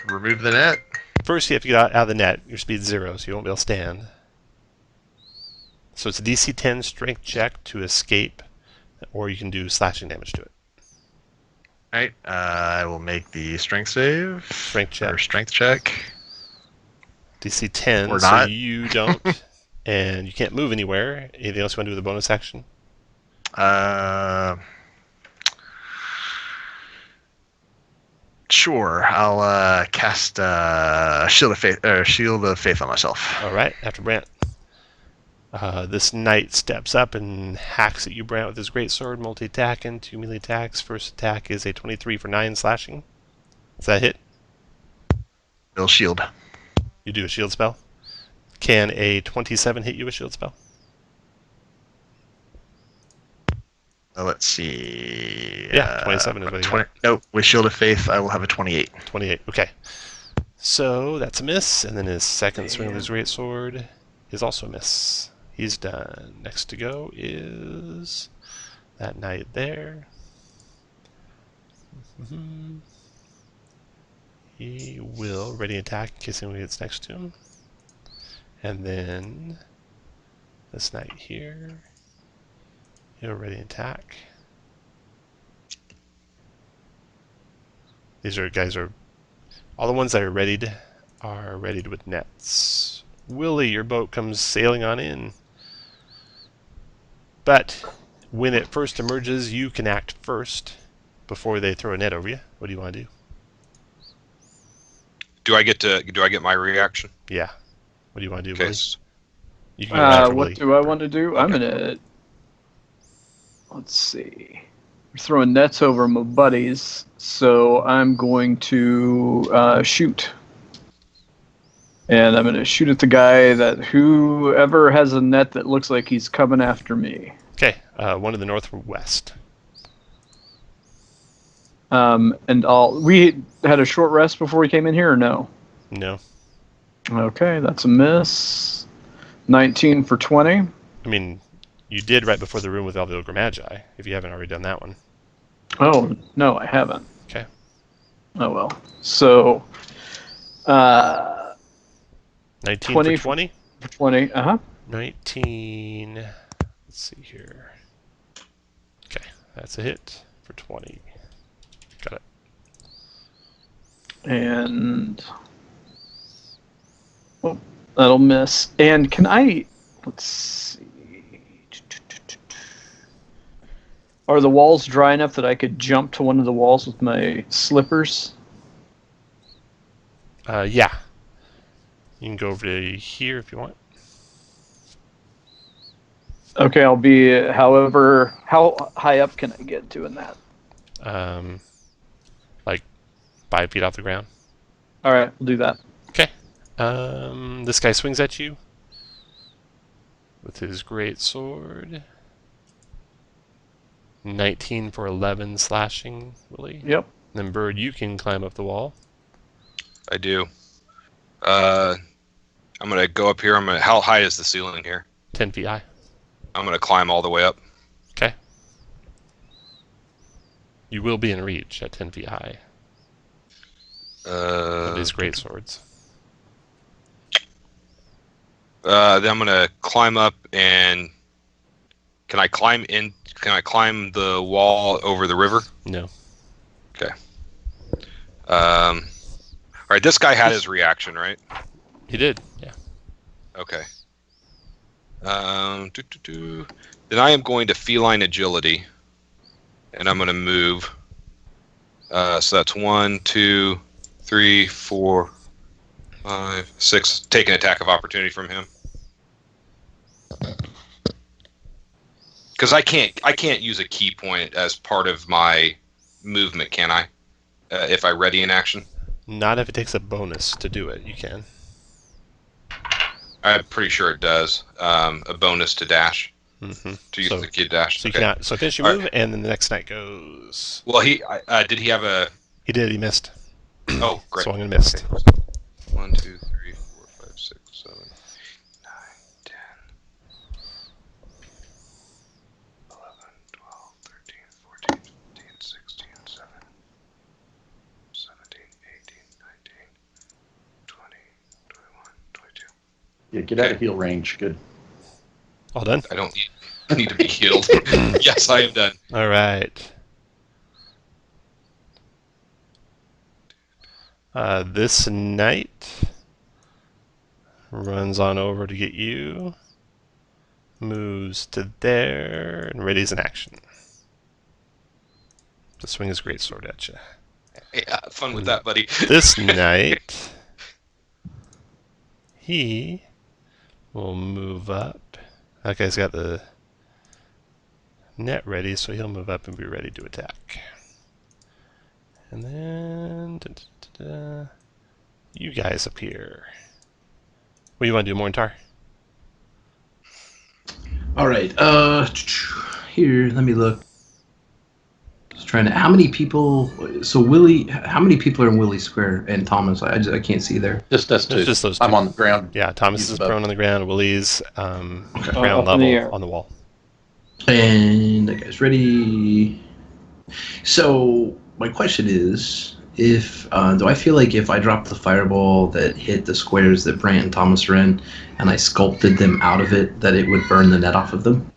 remove the net. First, you have to get out of the net. Your speed's 0, so you won't be able to stand. So it's a DC-10 strength check to escape, or you can do slashing damage to it. Alright, I will make the strength save. Strength check. Or strength check. DC-10, Or so not. you don't, and you can't move anywhere. Anything else you want to do with a bonus action? Sure, I'll cast Shield of Faith on myself. All right, after Brant. This knight steps up and hacks at you, Brant, with his greatsword, multi-attacking, 2 melee attacks. First attack is a 23 for 9 slashing. Does that hit? Will shield. You do a shield spell. Can a 27 hit you with shield spell? Let's see. Yeah, 27 is what you got. Nope, with Shield of Faith, I will have a 28. 28, okay. So that's a miss, and then his second swing with his greatsword is also a miss. He's done. Next to go is that knight there. He will ready attack in case anyone gets next to him. And then this knight here. He'll ready attack. These are guys are all the ones that are readied with nets. Willie, your boat comes sailing on in. But when it first emerges, you can act first before they throw a net over you. What do you want to do? Do I get my reaction? Yeah. What do you want to do, Okay. Willie? You can go around for What Willie. do I want to do? I'm Okay. gonna. Let's see. We're throwing nets over my buddies, so I'm going to shoot. And I'm going to shoot at the guy that whoever has a net that looks like he's coming after me. Okay, one to the northwest. And we had a short rest before we came in here, or no? No. Okay, that's a miss. 19 for 20. I mean, you did right before the room with all the Ogre Magi, if you haven't already done that one. Oh, no, I haven't. Okay. Oh, well. So, 19 20 for 20? for 20. Uh-huh. 19. Let's see here. Okay, that's a hit for 20. Got it. And... Oh, that'll miss. And can I... Let's see... Are the walls dry enough that I could jump to one of the walls with my slippers? Yeah. You can go over to here if you want. Okay, I'll be... However... How high up can I get doing that? Like 5 feet off the ground. Alright, we'll do that. Okay. This guy swings at you with his great sword. 19 for 11 slashing, Willie. Yep. Then Bird, you can climb up the wall. I do. I'm gonna go up here. How high is the ceiling here? 10 feet high. I'm gonna climb all the way up. Okay. You will be in reach at 10 feet high of his great swords. Then I'm gonna climb up and can I climb the wall over the river? No. Okay. All right. This guy had his reaction, right? He did. Yeah. Okay. Then I am going to feline agility, and I'm going to move. So that's 1, 2, 3, 4, 5, 6. Take an attack of opportunity from him. Because I can't use a key point as part of my movement, can I? If I ready an action. Not if it takes a bonus to do it. You can. I'm pretty sure it does. A bonus to dash. Mm-hmm. To use the kid dash. So you Okay. cannot. So finish your All move, and then the next knight goes. Well, did he have a? He did. He missed. Oh, great. So I'm gonna miss. Okay. 1, 2, 3, 4, 5, 6, 7, 9, 10, 11, 12, 13, 14, 15, 16, 17, 17, 18, 19, 20, 21, 22. Yeah, get out of heal range. Good. All done. I don't need to be healed. Yes, I am done. All right. This knight runs on over to get you, moves to there, and readies an action to swing his greatsword at you. Yeah, fun with that, buddy. This knight, he will move up. That guy's got the net ready, so he'll move up and be ready to attack. And then you guys appear. What do you want to do, Morntar? All right. Here, let me look. Just trying to. How many people? So Willie, how many people are in Willie Square and Thomas? I can't see there. Just us two. It's just those two. I'm on the ground. Yeah, Thomas He's is above. prone on the ground. Willie's ground Up in the level air. on the wall. And that guy's ready. So my question is, if do I feel like if I dropped the fireball that hit the squares that Brant and Thomas are in, and I sculpted them out of it, that it would burn the net off of them?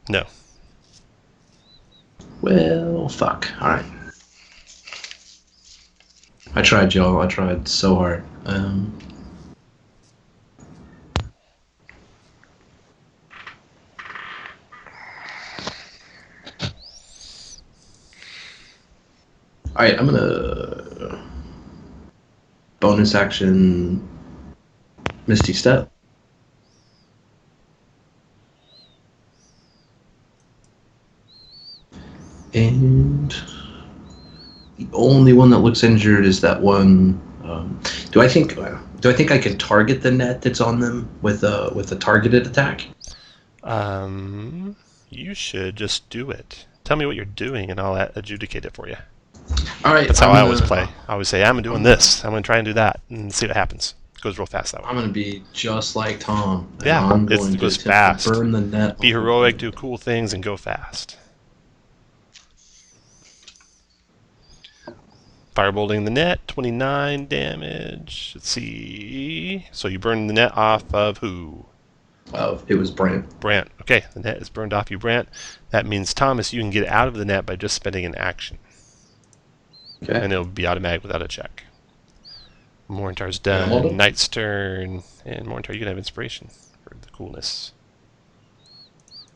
No. Well, fuck. All right. I tried, y'all. I tried so hard. All right, I'm gonna bonus action, Misty Step. And the only one that looks injured is that one. Do I think I can target the net that's on them with a targeted attack? You should just do it. Tell me what you're doing, and I'll adjudicate it for you. All right. That's how I always play. I always say, I'm doing this. I'm going to try and do that, and see what happens. It goes real fast that way. I'm going to be just like Tom. And Yeah, I'm it going goes to fast. burn the net. Be heroic, do cool things, and go fast. Firebolting the net, 29 damage. Let's see. So you burn the net off of who? It was Brant. Brant. Okay, the net is burned off you, Brant. That means, Thomas, you can get out of the net by just spending an action. Okay. And it'll be automatic without a check. Morintar's done. Knight's turn. And Morintar, you can have inspiration for the coolness.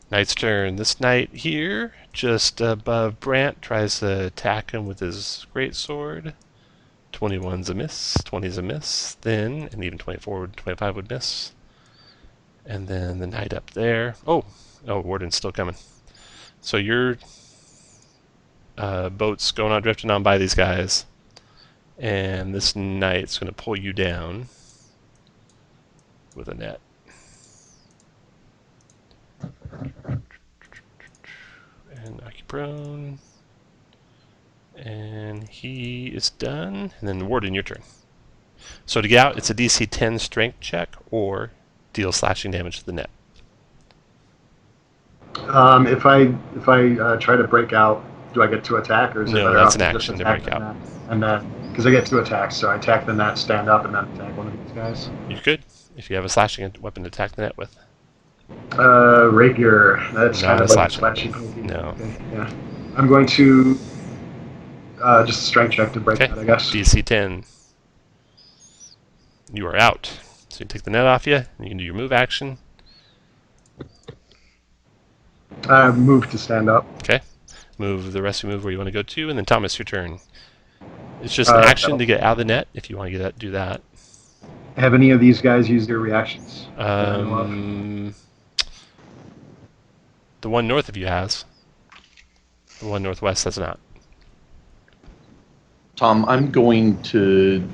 Knight's turn. This knight here, just above Brant, tries to attack him with his greatsword. 21's a miss. 20's a miss. Then, and even 24, 25 would miss. And then the knight up there. Oh, Warden's still coming. So your boat's going on, drifting on by these guys. And this knight's going to pull you down with a net. And knock you prone. And he is done. And then Warden, your turn. So to get out, it's a DC 10 strength check or deal slashing damage to the net. If I try to break out, do I get to attack, or is it No, better that's off an to just action to attack break the out. net? And then, because I get 2 attacks, so I attack the net, stand up, and then attack one of these guys. You could, if you have a slashing weapon to attack the net with. Rapier. That's Not kind a of like a slashing. slashy. No. Okay, yeah. I'm going to just a strength check to break Okay. that, I guess. DC 10. You are out. So you take the net off you, and you can do your move action. Move to stand up. Okay. Move the rest of your move where you want to go to, and then Thomas, your turn. It's just an action to get out of the net if you want to do that. Have any of these guys used their reactions? that I know of? The one north of you has. The one northwest does not. Tom, I'm going to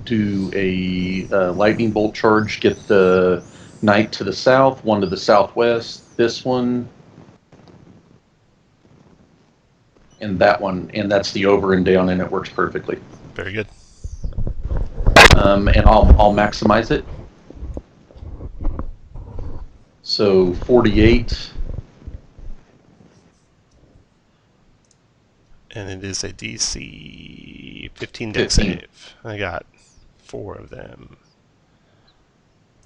do a lightning bolt charge, get the knight to the south, one to the southwest, this one, and that one, and that's the over and down, and it works perfectly. Very good. And I'll maximize it. So 48. And it is a DC 15 deck save. I got 4 of them.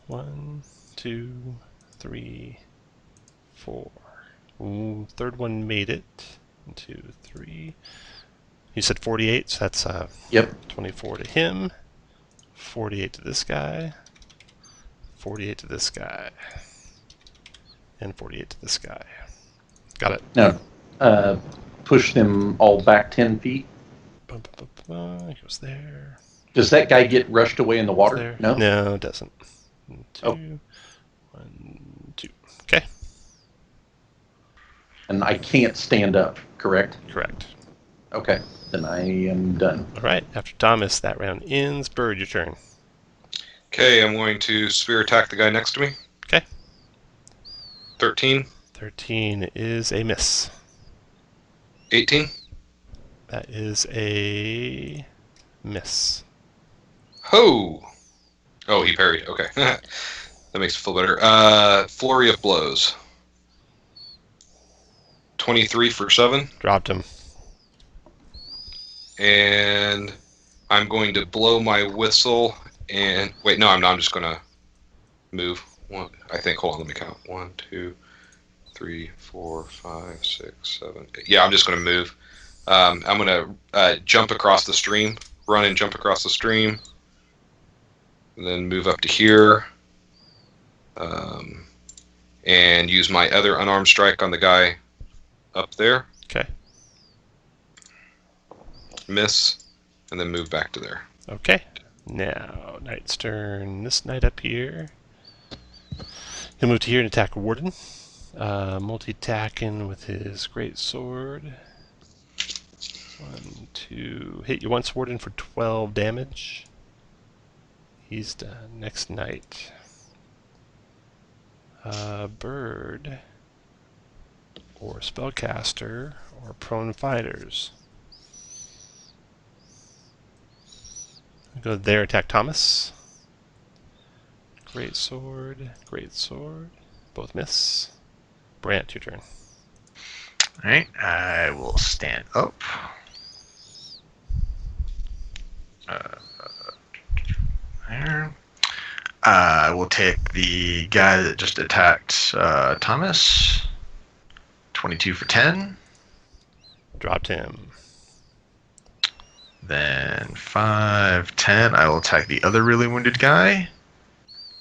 1, 2, 3, 4. Ooh, third one made it. 1, 2, 3. You said 48, so that's Yep. 24 to him. 48 to this guy. 48 to this guy. And 48 to this guy. Got it. Now, push them all back 10 feet. It goes there. Does that guy get rushed away in the water? There. No? No, it doesn't. 2, Oh. 1, 2. Okay, And I can't stand up, correct? correct. Okay, then I am done. All right, after Thomas, that round ends. Bird, your turn. Okay, I'm going to spear attack the guy next to me. Okay. 13. 13 is a miss. 18. That is a miss. Ho! Oh, he parried. Okay. That makes it feel better. Flurry of blows. 23 for 7. Dropped him. And I'm going to blow my whistle and... Wait, no, I'm not. I'm just going to move. One, I think. Hold on, let me count. 1, 2, 3, 4, 5, 6, 7, 8. Yeah, I'm just going to move. I'm going to jump across the stream. Run and jump across the stream. And then move up to here. And use my other unarmed strike on the guy up there. Okay. Miss. And then move back to there. Okay. Now, Knight's turn. This knight up here. He'll move to here and attack Warden. Multi-attacking with his great sword. 1, 2. Hit you once, Warden, for 12 damage. He's done. Next knight. Bird. Or spellcaster. Or prone fighters. Go there, attack Thomas. Great sword, both miss. Brant, your turn. Alright, I will stand up. There. I will take the guy that just attacked Thomas. 22 for 10. Dropped him. Then 5, 10. I will attack the other really wounded guy.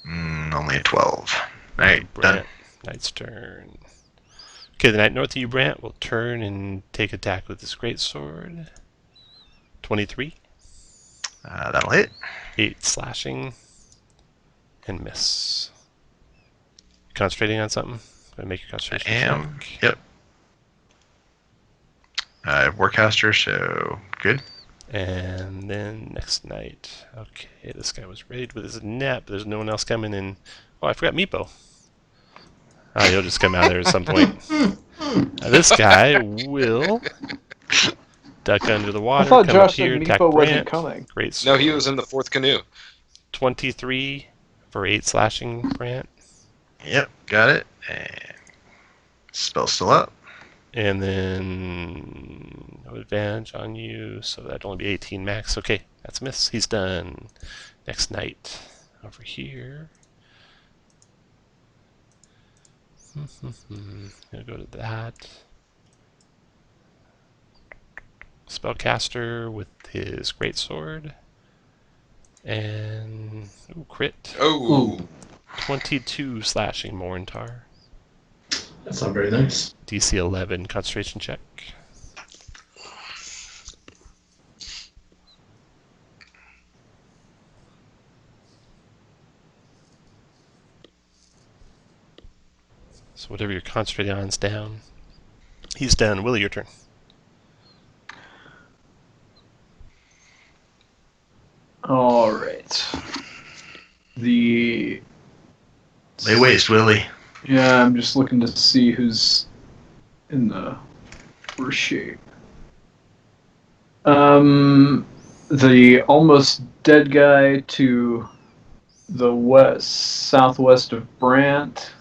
Only a 12. Alright, done. Brant, Knight's turn. Okay, the knight north of you, Brant, will turn and take attack with his great sword. 23. That'll hit. 8 slashing. And miss. Concentrating on something? Gonna make your concentration I am. check. Yep. I have Warcaster, so good. And then next night. Okay, this guy was raided with his net, but there's no one else coming in. Oh, I forgot Meepo. He'll just come out there at some point. This guy will duck under the I water, thought come up Josh here, said attack Meepo wasn't Brant. coming. Great. No, he was in the fourth canoe. 23 for 8 slashing, Brant. Yep, got it. And spell's still up. And then no advantage on you, so that'd only be 18 max. Okay, that's a miss. He's done. Next night. Over here. Gonna go to that. Spellcaster with his greatsword. And crit. Oh, 22 slashing Morintar. That's not very nice. DC 11 concentration check. So whatever you're concentrating on is down. He's done. Willie, your turn. All right. Lay waste, Willie. Yeah, I'm just looking to see who's in the worst shape. The almost dead guy to the southwest of Brant.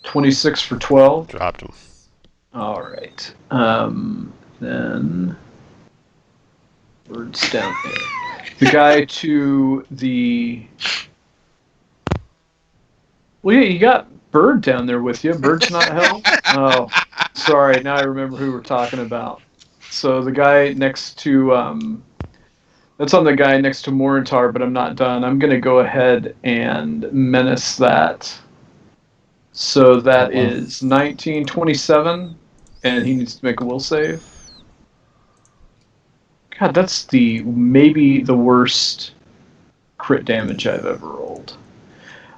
26 for 12. Dropped him. All right. Then Bird's down there. The guy to the... Well, yeah, you got Bird down there with you. Bird's not hell? Oh, sorry. Now I remember who we're talking about. So the guy next to... that's on the guy next to Morintar, but I'm not done. I'm going to go ahead and menace that. So that is 1927, and he needs to make a will save. God, that's maybe the worst crit damage I've ever rolled.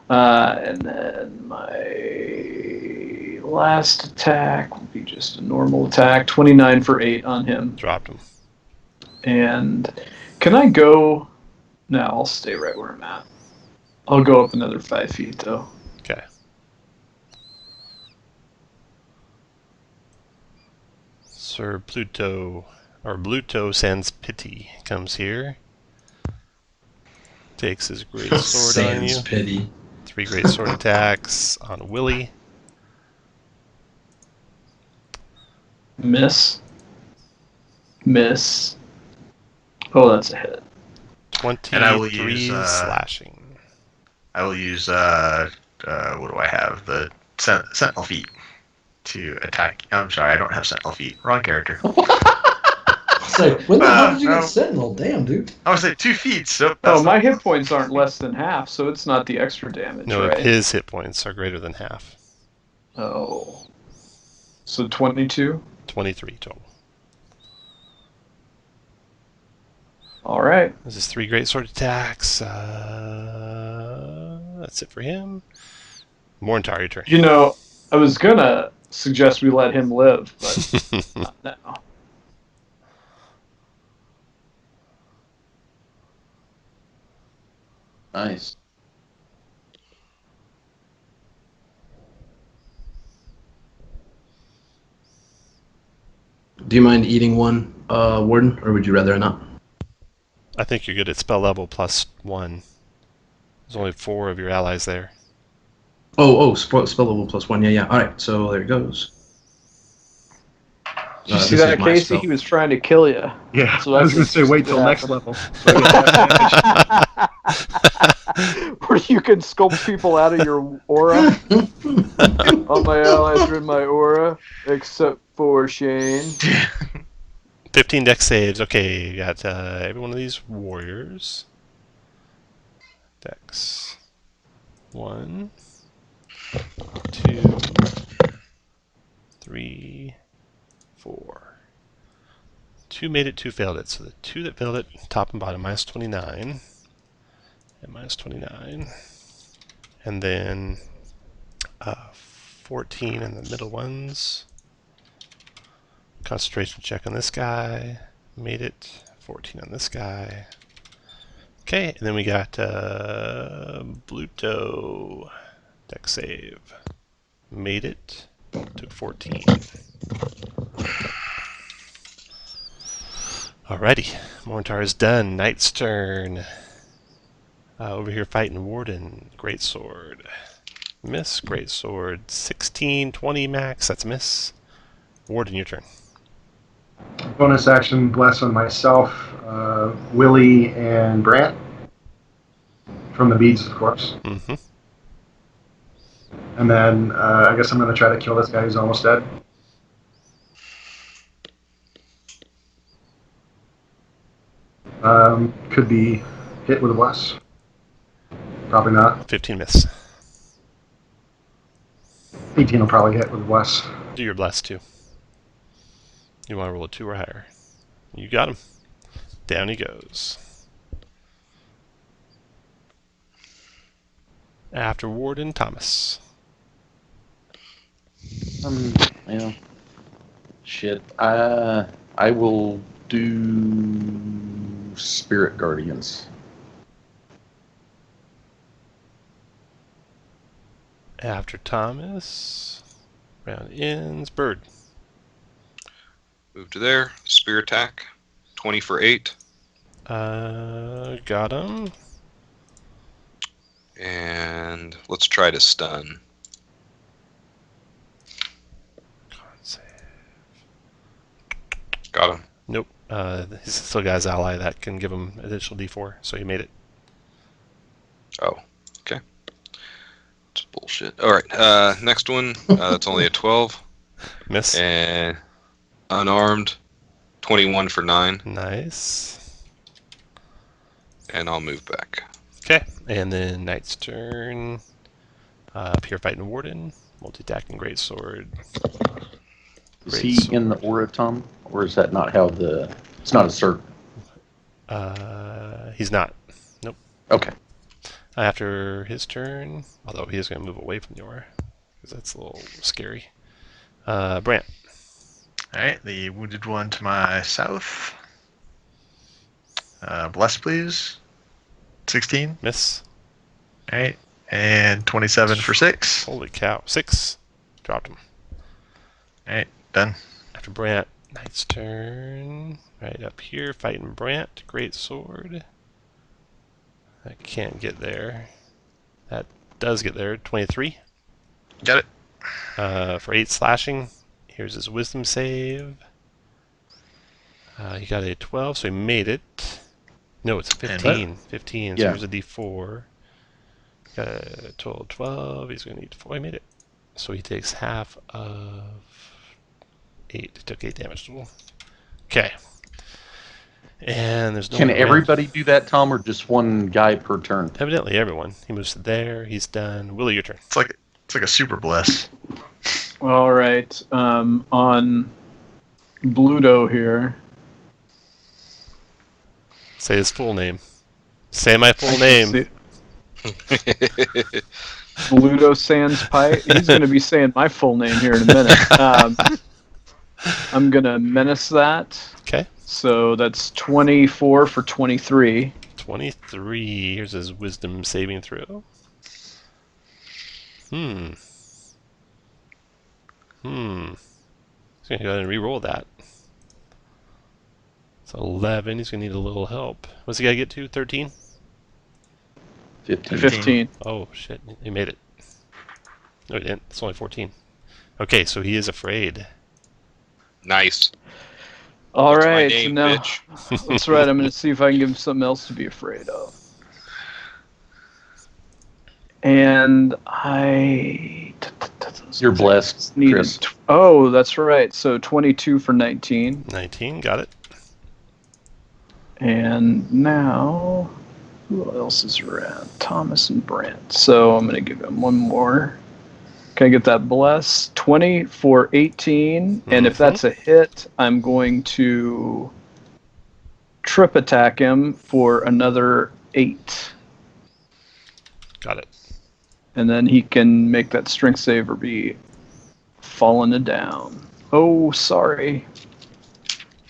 And then my last attack will be just a normal attack, 29 for 8 on him. Dropped him. And can I go... No, I'll stay right where I'm at. I'll go up another 5 feet, though. Okay. Sir Pluto, or Bluto Sans Pity, comes here. Takes his great sword on you. Sans pity. 3 great sword attacks on Willie. Miss. Miss. Oh, that's a hit. 23 slashing. I will use, what do I have? The Sentinel Feet to attack. I'm sorry, I don't have Sentinel Feet. Wrong character. It's like, when the hell did you no. get Sentinel? Damn, dude. I was like 2 feet, so... Oh, my hit points aren't less than half, so it's not the extra damage, No, right? his hit points are greater than half. Oh. So 22? 23 total. All right. This is 3 great sword attacks. That's it for him. Morntar, your turn. You know, I was gonna suggest we let him live, but not now. Nice. Do you mind eating one, Warden, or would you rather not? I think you're good at spell level +1. There's only 4 of your allies there. Spell level +1. Yeah. All right, so there it goes. Did you see This that, is my Casey? spell. He was trying to kill you. Yeah, So I was going that's to say wait till what next happened. level. So I get that damage. Where you can sculpt people out of your aura. All my allies are in my aura, except for Shane. 15 dex saves. Okay, you got every one of these warriors. Dex. 1, 2, 3, 4. 2 made it, 2 failed it. So the 2 that failed it, top and bottom, -29. And -29. And then 14 in the middle ones. Concentration check on this guy. Made it. 14 on this guy. Okay, and then we got Bluto. Dex save. Made it. Took 14. Alrighty. Morntar is done. Knight's turn. Over here fighting Warden. Great sword. Miss. Great sword. 16, 20 max. That's a miss. Warden, your turn. Bonus action, bless on myself, Willie, and Brant. From the beads, of course. Mm-hmm. And then I guess I'm going to try to kill this guy who's almost dead. Could be hit with a bless. Probably not. 15 miss. 18 will probably hit with a bless. Do your bless too. You want to roll a 2 or higher. You got him. Down he goes. After Warden, Thomas. Yeah. Shit. I will do Spirit Guardians. After Thomas, round ends. Bird. Move to there. Spear attack. 20 for 8. Got him. And let's try to stun. Got him. Nope. He's still got his ally that can give him additional D4, so he made it. Oh, okay. It's bullshit. Alright, next one. That's only a 12. Miss. And unarmed. 21 for 9. Nice. And I'll move back. Okay. And then Knight's turn. Up here fighting Warden. Multi-attacking greatsword. Is he in the aura, Tom? Or is that not how the... It's not a circle. He's not. Nope. Okay. After his turn, although he is going to move away from the aura, because that's a little scary. Brant. Alright, the wounded one to my south. Bless, please. 16. Miss. Alright, and 27 for 6. Holy cow. 6. Dropped him. Alright, done. After Brant, Knight's turn. Right up here, fighting Brant. Great sword. I can't get there. That does get there. 23. Got it. For 8 slashing. Here's his wisdom save. He got a 12, so he made it. No, it's a 15. 15, so Yeah. here's a D4. Got a total of 12. He's going to need 4. He made it. So he takes half of 8. He took 8 damage total. Okay. And there's no Can one everybody do that, Tom, or just one guy per turn? Evidently, everyone. He moves to there. He's done. Willie, your turn. It's like a super bless. All right. On Bluto here. Say his full name. Say my full name. See- Bluto Sans Pie. He's going to be saying my full name here in a minute. I'm going to menace that. Okay. So that's 24 for 23. 23. Here's his wisdom saving throw. He's going to go ahead and re-roll that. It's 11. He's going to need a little help. What's he got to get to? 13? 15. Oh, shit. He made it. No, he didn't. It's only 14. Okay, so he is afraid. Nice. All That's my right. name, Now, bitch. that's right. I'm going to see if I can give him something else to be afraid of. And You're blessed, needed Chris. oh, that's right. So 22 for 19. 19. Got it. And now, who else is around? Thomas and Brent. So I'm going to give him one more. Can I get that bless? 20 for 18. And if that's a hit, I'm going to trip attack him for another 8. Got it. And then he can make that strength save or be fallen down. Oh, sorry.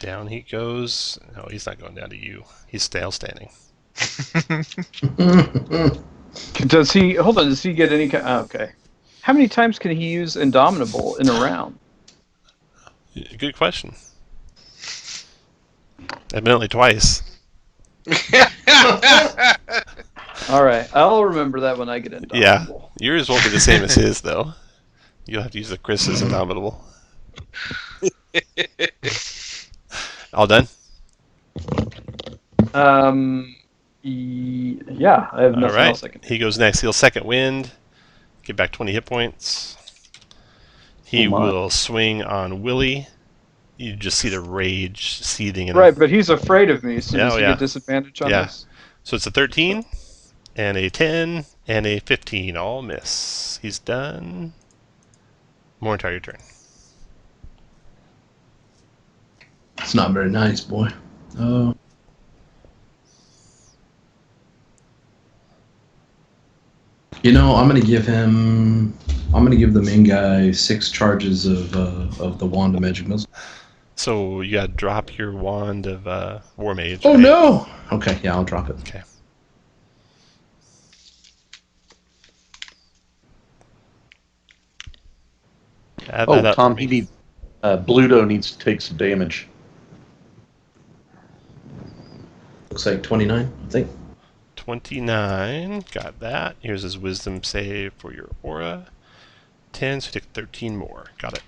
Down he goes. No, he's not going down to you. He's still standing. Does he? Hold on. Does he get any? Okay. How many times can he use Indomitable in a round? Good question. Evidently twice. All right. I'll remember that when I get Indomitable. Yeah. Yours won't be the same as his, though. You'll have to use the Chris's Indomitable. All done? Yeah. I have All nothing right. else I can do. He goes next. He'll second wind. Get back 20 hit points. He Oh my. will swing on Willie. You just see the rage seething in him. Right, but he's afraid of me, so Yeah, does oh, he yeah. get disadvantage on Yeah. this? So it's a 13, and a 10, and a 15. All miss. He's done. Mortar, your turn. It's not very nice, boy. Oh. You know, I'm gonna give the main guy 6 charges of the wand of magic missile. So you gotta drop your wand of War Mage. Oh right? no! Okay, yeah, I'll drop it. Okay. Add that Oh, up Tom, for he me. needs. Bluto needs to take some damage. Looks like 29, I think. 29. Got that. Here's his wisdom save for your aura. 10, so you take 13 more. Got it.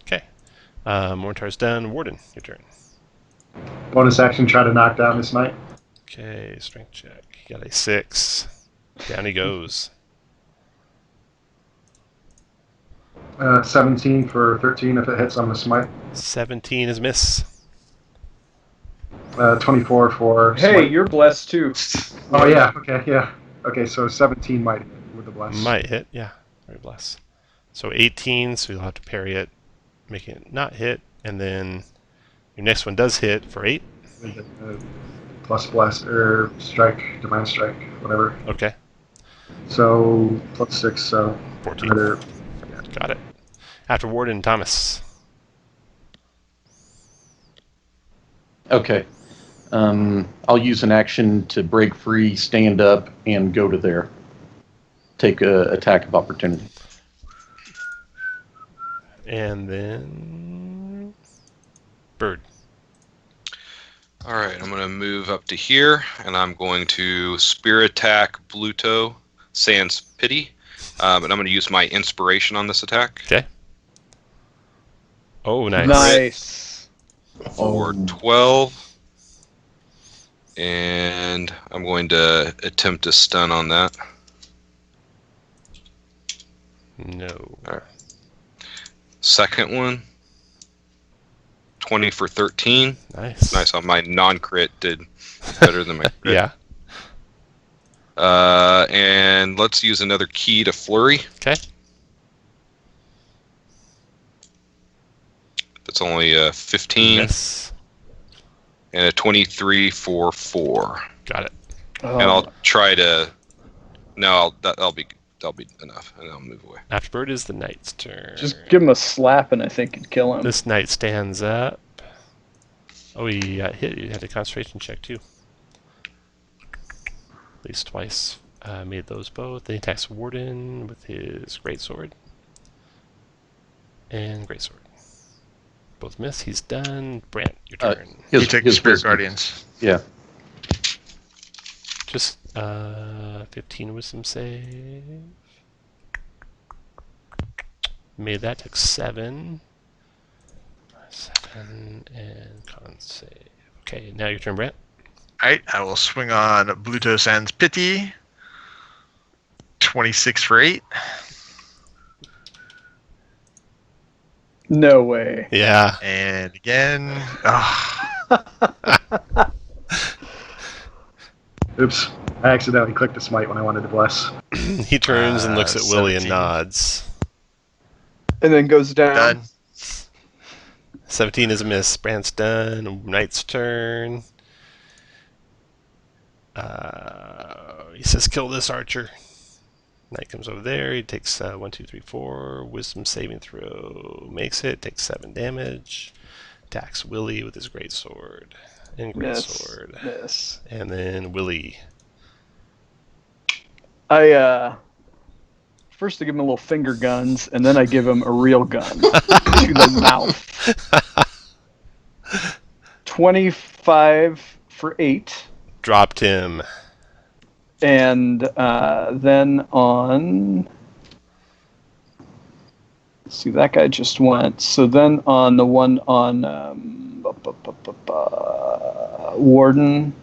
Okay. Mortar's done. Warden, your turn. Bonus action, try to knock down this knight. Okay, strength check. He got a 6. Down he goes. 17 for 13 if it hits on the smite. 17 is miss. 24 for Hey, smite. you're blessed too. Oh yeah, okay, yeah. Okay, so 17 might hit with the bless. Might hit, yeah. Very bless. So 18, so you'll have to parry it, making it not hit, and then your next one does hit for 8. Plus bless, or strike, divine strike, whatever. Okay, So, plus 6, so 14. another... Got it. After Warden, Thomas. Okay. I'll use an action to break free, stand up, and go to there. Take a attack of opportunity. And then Bird. All right, I'm going to move up to here, and I'm going to spear attack Bluto Sans Pity, and I'm going to use my inspiration on this attack Okay. Oh, nice. Nice. for 12, and I'm going to attempt to stun on that. No. Second one, 20 for 13. Nice. Nice on my non-crit, did better than my crit. Yeah. And let's use another key to flurry. Okay. That's only 15. Yes. and a 23 for 4. Got it. And I'll try to. No, that'll be enough, and I'll move away. Afterbird is the knight's turn. Just give him a slap, and I think it'd kill him. This knight stands up. Oh, he got hit. He had a concentration check too. At least twice. Made those both. Then he attacks Warden with his greatsword. And greatsword. Both miss. He's done. Brant, your turn. He took Spirit Guardians. Yeah. Just 15 wisdom save. Made that. Took 7. 7 and con save. Okay, now your turn, Brant. Alright, I will swing on Bluto Sans Pity. 26 for 8. No way. Yeah. And again. Oops. I accidentally clicked the smite when I wanted to bless. He turns and looks at Willie and 17. nods. And then goes down. Done. 17 is a miss. Brant's done. Knight's turn. He says, kill this archer. Knight comes over there. He takes 1, 2, 3, 4. Wisdom saving throw. Makes it. Takes 7 damage. Attacks Willie with his greatsword. And greatsword. Miss. And then Willie. First I give him a little finger guns, and then I give him a real gun to the mouth. 25 for 8. Dropped him. And then on... Let's see, that guy just went. So then on the one on Warden...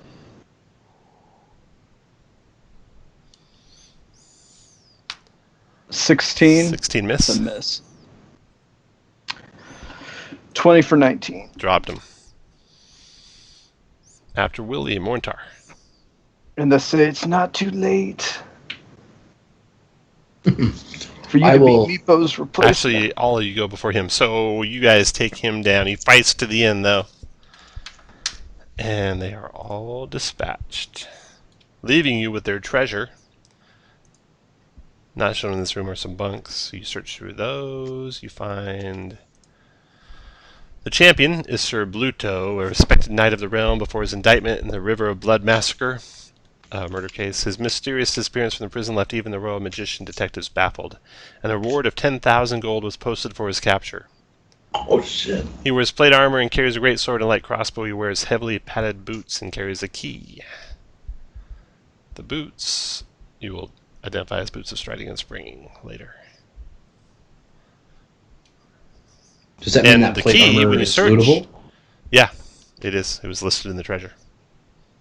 16. 16 That's miss. a miss. 20 for 19. Dropped him. After Willie, Morntar. And they say it's not too late for you I to will- be Meepo's replacement. Actually, all of you go before him. So you guys take him down. He fights to the end, though. And they are all dispatched. Leaving you with their treasure. Not shown in this room are some bunks. You search through those. You find... The champion is Sir Bluto, a respected knight of the realm before his indictment in the River of Blood massacre murder case. His mysterious disappearance from the prison left even the royal magician detectives baffled. An award of 10,000 gold was posted for his capture. Oh shit. He wears plate armor and carries a great sword and light crossbow. He wears heavily padded boots and carries a key. The boots you will identify as boots of striding and springing later. Does that mean And that the plate key, armor when you is search- lootable? Yeah, it is. It was listed in the treasure.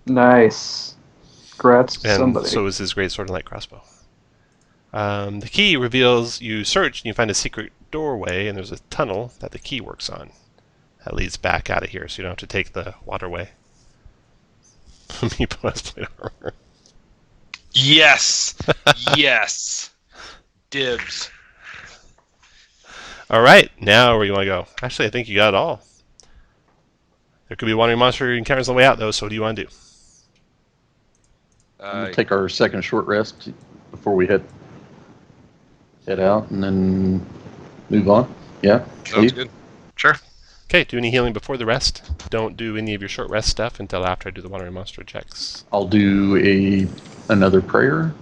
Nice. Congrats to And somebody. so is his great sword and light crossbow. The key reveals you search and you find a secret doorway, and there's a tunnel that the key works on. That leads back out of here, so you don't have to take the waterway. Meepo has plate armor. Yes! Yes! Dibs. All right, now where you want to go? Actually, I think you got it all. There could be wandering monster encounters on the way out, though. So what do you want to do? We'll take our second short rest before we head out, and then move on. Yeah. Sounds Leave? good. Sure. Okay, do any healing before the rest. Don't do any of your short rest stuff until after I do the wandering monster checks. I'll do another prayer.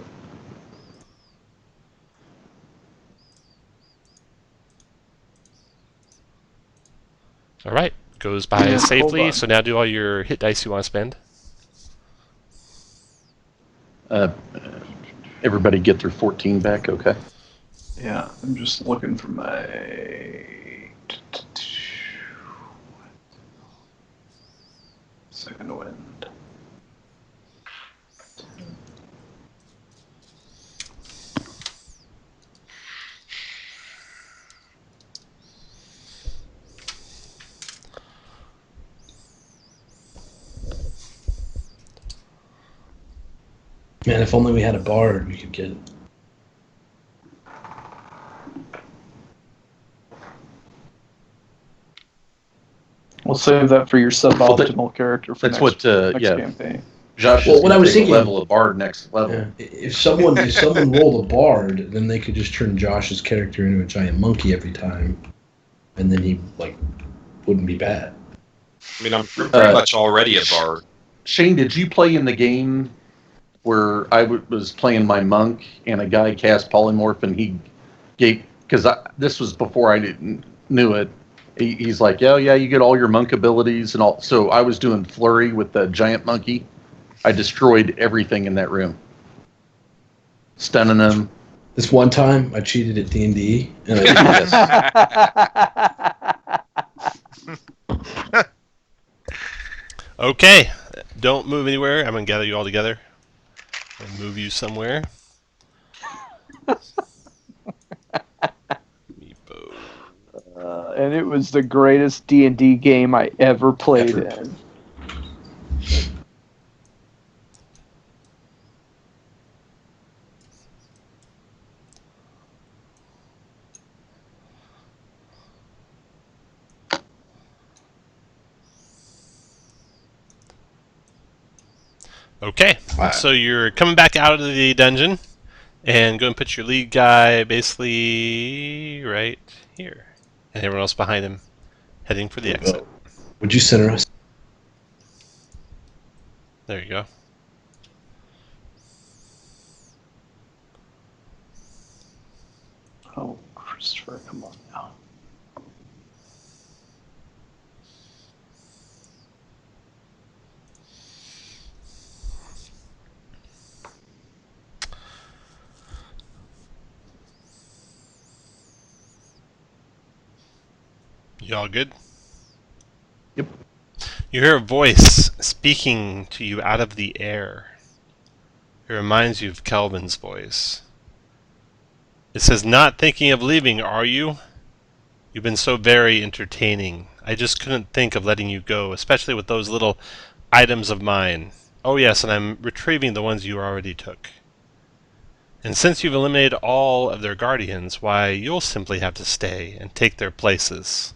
All right, goes by Yeah, safely. hold on. So now do all your hit dice you want to spend. Everybody get their 14 back, okay? Yeah, I'm just looking for my... Second wind. Man, if only we had a bard, we could get. We'll save that for your suboptimal character for That's next, what, next yeah. campaign. Josh Well, is what gonna I was take a thinking- level of bard next level. Yeah. If someone rolled a bard, then they could just turn Josh's character into a giant monkey every time, and then he wouldn't be bad. I mean, I'm pretty much already a bard. Shane, did you play in the game where I was playing my monk and a guy cast polymorph and he gave, because this was before I knew it. He's like, yeah, you get all your monk abilities and all. So I was doing flurry with the giant monkey. I destroyed everything in that room, stunning them. This one time, I cheated at D&D, and Okay, don't move anywhere. I'm going to gather you all together and move you somewhere. Meepo. And it was the greatest D&D game I ever played in. Okay, so you're coming back out of the dungeon and go and put your lead guy basically right here. And everyone else behind him heading for the exit. would you center us? There you go. Oh, Christopher, come on now. You all good? Yep. You hear a voice speaking to you out of the air. It reminds you of Kelvin's voice. It says, "Not thinking of leaving, are you? You've been so very entertaining. I just couldn't think of letting you go, especially with those little items of mine. Oh yes, and I'm retrieving the ones you already took. And since you've eliminated all of their guardians, why, you'll simply have to stay and take their places.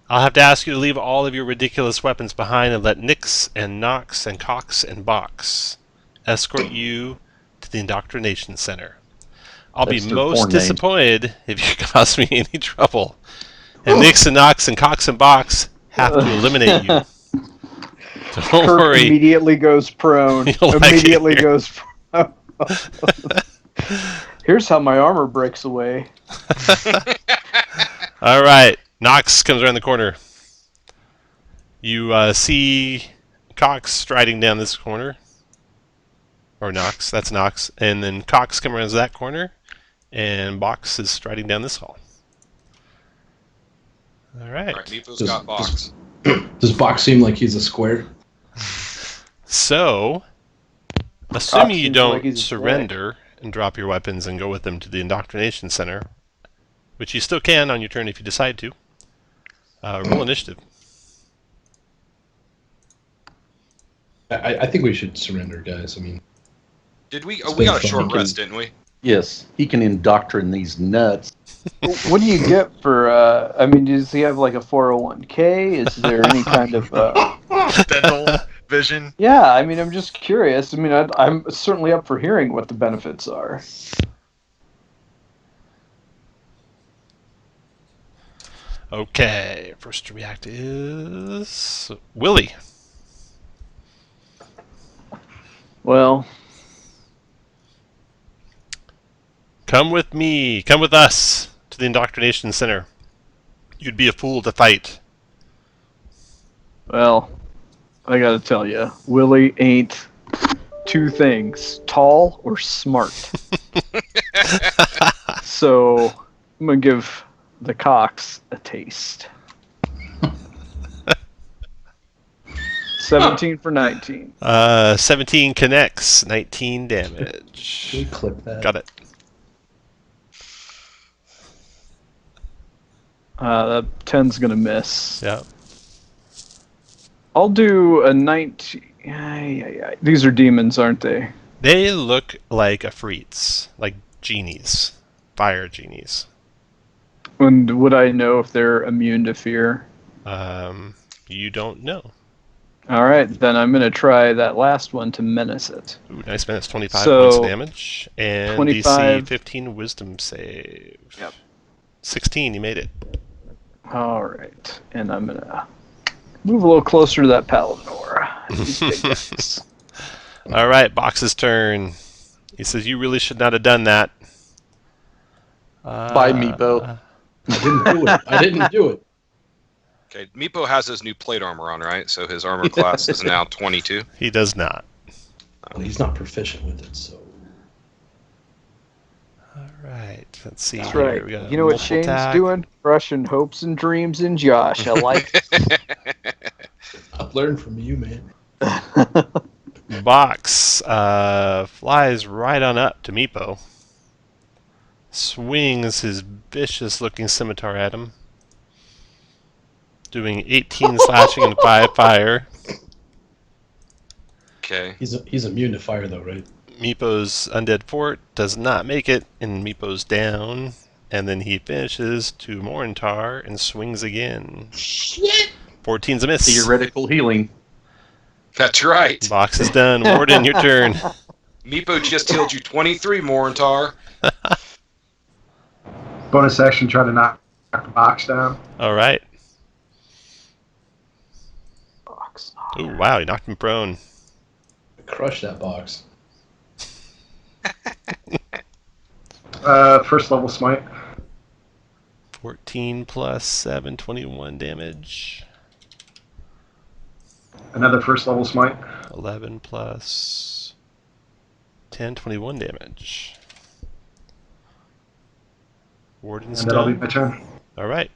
I'll have to ask you to leave all of your ridiculous weapons behind and let Nix and Nox and Cox and Box escort you to the Indoctrination Center. I'll That's be their most porn name. disappointed if you cause me any trouble. And Nix and Nox and Cox and Box have to eliminate you. Don't Kirk worry. immediately goes prone. You'll like it Immediately here. goes prone. Here's how my armor breaks away. All right. Nox comes around the corner. You see Cox striding down this corner. Or Nox. That's Nox. And then Cox comes around that corner. And Box is striding down this hall. All right. All right, Meepo's got box. Does Box seem like he's a square? So, assuming you seems don't like he's a surrender and drop your weapons and go with them to the Indoctrination Center, which you still can on your turn if you decide to, roll initiative. I think we should surrender, guys. I mean, Did we? It's Oh, we been got a short fun. rest, didn't we? Yes, he can indoctrinate these nuts. What do you get for, I mean, does he have like a 401k? Is there any kind of, Dental vision. yeah, I mean, I'm just curious. I mean, I'm certainly up for hearing what the benefits are. Okay, first to react is Willie. Well, Come with me, come with us to the Indoctrination Center. You'd be a fool to fight. well, I gotta tell you, Willie ain't two things, tall or smart. So, I'm gonna give the Cox a taste. 17 for 19. 17 connects, 19 damage. can we clip that? Got it. That 10's gonna miss. Yeah. I'll do a 19. These are demons, aren't they? They look like Afrits, like genies, fire genies. And would I know if they're immune to fear? You You don't know. All right, then I'm going to try that last one to menace it. Ooh, nice menace. 25 So, points of damage. And 25. DC 15 wisdom save. Yep. 16, you made it. All right, and I'm going to move a little closer to that paladin aura. These big guys. All right, Box's turn. He says, you really should not have done that. Bye, Meepo. I didn't do it. Okay, Meepo has his new plate armor on, right? So his armor class is now 22. He does not. Well, he's not proficient with it, so. All right, let's see. That's here. right. We got You know what multiple Shane's attack. doing? Crushing hopes and dreams in Josh. I like I've learned from you, man. Box flies right on up to Meepo. Swings his vicious-looking scimitar at him. Doing 18 slashing and 5 fire. Okay. He's immune to fire, though, right? Meepo's undead fort does not make it, and Meepo's down. And then he finishes to Morintar and swings again. Shit! 14's a miss. Theoretical healing. That's right. Box is done. Warden, your turn. Meepo just healed you 23, Morintar. Bonus action, try to knock the box down. All right. box. Ooh, wow, you knocked him prone. Crush that box. First level smite. 14 plus 7, 21 damage. Another first level smite. 11 plus 10, 21 damage. Warden's And that'll be done. my turn. All right.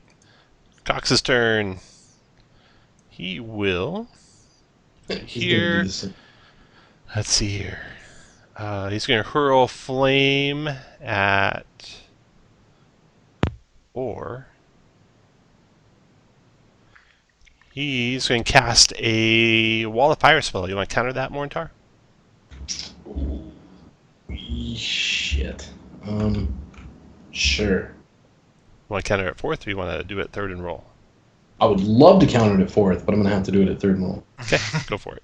Cox's turn. He will. He's Here. gonna do this. Let's see here. He's going to hurl flame at. Or. He's going to cast a wall of fire spell. You want to counter that, Morintar? Shit. Sure. You want to counter it at 4th, or you want to do it 3rd and roll? I would love to counter it at 4th, but I'm gonna have to do it at 3rd and roll. Okay, go for it.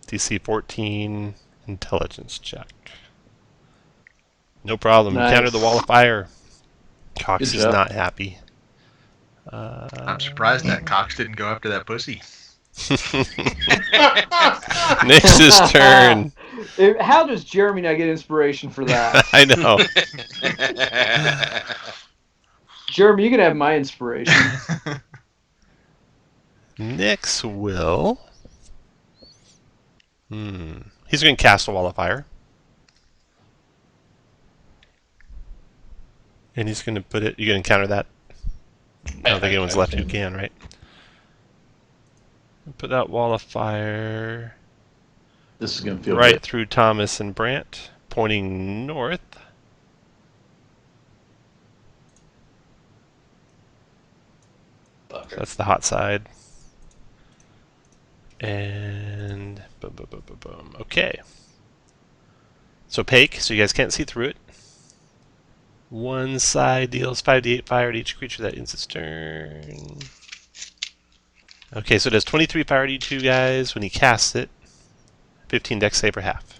DC 14 intelligence check. No problem. Nice. Counter the wall of fire. Cox Good is job. not happy. I'm surprised that Cox didn't go after that pussy. Nix's turn. How does Jeremy not get inspiration for that? I know. Jeremy, you can have my inspiration. Nix will. He's going to cast a wall of fire. And he's going to put it. You going to counter that? I don't think anyone's left who can, right? Put that wall of fire This is going to feel right good. through Thomas and Brant, pointing north. That's the hot side. And boom, boom, boom, boom, boom. Okay. So opaque, so you guys can't see through it. One side deals 5d8 fire to each creature that ends its turn. Okay, so it does 23 fire to you guys when he casts it. 15 dex save for half.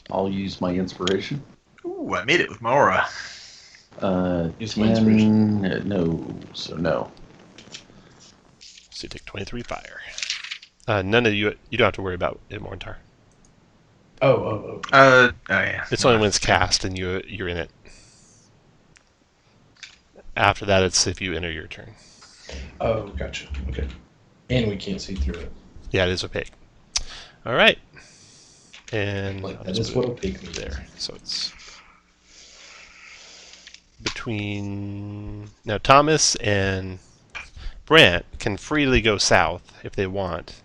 I'll use my inspiration. Ooh, I made it with my aura. Use my inspiration. No, so no. So you take 23 fire. None of you don't have to worry about it, Morintar. Oh. Oh yeah. It's only when it's cast and you're in it. After that, it's if you enter your turn. Oh, gotcha. Okay. And we can't see through it. Yeah, it is opaque. All right. And Like, I'll that just is put what it opaque means. there. So it's between now Thomas and Brant can freely go south if they want.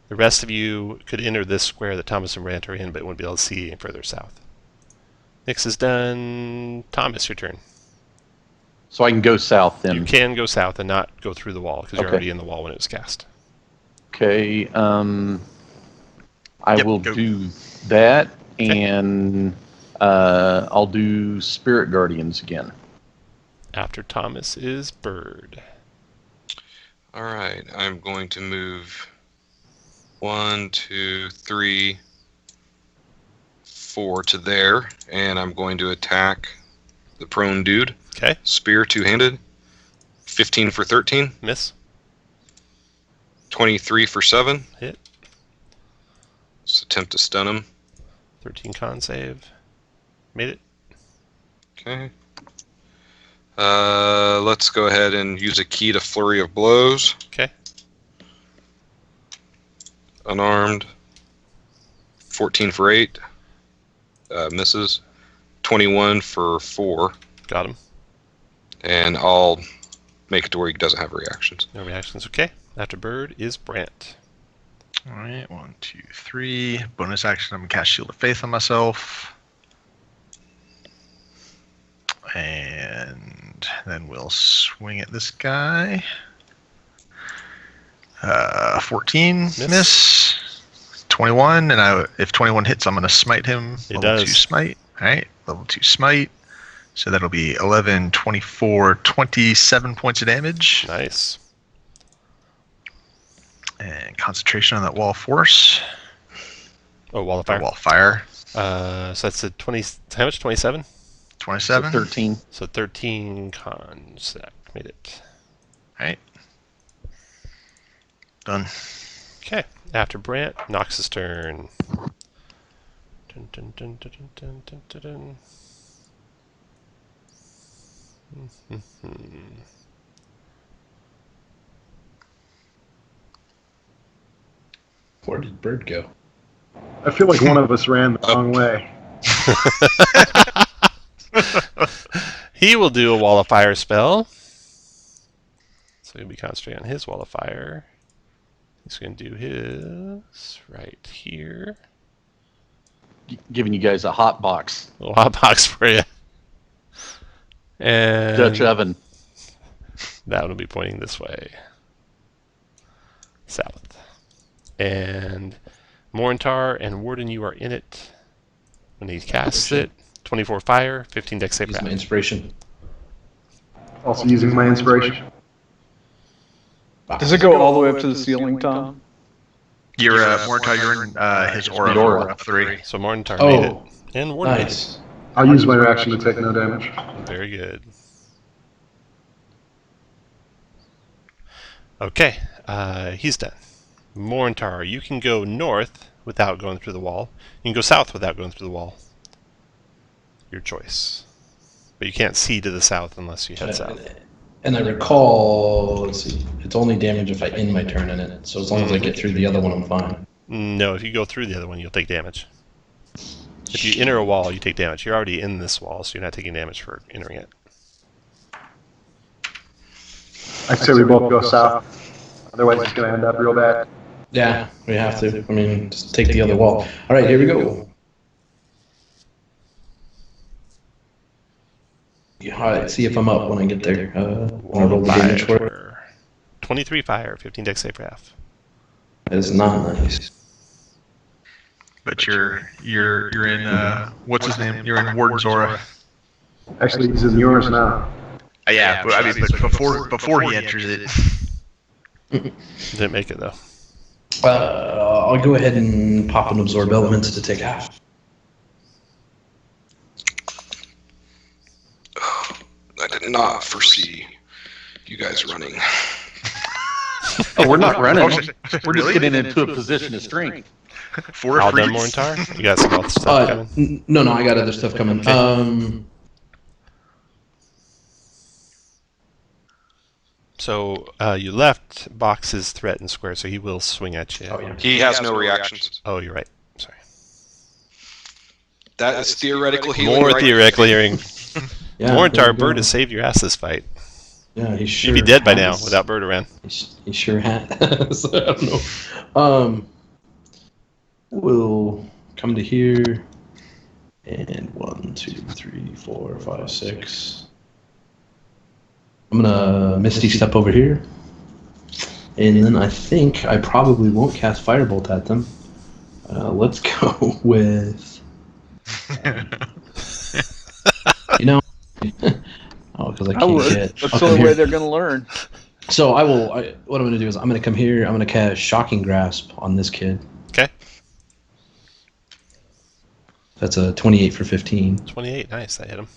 The rest of you could enter this square that Thomas and Brant are in, but wouldn't be able to see any further south. Nix is done. Thomas, your turn. So I can go south then. You can go south and not go through the wall because you're Okay. already in the wall when it was cast. Okay. I Yep, will go. do that, and I'll do Spirit Guardians again. After Thomas is Bird. All right, I'm going to move 1, 2, 3, 4 to there, and I'm going to attack the prone dude. Okay. Spear, two-handed. 15 for 13. Miss. 23 for 7. Hit. Let's attempt to stun him. 13 con save. Made it. Okay. Let's go ahead and use a key to flurry of blows. Okay. Unarmed. 14 for 8. Misses. 21 for 4. Got him. And I'll make it to where he doesn't have reactions. No reactions. Okay. After Bird is Brant. All right, 1, 2, 3. Bonus action, I'm going to cast Shield of Faith on myself. And then we'll swing at this guy. 14, miss. 21, and if 21 hits, I'm going to smite him. It level does. 2 smite. All right, level 2 smite. So that'll be 11, 24, 27 points of damage. Nice. And concentration on that wall of force. Oh, Wall of Or Fire. wall of fire. So that's a 20. How much? 27? 27. 13. So 13 con sec. Made it. All right. Done. Okay. After Brant, Nox's turn. Dun, dun, dun, dun, dun, dun, dun, dun. Where did Bird go? I feel like one of us ran the wrong way. He will do a Wall of Fire spell. So he'll be concentrating on his Wall of Fire. He's going to do his right here. Giving you guys a hot box. A little hot box for you. And Dutch oven. that one will be pointing this way. South. And Morintar and Warden, you are in it. When he casts it, 24 fire, 15 dex save. Use my inspiration. Also using my inspiration. Does it go all the way up to the ceiling, Tom? You're Mortar, you're in his aura, The aura. of 3. So Morintar made it. Oh, And Warden made nice. I'll use my reaction to take no damage. it. Very good. Okay, he's done. Morintar, you can go north without going through the wall. You can go south without going through the wall. Your choice. But you can't see to the south unless you head south. And I recall, let's see, it's only damage if I end my turn in it. So as long as I get through the other one, I'm fine. No, if you go through the other one, you'll take damage. If you enter a wall, you take damage. You're already in this wall, so you're not taking damage for entering it. I say we both go south. Otherwise, it's going to end up real bad. Yeah, we have to. I mean, just take the other wall. All right, here we go. Yeah, all right, see if I'm up when I get there. When I roll the damage for it. Fire. 23 fire, 15 dex save for half. That is not nice. But you're in what's his name? You're in Warden's aura. Actually, he's in yours now. Yeah, but I mean, but before he enters it. Didn't make it though. I'll go ahead and pop an absorb elements to take half. I did not foresee you guys running. Oh, we're not running. Oh, We're just really? getting into a position of strength. For All free. done, Morintar? You got some other stuff coming? No, I got other stuff coming. Okay. So you left Box's threat and square, so he will swing at you. Oh, yeah. He has no reactions. Oh, you're right. Sorry. That is theoretical healing. More right? theoretical hearing. Yeah, there Morintar, we go. Bird has saved your ass this fight. Yeah, he sure You'd be dead by now has. without Bird around. He sure has. I don't know. We'll come to here. And 1, 2, 3, 4, 5, 6. I'm gonna Misty Step over here. And then I think I probably won't cast Firebolt at them. Let's go with... you know... oh, because I I can't would. get... That's up the in only way here. they're going to learn. So what I'm going to do is I'm going to come here. I'm going to cast Shocking Grasp on this kid. Okay. That's a 28 for 15. 28. Nice. That hit him.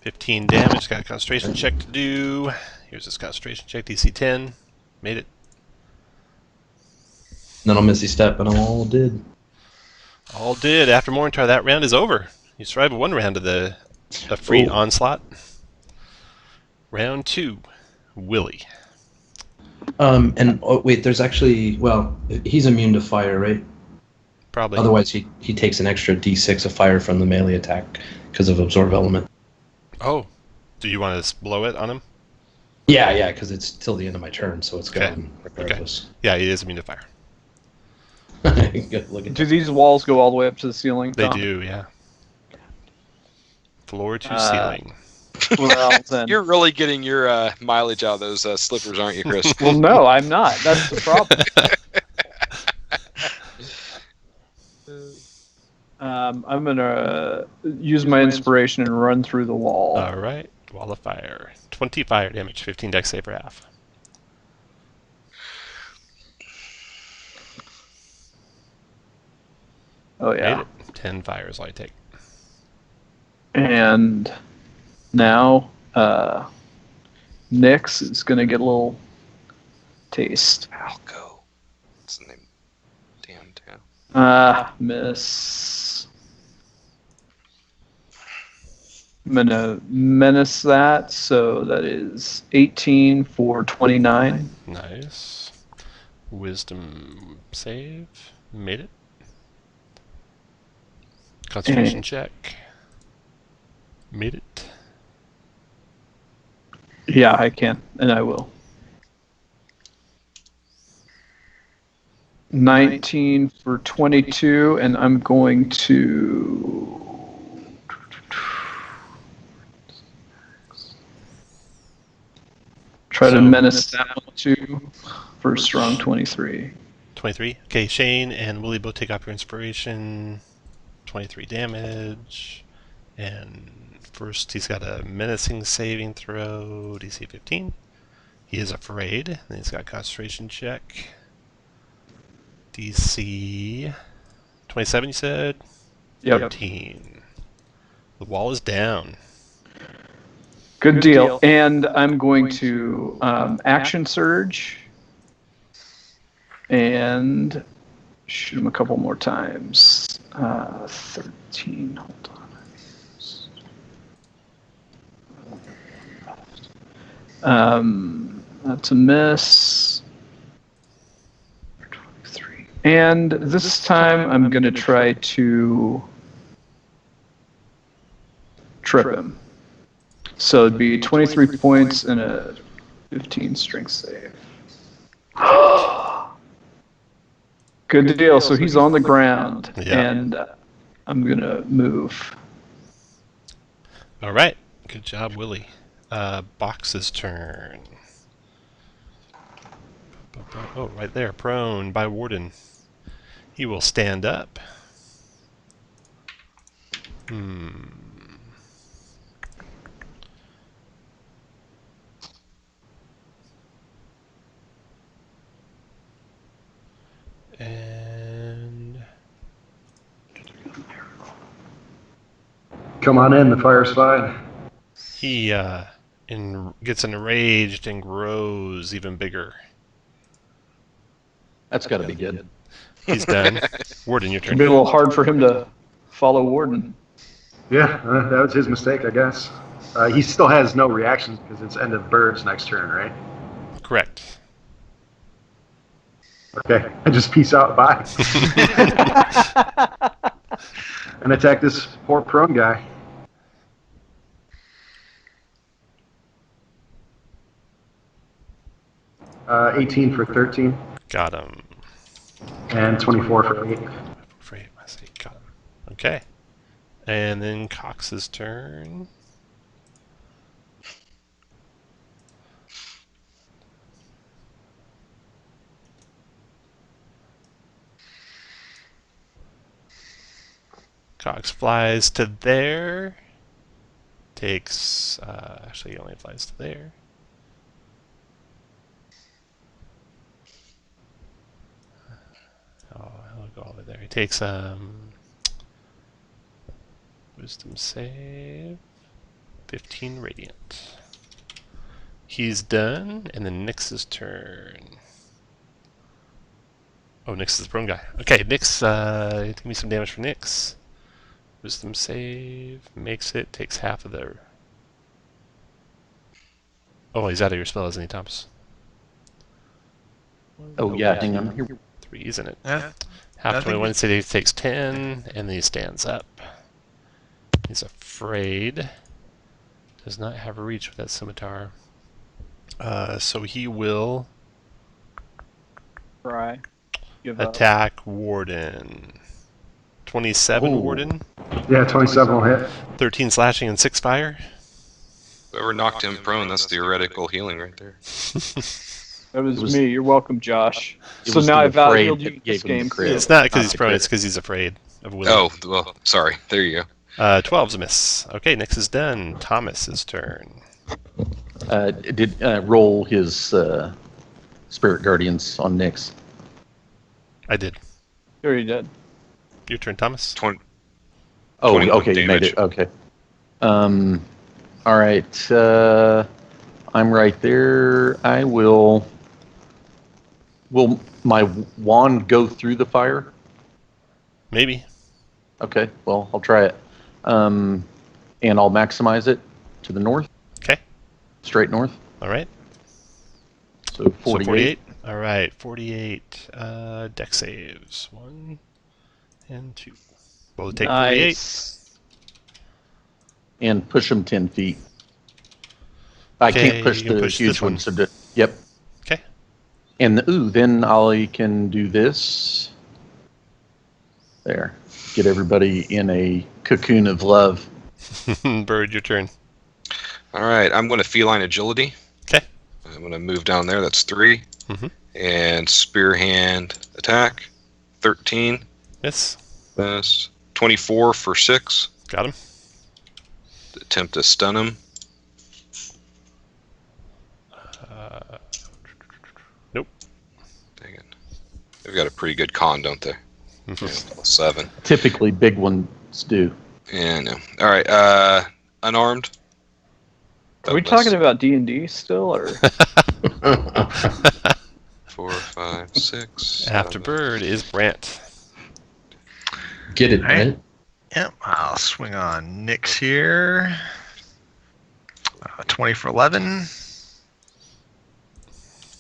15 damage. Got a concentration check to do. Here's his concentration check. DC 10. Made it. Then I'll Misty Step, and I'm all did. All did. After Morintar, that round is over. You survived one round of the free onslaught. Round 2. Willie. Wait, there's actually, well, he's immune to fire, right? Probably. Otherwise, he takes an extra D6 of fire from the melee attack because of Absorb Element. Oh. Do you want to blow it on him? Yeah, because it's till the end of my turn, so it's Okay. gone regardless. Yeah, he is immune to fire. Good looking. Do these walls go all the way up to the ceiling? They Tom? do, yeah. Floor to ceiling. Well, then. You're really getting your mileage out of those slippers, aren't you, Chris? Well, no, I'm not. That's the problem. I'm going to use my inspiration and run through the wall. All right. Wall of fire. 20 fire damage. 15 dex save for half. Oh, Made yeah. it. 10 fire is all I take. And now Nyx is going to get a little taste. Alco. What's the name? Damn town. Miss. I'm going to menace that, so that is 18 for 29. Nice. Wisdom save. Made it. Concentration check. Made it. Yeah, I can, and I will. 19 for 22, and I'm going to... try to menace that one too for strong 23. 23. Okay, Shane and Willie both take off your inspiration. 23 damage. And first he's got a menacing saving throw, DC 15. He is afraid. Then he's got a concentration check. DC 27, you said? Yep. 13. The wall is down. Good deal. And I'm going to action surge and shoot him a couple more times. 13. Hold on. That's a miss. 23. And this time I'm going to try to trip him. So it'd be 23 points and a 15 strength save. Good deal. So he's on the ground, Yeah. and I'm going to move. All right. Good job, Willie. Box's turn. Oh, right there. Prone by Warden. He will stand up. And Come on in, the fire's fine. he gets enraged and grows even bigger. That's got to be good. He's done. Warden, your It'd turn. be a little hard for him to follow Warden. Yeah, that was his mistake, I guess. He still has no reactions because it's end of birds next turn, right? Correct. Okay, I just peace out, bye. And attack this poor prone guy. Uh, 18 for 13 Got him. and 24 for 8. Afraid I say got him. Okay. And then Cox's turn. Cox flies to there. Takes, actually he only flies to there. go all the way there. He takes wisdom save, 15 radiant. He's done, and then Nyx's turn. Oh, Nyx is the prone guy. Okay, Nyx, give me some damage for Nyx. Wisdom save, makes it, takes half of the... Oh, he's out of your spell, isn't he, Thomas? Oh, yeah, hang on. Here. 3, isn't it? Yeah. Half I think 21, so he takes 10, and then he stands up. He's afraid. Does not have a reach with that scimitar. So he will Try. Give up. attack Warden. 27 Ooh. Warden, Yeah, 27 will hit. 13 slashing and 6 fire. Whoever knocked him prone, that's theoretical healing right there. That was, was- me. You're welcome, Josh. It So was now the I've outhealed afraid you that this gave him the game. crit. It's not because Not he's the prone, crit. it's because he's afraid of Willie. Oh, well, sorry. There you go. 12's a miss. Okay, Nyx is done. Thomas's turn. Did roll his Spirit Guardians on Nyx. I did. Sure you did. Your turn, Thomas. 20. Oh, 21 okay, you made damage. it. Okay. All right. I'm right there. I will. Will my wand go through the fire? Maybe. Okay. Well, I'll try it. And I'll maximize it to the north. Okay. Straight north. All right. So 48. So 48. All right, 48. Dex saves. 1 and 2. Both take 48. Nice. And push them 10 feet. I Okay, can't push you can the push huge this one. one. So yep. Okay. And then I can do this. There. Get everybody in a cocoon of love. Bird, your turn. All right, I'm going to feline agility. Okay. I'm going to move down there. That's 3. Mhm. And spear hand attack. 13. Miss. Miss. 24 for 6. Got him. Attempt to stun him. Nope. Dang it. They've got a pretty good con, don't they? Yeah, 7. Typically, big ones do. Yeah, I know. All right, unarmed. Are we talking about D&D still, or? 4, 5, 6. After 7. Bird is Brant. Get it, Alright. right? Yep, I'll swing on Nyx here. 20 for 11,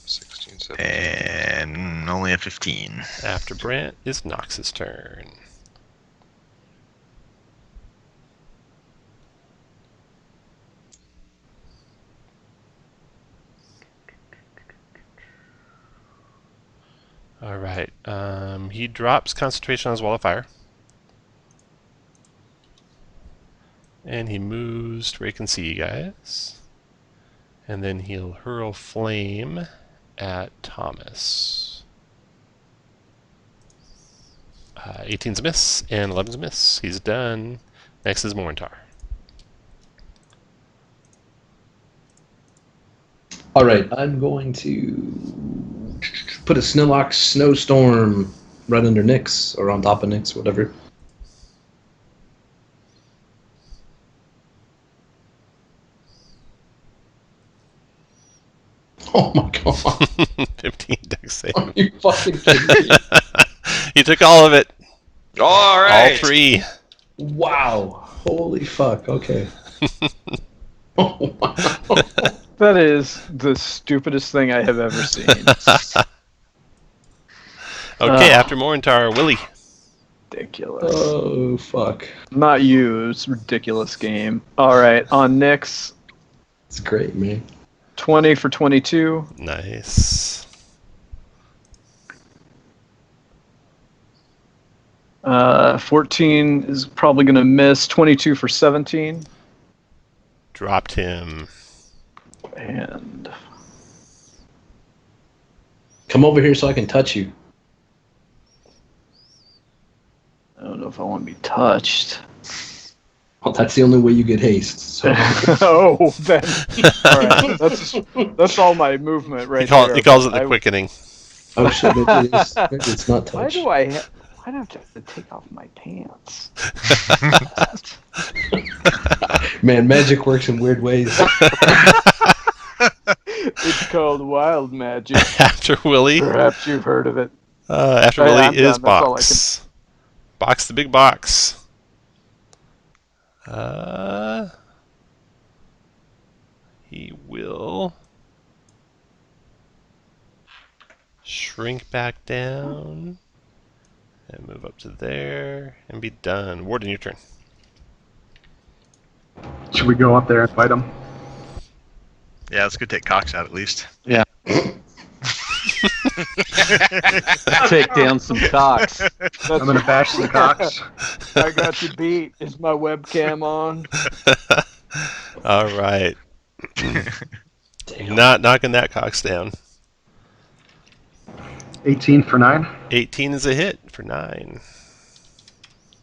16, 17. and only a 15. After Brant is Nox's turn. All right. He drops concentration on his wall of fire. And he moves to where he can see you guys. And then he'll hurl flame at Thomas. 18's a miss, and 11's a miss. He's done. Next is Morintar. All right, I'm going to put a Snillock Snowstorm right under Nyx, or on top of Nyx, whatever. Oh my god. 15 dex save. Are you fucking kidding me? He took all of it. All right. All 3. Wow. Holy fuck. Okay. Oh, wow. That is the stupidest thing I have ever seen. Okay, after Morintar, Willie. Ridiculous. Oh, fuck. Not you. It's a ridiculous game. All right, on Nyx, It's great, man. 20 for 22. Nice. 14 is probably going to miss. 22 for 17. Dropped him. And Come over here so I can touch you. I don't know if I want to be touched. Well, that's the only way you get haste. So. Oh, then. All right. That's all my movement right He calls there. it the quickening. Oh shit, maybe it's not Why touch. do I? I'd have to take off my pants. Man, magic works in weird ways. It's called wild magic. After Willie. Perhaps you've heard of it. After Oh, yeah, Willie I'm is done. That's all I Box. Box, the big box. He will shrink back down and move up to there and be done. Warden, your turn. Should we go up there and fight him? Yeah, let's go take Cox out at least. Yeah. Take down some cocks. I'm gonna bash some cocks. I got you beat. Is my webcam on? All right. Not knocking that Cox down. 18 for 9. 18 is a hit for 9.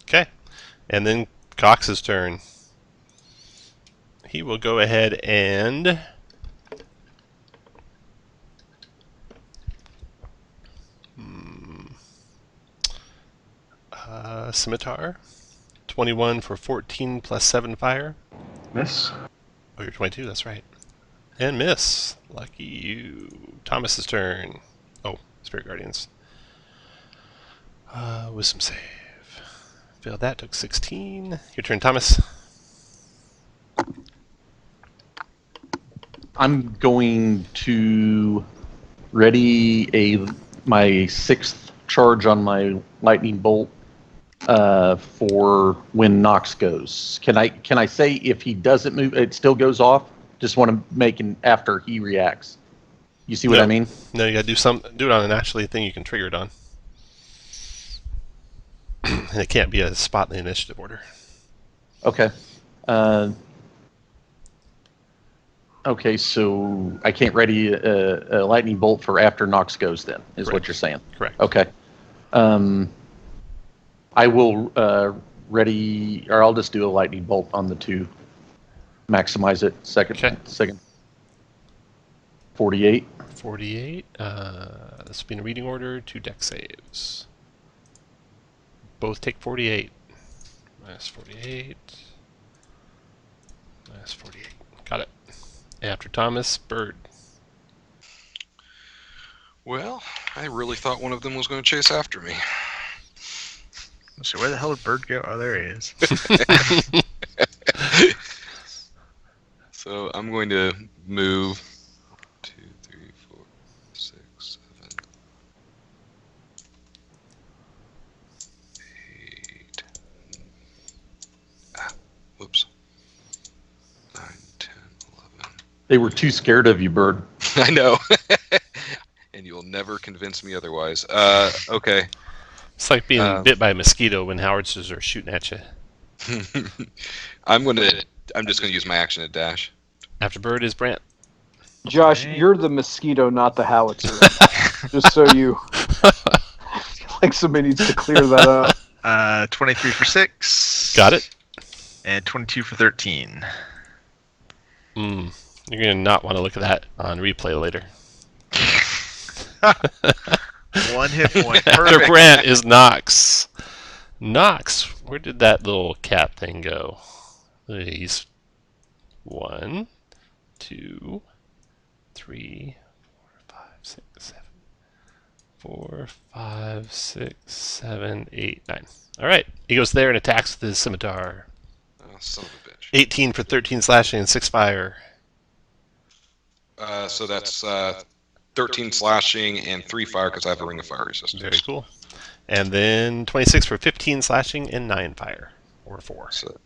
Okay. And then Cox's turn. He will go ahead and Scimitar. 21 for 14 plus 7 fire. Miss. Oh, you're 22, that's right. And miss. Lucky you. Thomas's turn. Oh, Spirit Guardians. Wisdom save. Failed that, took 16. Your turn, Thomas. I'm going to ready my 6th charge on my lightning bolt for when Nox goes. Can I say if he doesn't move, it still goes off? Just want to make an after he reacts. You see what I mean? No, you gotta do it on an actually thing you can trigger it on. And it can't be a spot in the initiative order. Okay. Okay, so I can't ready a lightning bolt for after Nox goes then, is Correct. what you're saying? Correct. Okay. I will ready, or I'll just do a lightning bolt on the 2. Maximize it. Second. 48. 48. This will be in a reading order. 2 deck saves. Both take 48. Minus 48. Minus 48. Got it. After Thomas, Bird. Well, I really thought one of them was going to chase after me. So where the hell did Bird go? Oh, there he is. So I'm going to move 2, 3, 4, 6, 7, 8. Whoops. 9, 10, 11. They were too scared of you, Bird. I know. And you'll never convince me otherwise. Okay. It's like being bit by a mosquito when howitzers are shooting at you. I'm just gonna use my action to dash. After Bird is Brant. Josh, you're the mosquito, not the howitzer. Just so you... like somebody needs to clear that up. 23 for 6. Got it. And 22 for 13. You're going to not want to look at that on replay later. 1 hit point. After Perfect. Brant is Nox. Nox, where did that little cat thing go? He's 1, 2, 3, 4, 5, 6, 7. 4, 5, 6, 7, 8, 9. All right. He goes there and attacks with his scimitar. Oh, son of a bitch. 18 for 13 slashing and 6 fire. So that's 13 slashing and 3 fire because I have a ring of fire resistance. Very cool. And then 26 for 15 slashing and 9 fire. Or 4. So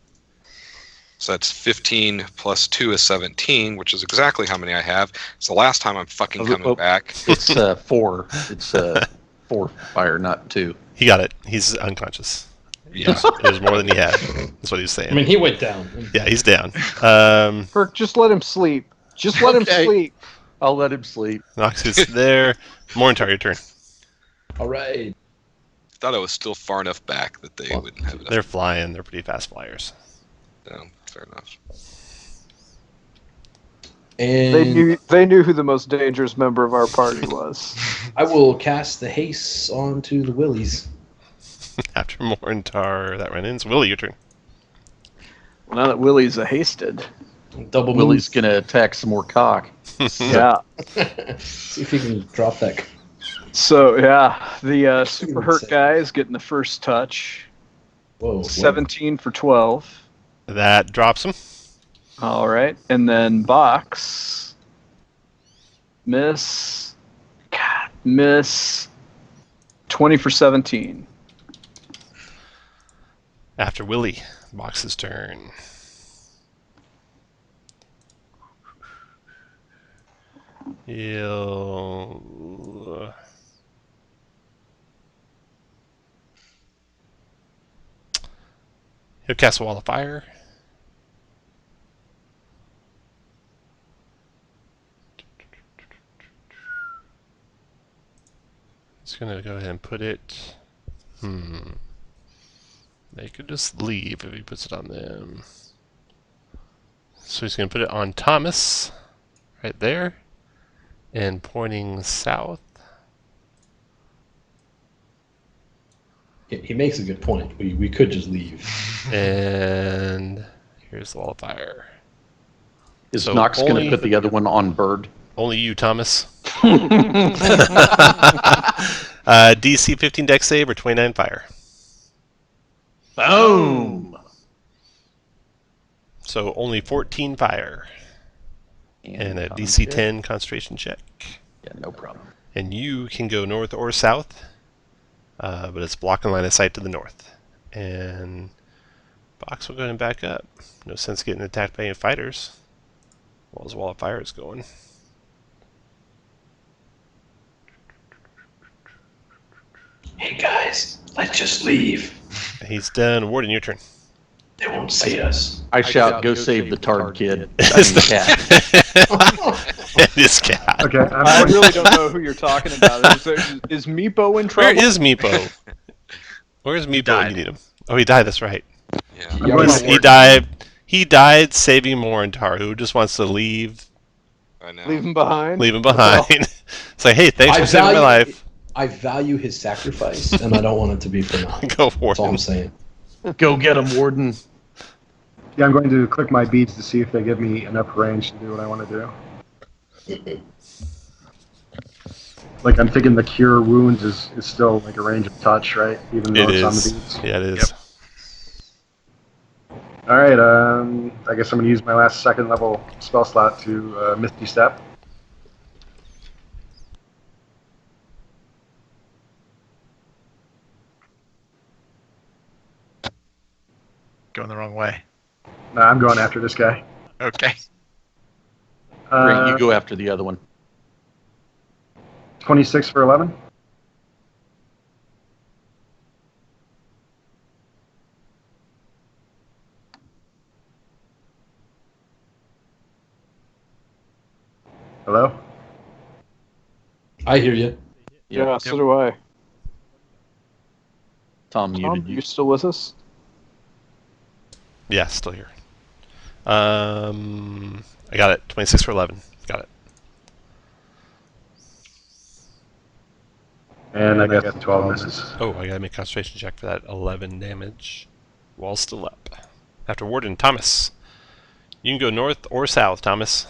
that's 15 plus 2 is 17, which is exactly how many I have. It's the last time I'm fucking coming back. It's 4. It's 4 fire, not 2. He got it. He's unconscious. Yeah. It was more than he had. That's what he was saying. I mean, he went down. Yeah, he's down. Perk, just let him sleep. Just let him sleep. I'll let him sleep. Nox is there. Morintar, your turn. All right. Thought I was still far enough back that they wouldn't have enough. They're flying. They're pretty fast flyers. No, fair enough. And They knew who the most dangerous member of our party was. I will cast the haste onto the willies. After Morintar, that ran in. So Willie, your turn. Well, now that Willie's a hasted, Double Willie's going to attack some more cock. yeah. See if you can drop that. So yeah, the super hurt guy is getting the first touch. Whoa. 17 for 12. That drops him. All right, and then box. Miss. God, miss. 20 for 17. After Willie, Box's turn. He'll cast a wall of fire. He's gonna go ahead and put it. They could just leave if he puts it on them. So he's gonna put it on Thomas, right there, and pointing south. He makes a good point. We could just leave. And here's the wall of fire. Is So Nox going to only- put the other one on bird? Only you, Thomas. DC 15 dex save or 29 fire. Boom! So only 14 fire. And a con DC check. 10 concentration check. Yeah, no problem. And you can go north or south, but it's blocking line of sight to the north. And Box will go ahead and back up. No sense getting attacked by any fighters while his wall of fire is going. Hey guys, let's just leave. He's done. Warden, your turn. They won't see us. I shout, go save the tard kid. I mean, cat. This cat. Okay, I really don't know who you're talking about. Is Meepo in trouble? Where is Meepo? Where's Meepo when died. you need him? Oh, he died. That's right. Yeah. I'm going to He died. He died saving Morintar, who just wants to leave I know. Leave him behind. him behind. It's like, hey, thanks I for saving my value- life. I value his sacrifice, and I don't want it to be for naught. Go for That's all him. I'm saying. Go get him, Warden. Yeah, I'm going to click my beads to see if they give me enough range to do what I want to do. Like, I'm thinking the cure wounds is still like a range of touch, right? Even though It it's on the is. beads. Yeah, it is. All right. I guess I'm going to use my last second level spell slot to Misty Step. Going the wrong way. Nah, I'm going after this guy. Okay. Great, you go after the other one. 26 for 11. Hello? I hear you. Yeah, so do I. Tom Tom, muted you you. still with us? Yeah, still here. I got it. 26 for 11. Got it. And I guess 12 misses. Oh, I gotta make a concentration check for that 11 damage. Wall's still up. After Warden, Thomas. You can go north or south, Thomas.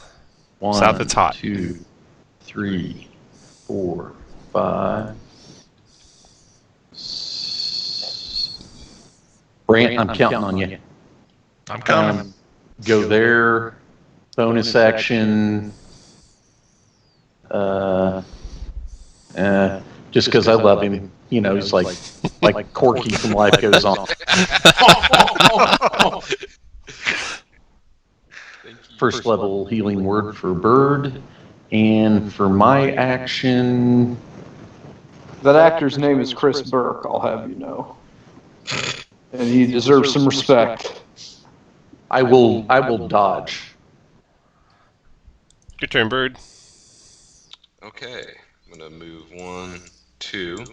One, South, it's hot. 2, 3, 4, 5. Brant, I'm counting on you. I'm coming. Go there. Bonus action. Just because I love him, you know, he's like Corky from Life Goes On. First level healing word for bird, and for my action, That actor's name is Chris Burke, I'll have you know. And he deserves some respect. I will dodge. Good turn, Bird. Okay. I'm going to move 1, 2.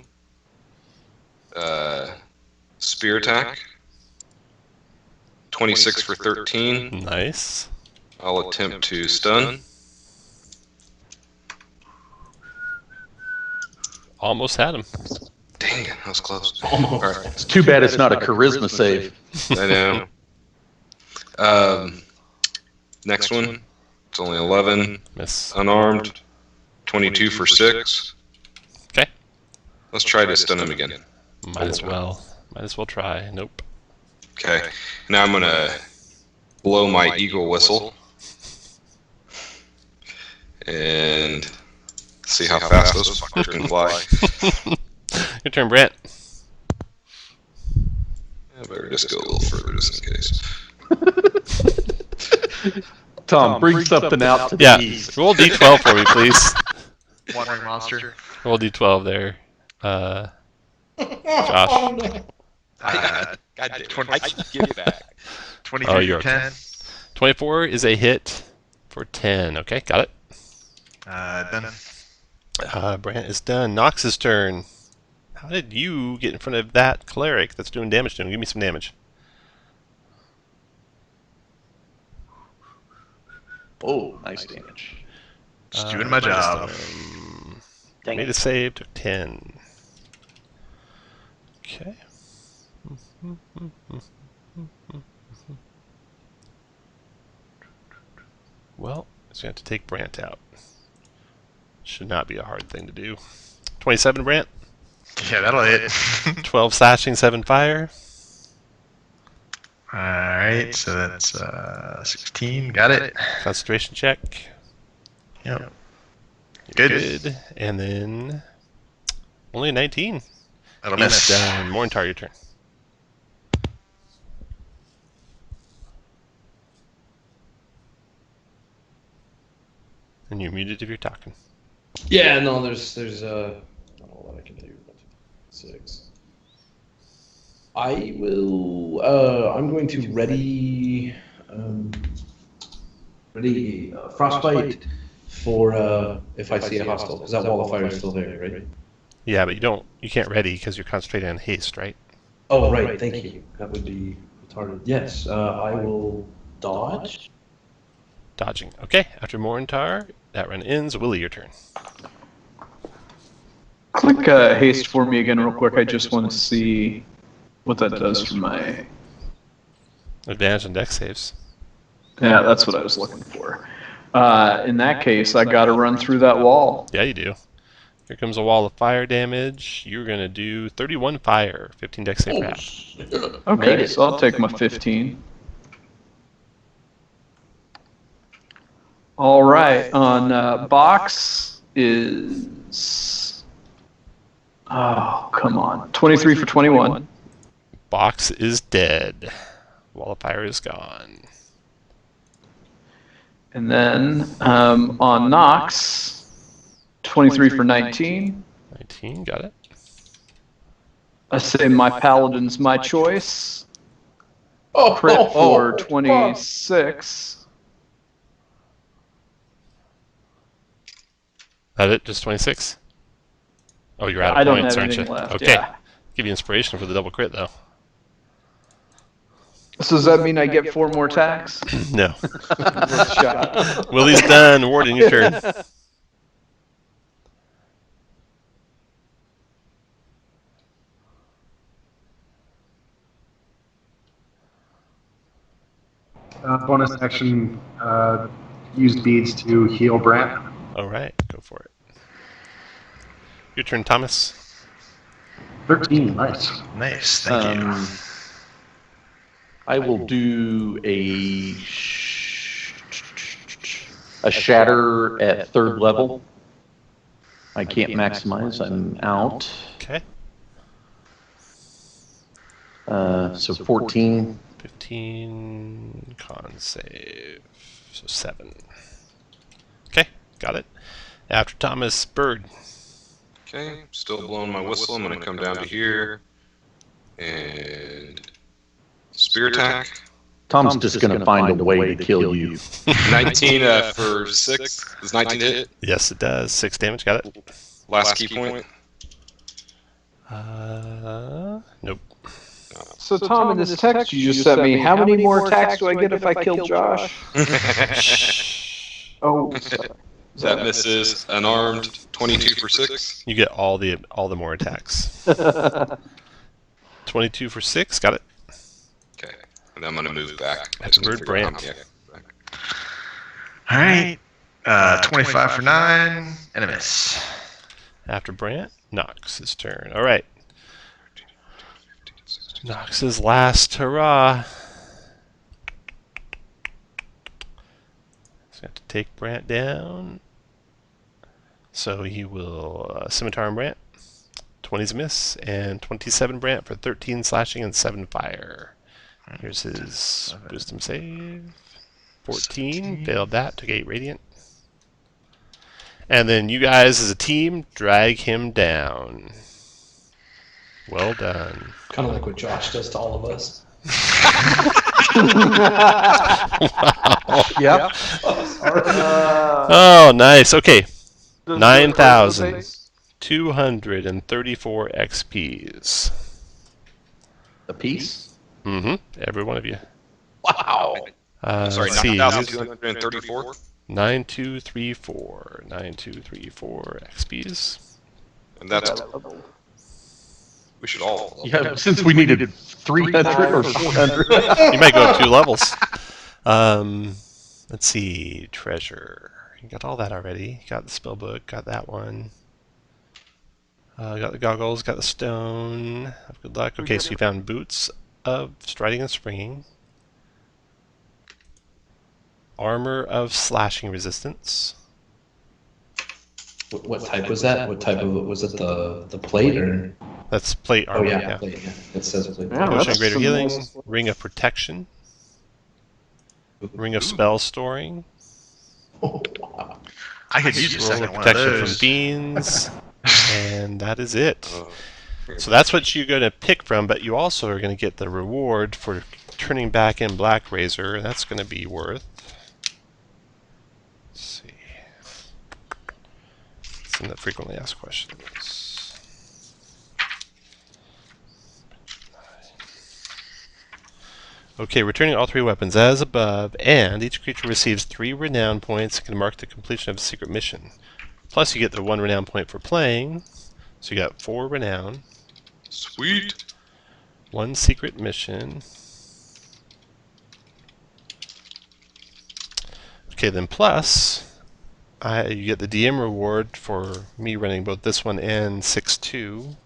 Spear attack. 26 for 13. Nice. I'll attempt to stun. Almost had him. Dang it, that was close. Almost. All right. It's too bad it's not a charisma save. I know. Next one. It's only 11. Miss. Unarmed. 22 for 6. Okay. Let's try to stun him again. Might as well. Might as well try. Nope. Okay. Now I'm going to blow my eagle whistle. And see how fast those fuckers can fly. Your turn, Brant. I better just go a little further just in case. Tom, bring something out to the Yeah. east. Roll D12 for me, please. One ring monster. Roll D12 there. Josh. God God damn it. I can give it back. 23 Oh, for you're 10. 24 is a hit for 10. Okay, got it. Done. Brant is done. Nox's turn. How did you get in front of that cleric that's doing damage to him? Give me some damage. Oh, nice damage. Just doing my job. Dang Made it. a save, took 10. Okay. Well, it's going to have to take Brant out. Should not be a hard thing to do. 27, Brant. Yeah, that'll hit. 12 slashing, 7 fire. Alright, so that's 16. Got it. Concentration check. Yep. Good. And then only a 19. That'll He's miss. done. Morntar, your turn. And you're muted if you're talking. Yeah, no, there's not a lot I can do. 6. I will. I'm going to ready frostbite for if I see a hostile, because that wall of fire is still there, right? Yeah, but you can't ready because you're concentrating on haste, right? Oh, right. Thank you. That would be retarded. Yes, I will dodge. Dodging. Okay, after Morntar, that run ends. Willie, your turn. Click haste for me again real quick. I just want to see what that does for my... Advantage on dex saves. Yeah, that's what I was looking for. In that case, I got to run through that wall. Yeah, you do. Here comes a wall of fire damage. You're going to do 31 fire, 15 dex save for half. Okay, so I'll take my 15. All right, on box is... Oh, come on. 23 for 21. Box is dead. Wall of fire is gone. And then on Nox, 23 for 19. 19, got it. I say my paladin's my choice. Oh, Crit for 26. That it? Just 26? Oh, you're out I of don't points, have aren't you? anything left, Okay. yeah. Give you inspiration for the double crit, though. So does that mean I get 4 more attacks? No. Worth a shot. Willie's done. Warden, your turn. Bonus action, use beads to heal Brant. All right, go for it. Your turn, Thomas. 13, nice. Nice, thank you. I will do a shatter at 3rd level. I can't maximize. I'm out. Okay. So 14. 15 con save. So 7. Okay, got it. After Thomas, Bird. Okay, still blowing my whistle. I'm going to come down to here. And spear attack. Tom's just going to find a way to kill you. 19 for 6. Does 19 hit? Yes, it does. 6 damage, got it. Last key point. Nope. So Tom, in this text you just sent me, how many more attacks do I get if I kill Josh? Oh, sorry. That misses. Unarmed. 22 for 6. You get all the more attacks. 22 for 6. Got it. Okay. And I'm going to move back. That's Bird Brand. All right. 25 for 9 and a miss. After Brant, Nox's turn. All right. Nox's last hurrah. He's got to take Brant down. So he will Scimitar and Brant. 20's a miss, and 27 Brant for 13 slashing and 7 fire. Here's his wisdom save. 14, failed that, took 8 radiant. And then you guys as a team drag him down. Well done. Kind of like what Josh does to all of us. Yep. Oh, nice. Okay. 9,234 XPs. A piece? Mm-hmm. Every one of you. Wow. Sorry, Let's see. 9,234? 9234. 9234 XPs. And that's... We should all... Yeah, since we needed 300 or 400. You might go up 2 levels. Let's see. Treasure. You got all that already. Got the spell book. Got that one. Got the goggles. Got the stone. Good luck. Okay, so you found boots of striding and springing. Armor of slashing resistance. What type was that? What type of was it? The plate or? That's plate armor. Oh yeah, plate. Yeah. It says plate. Yeah, Potion of that's greater some healing. nice- Ring of protection. Ring of spell storing. I could use a Roll second of one of protection from those. fiends. And that is it. So that's what you're going to pick from, but you also are going to get the reward for turning back in Black Razor, and that's going to be worth... Let's see. It's in the frequently asked questions. Okay, returning all 3 weapons as above, and each creature receives 3 renown points and can mark the completion of a secret mission. Plus you get the 1 renown point for playing, so you got 4 renown. Sweet. 1 secret mission. Okay, then plus, you get the DM reward for me running both this one and 6-2.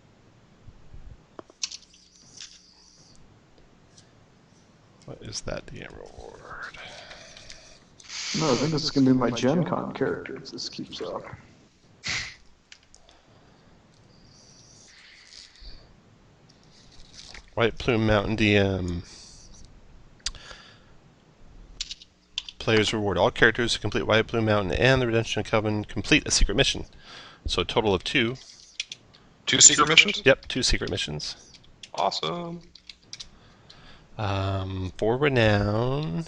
What is that DM reward? No, I think this is going to be my Gen Con character if this keeps up. White Plume Mountain DM. Players reward all characters who complete White Plume Mountain and the Redemption of Coven complete a secret mission. So a total of 2. 2 secret missions? Yep, 2 secret missions. Awesome. 4 renown,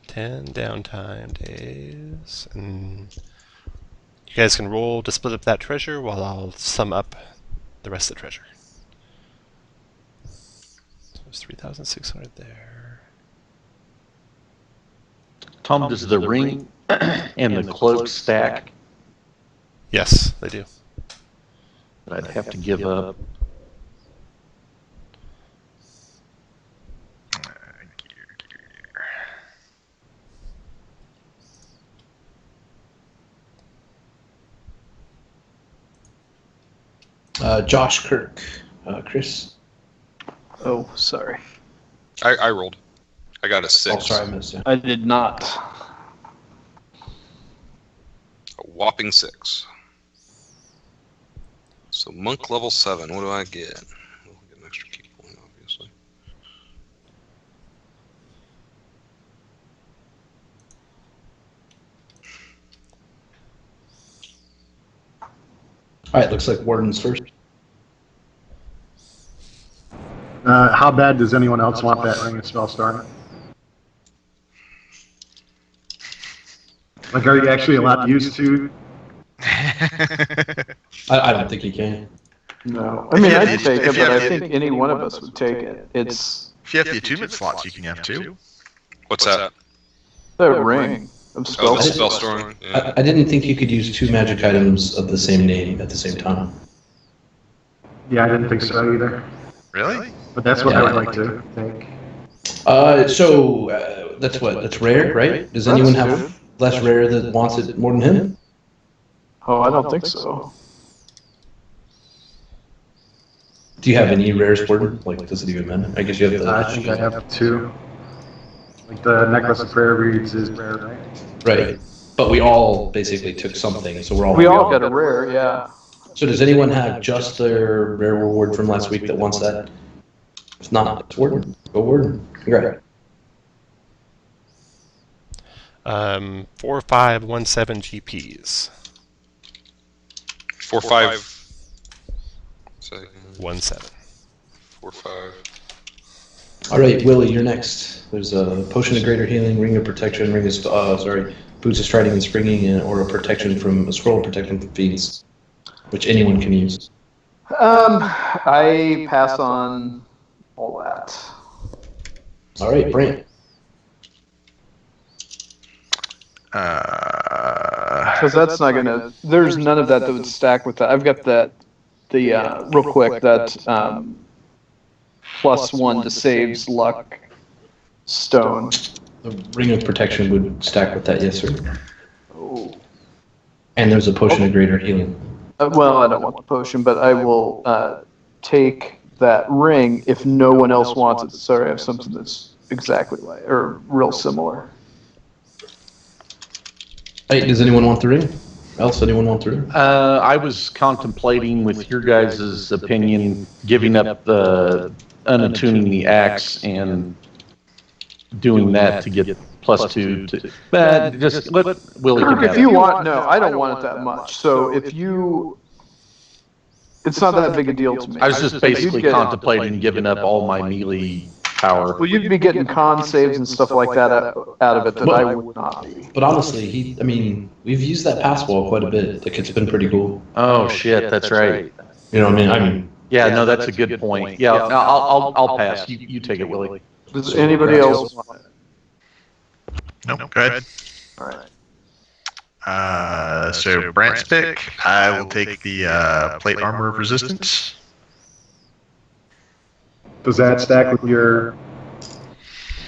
10 downtime days, and you guys can roll to split up that treasure while I'll sum up the rest of the treasure. So there's 3,600 there. Tom, does the ring and the cloak stack? Yes, they do. I'd have to give up. Josh, Kirk, Chris. Oh, sorry. I rolled. I got a Oh, 6. sorry, I missed you. I did not. A whopping 6. So monk level 7. What do I get? I'll get an extra key point, obviously. All right, looks like Warden's first. How bad does anyone else want that Ring of Spellstorm? Like, are you actually allowed to use 2? I don't think you can. No. I mean, I'd If take you it, but have I the- think any one of us would take it. It's If you have the attunement slots, you can have 2. What's that? the ring. of Oh, spell. the spell storing. Yeah. I didn't think you could use 2 magic items of the same name at the same time. Yeah, I didn't think so either. Really? But that's what Yeah. I would like to think. That's rare, right? Does anyone have good. less rare that wants it more than him? Oh, I don't think so. Do you have any rares, Gordon? Like, does it even matter? I guess you have the. I think I have 2. Like the Necklace of Prayer Reads is rare, right? Right. But we all basically took something, so we're all. We all got a rare, yeah. So does anyone have just their rare reward from last week that wants that? If not, it's Warden. Go Warden. Congrats. 4517 GPs. 4, 5. 17. 4, 5. All right, Willie, you're next. There's a potion of greater healing, ring of protection, boots of striding and springing, or a protection from a scroll of protection from fiends, which anyone can use. I pass on all that. All right, Brant. Because that's not gonna. There's none of that would stack with that. I've got the real quick that +1 to saves luck stone. The ring of protection would stack with that, yes, sir. Oh. And there's a potion of greater healing. Well, I don't want the potion, but I will take that ring if no one else wants it. Sorry, I have something that's exactly like or real similar. Hey, does anyone want the ring? Anyone want the ring? I was contemplating, with your guys' opinion, giving up the unattuning the axe and doing that to get +2 to. But just let Willie get If that. you want, no, I don't want it that much. So if you, it's not that big a deal to me. I was just basically contemplating giving up all my melee power. Well, you'd be getting con saves and stuff like that out of it that I would not be. But honestly, we've used that pass wall quite a bit. Like, it's been pretty cool. Oh shit, that's right. You know what I mean? Yeah, no, that's a good point. Yeah, I'll pass. You take it, Willie. Does anybody else want it? Nope, go ahead. All right. So Brant's pick, I will take the plate armor of resistance. Does that stack with your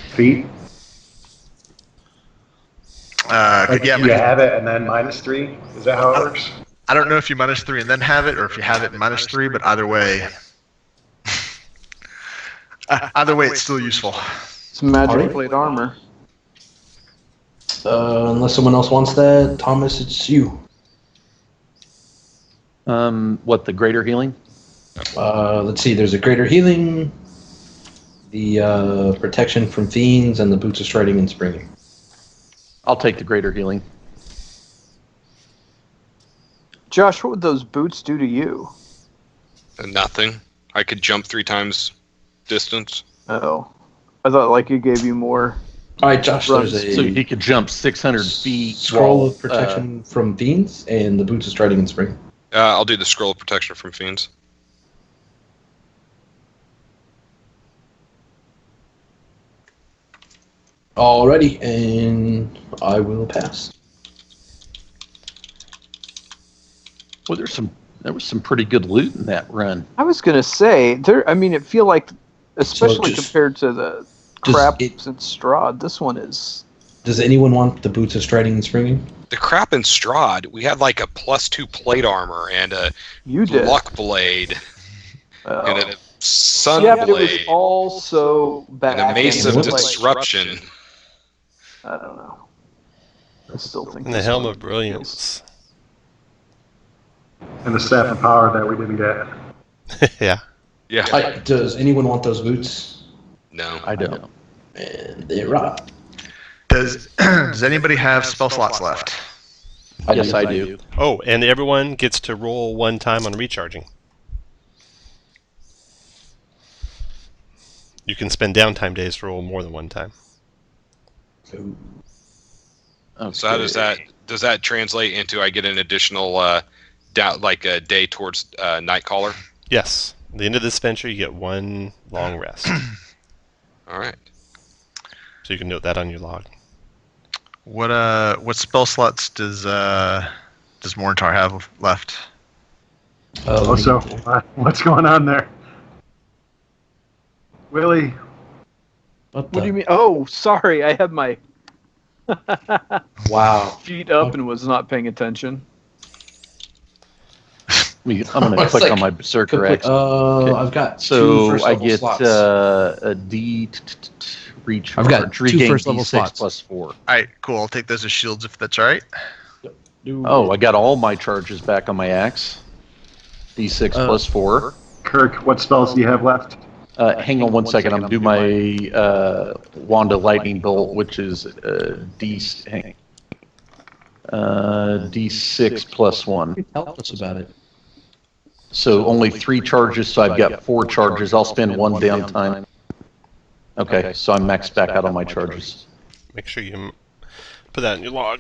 feet? Like, Yeah, you have it and then -3? Is that how it works? I don't know if you -3 and then have it, or if you have it -3, but either way, it's still useful. It's magic Alright. plate armor. Unless someone else wants that, Thomas, it's you. What, the greater healing? Let's see. There's a greater healing, the protection from fiends, and the boots of striding and springing. I'll take the greater healing. Josh, what would those boots do to you? Nothing. I could jump 3 times distance. Oh, I thought like it gave you more. All right, Josh. There's a So he could jump 600 feet. scroll while, of protection from fiends and the boots of striding and springing. I'll do the scroll of protection from fiends. Alrighty, and I will pass. Well, there was some pretty good loot in that run. I was gonna say there. I mean, it feel like, especially just- compared to the does crap it- and Strahd, this one is. Does anyone want the boots of striding and springing? The crap in Strahd, we had like a +2 plate armor and a You did. luck blade Oh. and a sun Yeah, but it was blade all so bad. and a mace of and it was like- disruption. I don't know. I still think. And the this Helm one of Brilliance. And the Staff of Power that we didn't get. Yeah. Yeah. Does anyone want those boots? No. I don't. And they're up. Does anybody have spell slots left? Yes, I do. Oh, and everyone gets to roll 1 time on recharging. You can spend downtime days to roll more than 1 time. So how does that translate into I get an additional like a day towards Nightcaller? Yes. At the end of this venture, you get 1 long rest. All right. So you can note that on your log. What spell slots does Morintar have left? Also, what's going on there? Willie, What do you mean? Oh, sorry, I had my Wow. feet up and was not paying attention. I'm going to It's click like on my Berserker X. I've got two So first I level get slots. A D reach. I've got charge, two regain first level D6 slots. plus 4. All right, cool. I'll take those as shields if that's all right. Oh, I got all my charges back on my axe. D6 plus 4. Kirk, what spells do you have left? Hang on one second. I'm going to do my Wanda Lightning Bolt, which is D6 plus 1. Help us about it. So only 3 charges, so I've got 4 charges. I'll spend 1 downtime. Okay, so I'm maxed back out on my charges. Make sure you put that in your log.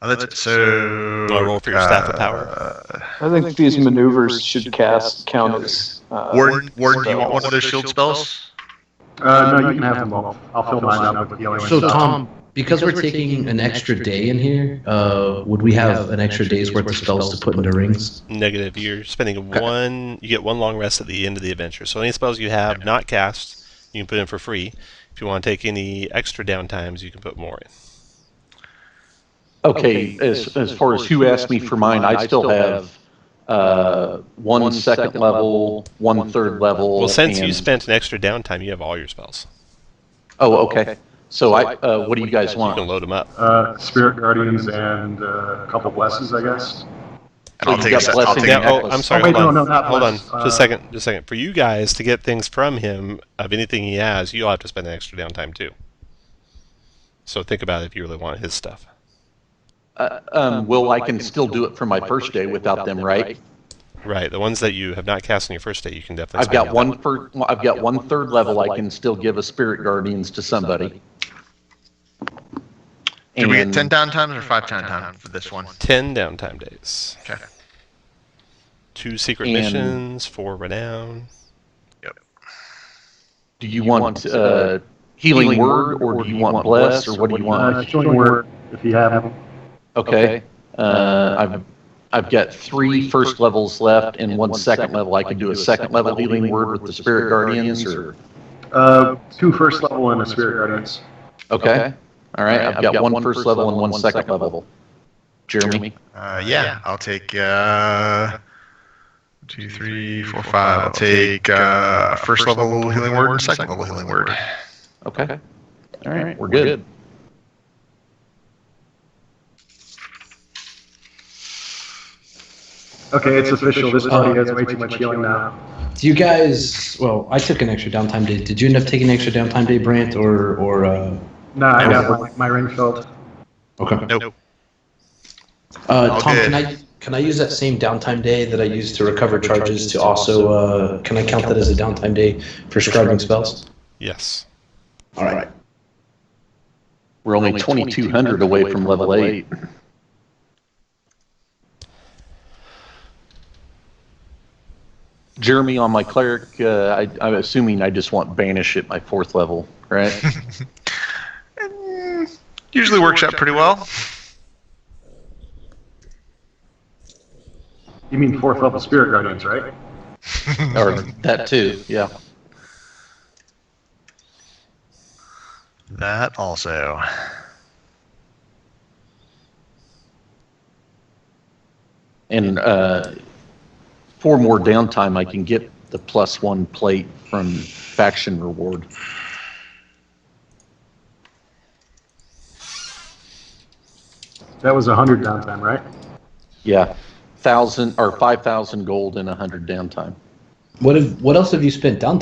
Oh, that's it. So I'll roll for your Staff of Power. I think these maneuvers should count as. Warden, do you want one of those shield spells? No, you can have them both. I'll fill mine up with healing and So stuff. Tom, because we're taking an extra day in here, would we have an extra day's worth of spells to put into rings? Negative. You're spending one. You get 1 long rest at the end of the adventure. So any spells you have not cast, you can put in for free. If you want to take any extra downtimes, you can put more in. Okay, as far as who asked me for mine, I still have 1 second level, 1 third level. Well, since you and- spent an extra downtime, you have all your spells. Oh, okay. So what do you guys You want? can load them up. Spirit Guardians and a couple blesses, I guess. And I'll you take got I'll blessing take and Now, necklace. I'm sorry. Oh, wait, hold on. no, not hold on. bless. Just a second. For you guys to get things from him of anything he has, you'll have to spend an extra downtime too. So think about it if you really want his stuff. Well, I can still do it for my first day without them, right? Right. The ones that you have not cast on your first day, you can definitely. I've got spend. I've got 1 third level. I can still give a Spirit Guardians to somebody. Do we get 10 And- downtimes or 5 downtime for this one? 10 downtime days. Okay. 2 secret And- missions, 4 renown. Do you want healing word, or do you want bless, or what do you want? Healing word, if you have them. Okay. I've got 3 first levels left and 1 second level. I can do a second level healing word with the Spirit Guardians, or 2 first level and a Spirit Guardians. okay. All right. I've got 1 first level and 1 second level. Jeremy. Yeah, I'll take 2, 3, 4, 5. I'll take first level healing word and second level healing word. Okay. All right. We're good. Okay, it's official. This party has way too much healing now. Do you guys? Well, I took an extra downtime day. Did you end up taking an extra downtime day, Brant, or? No, I got my ring filled. Okay. Nope. Tom, good. can I use that same downtime day that I used to recover charges to also? Can I count that as a downtime day for scribing spells? Yes. All right. We're only 2,200 away from level 8. Jeremy, on my cleric, I'm assuming I just want banish at my 4th level, right? Usually works out pretty well. You mean 4th level Spirit Guardians, right? Or that too, yeah. That also. And 4 more downtime, I can get the +1 plate from faction reward. That was 100 downtime, right? Yeah, 1,000 or 5,000 gold and 100 downtime. What else have you spent downtime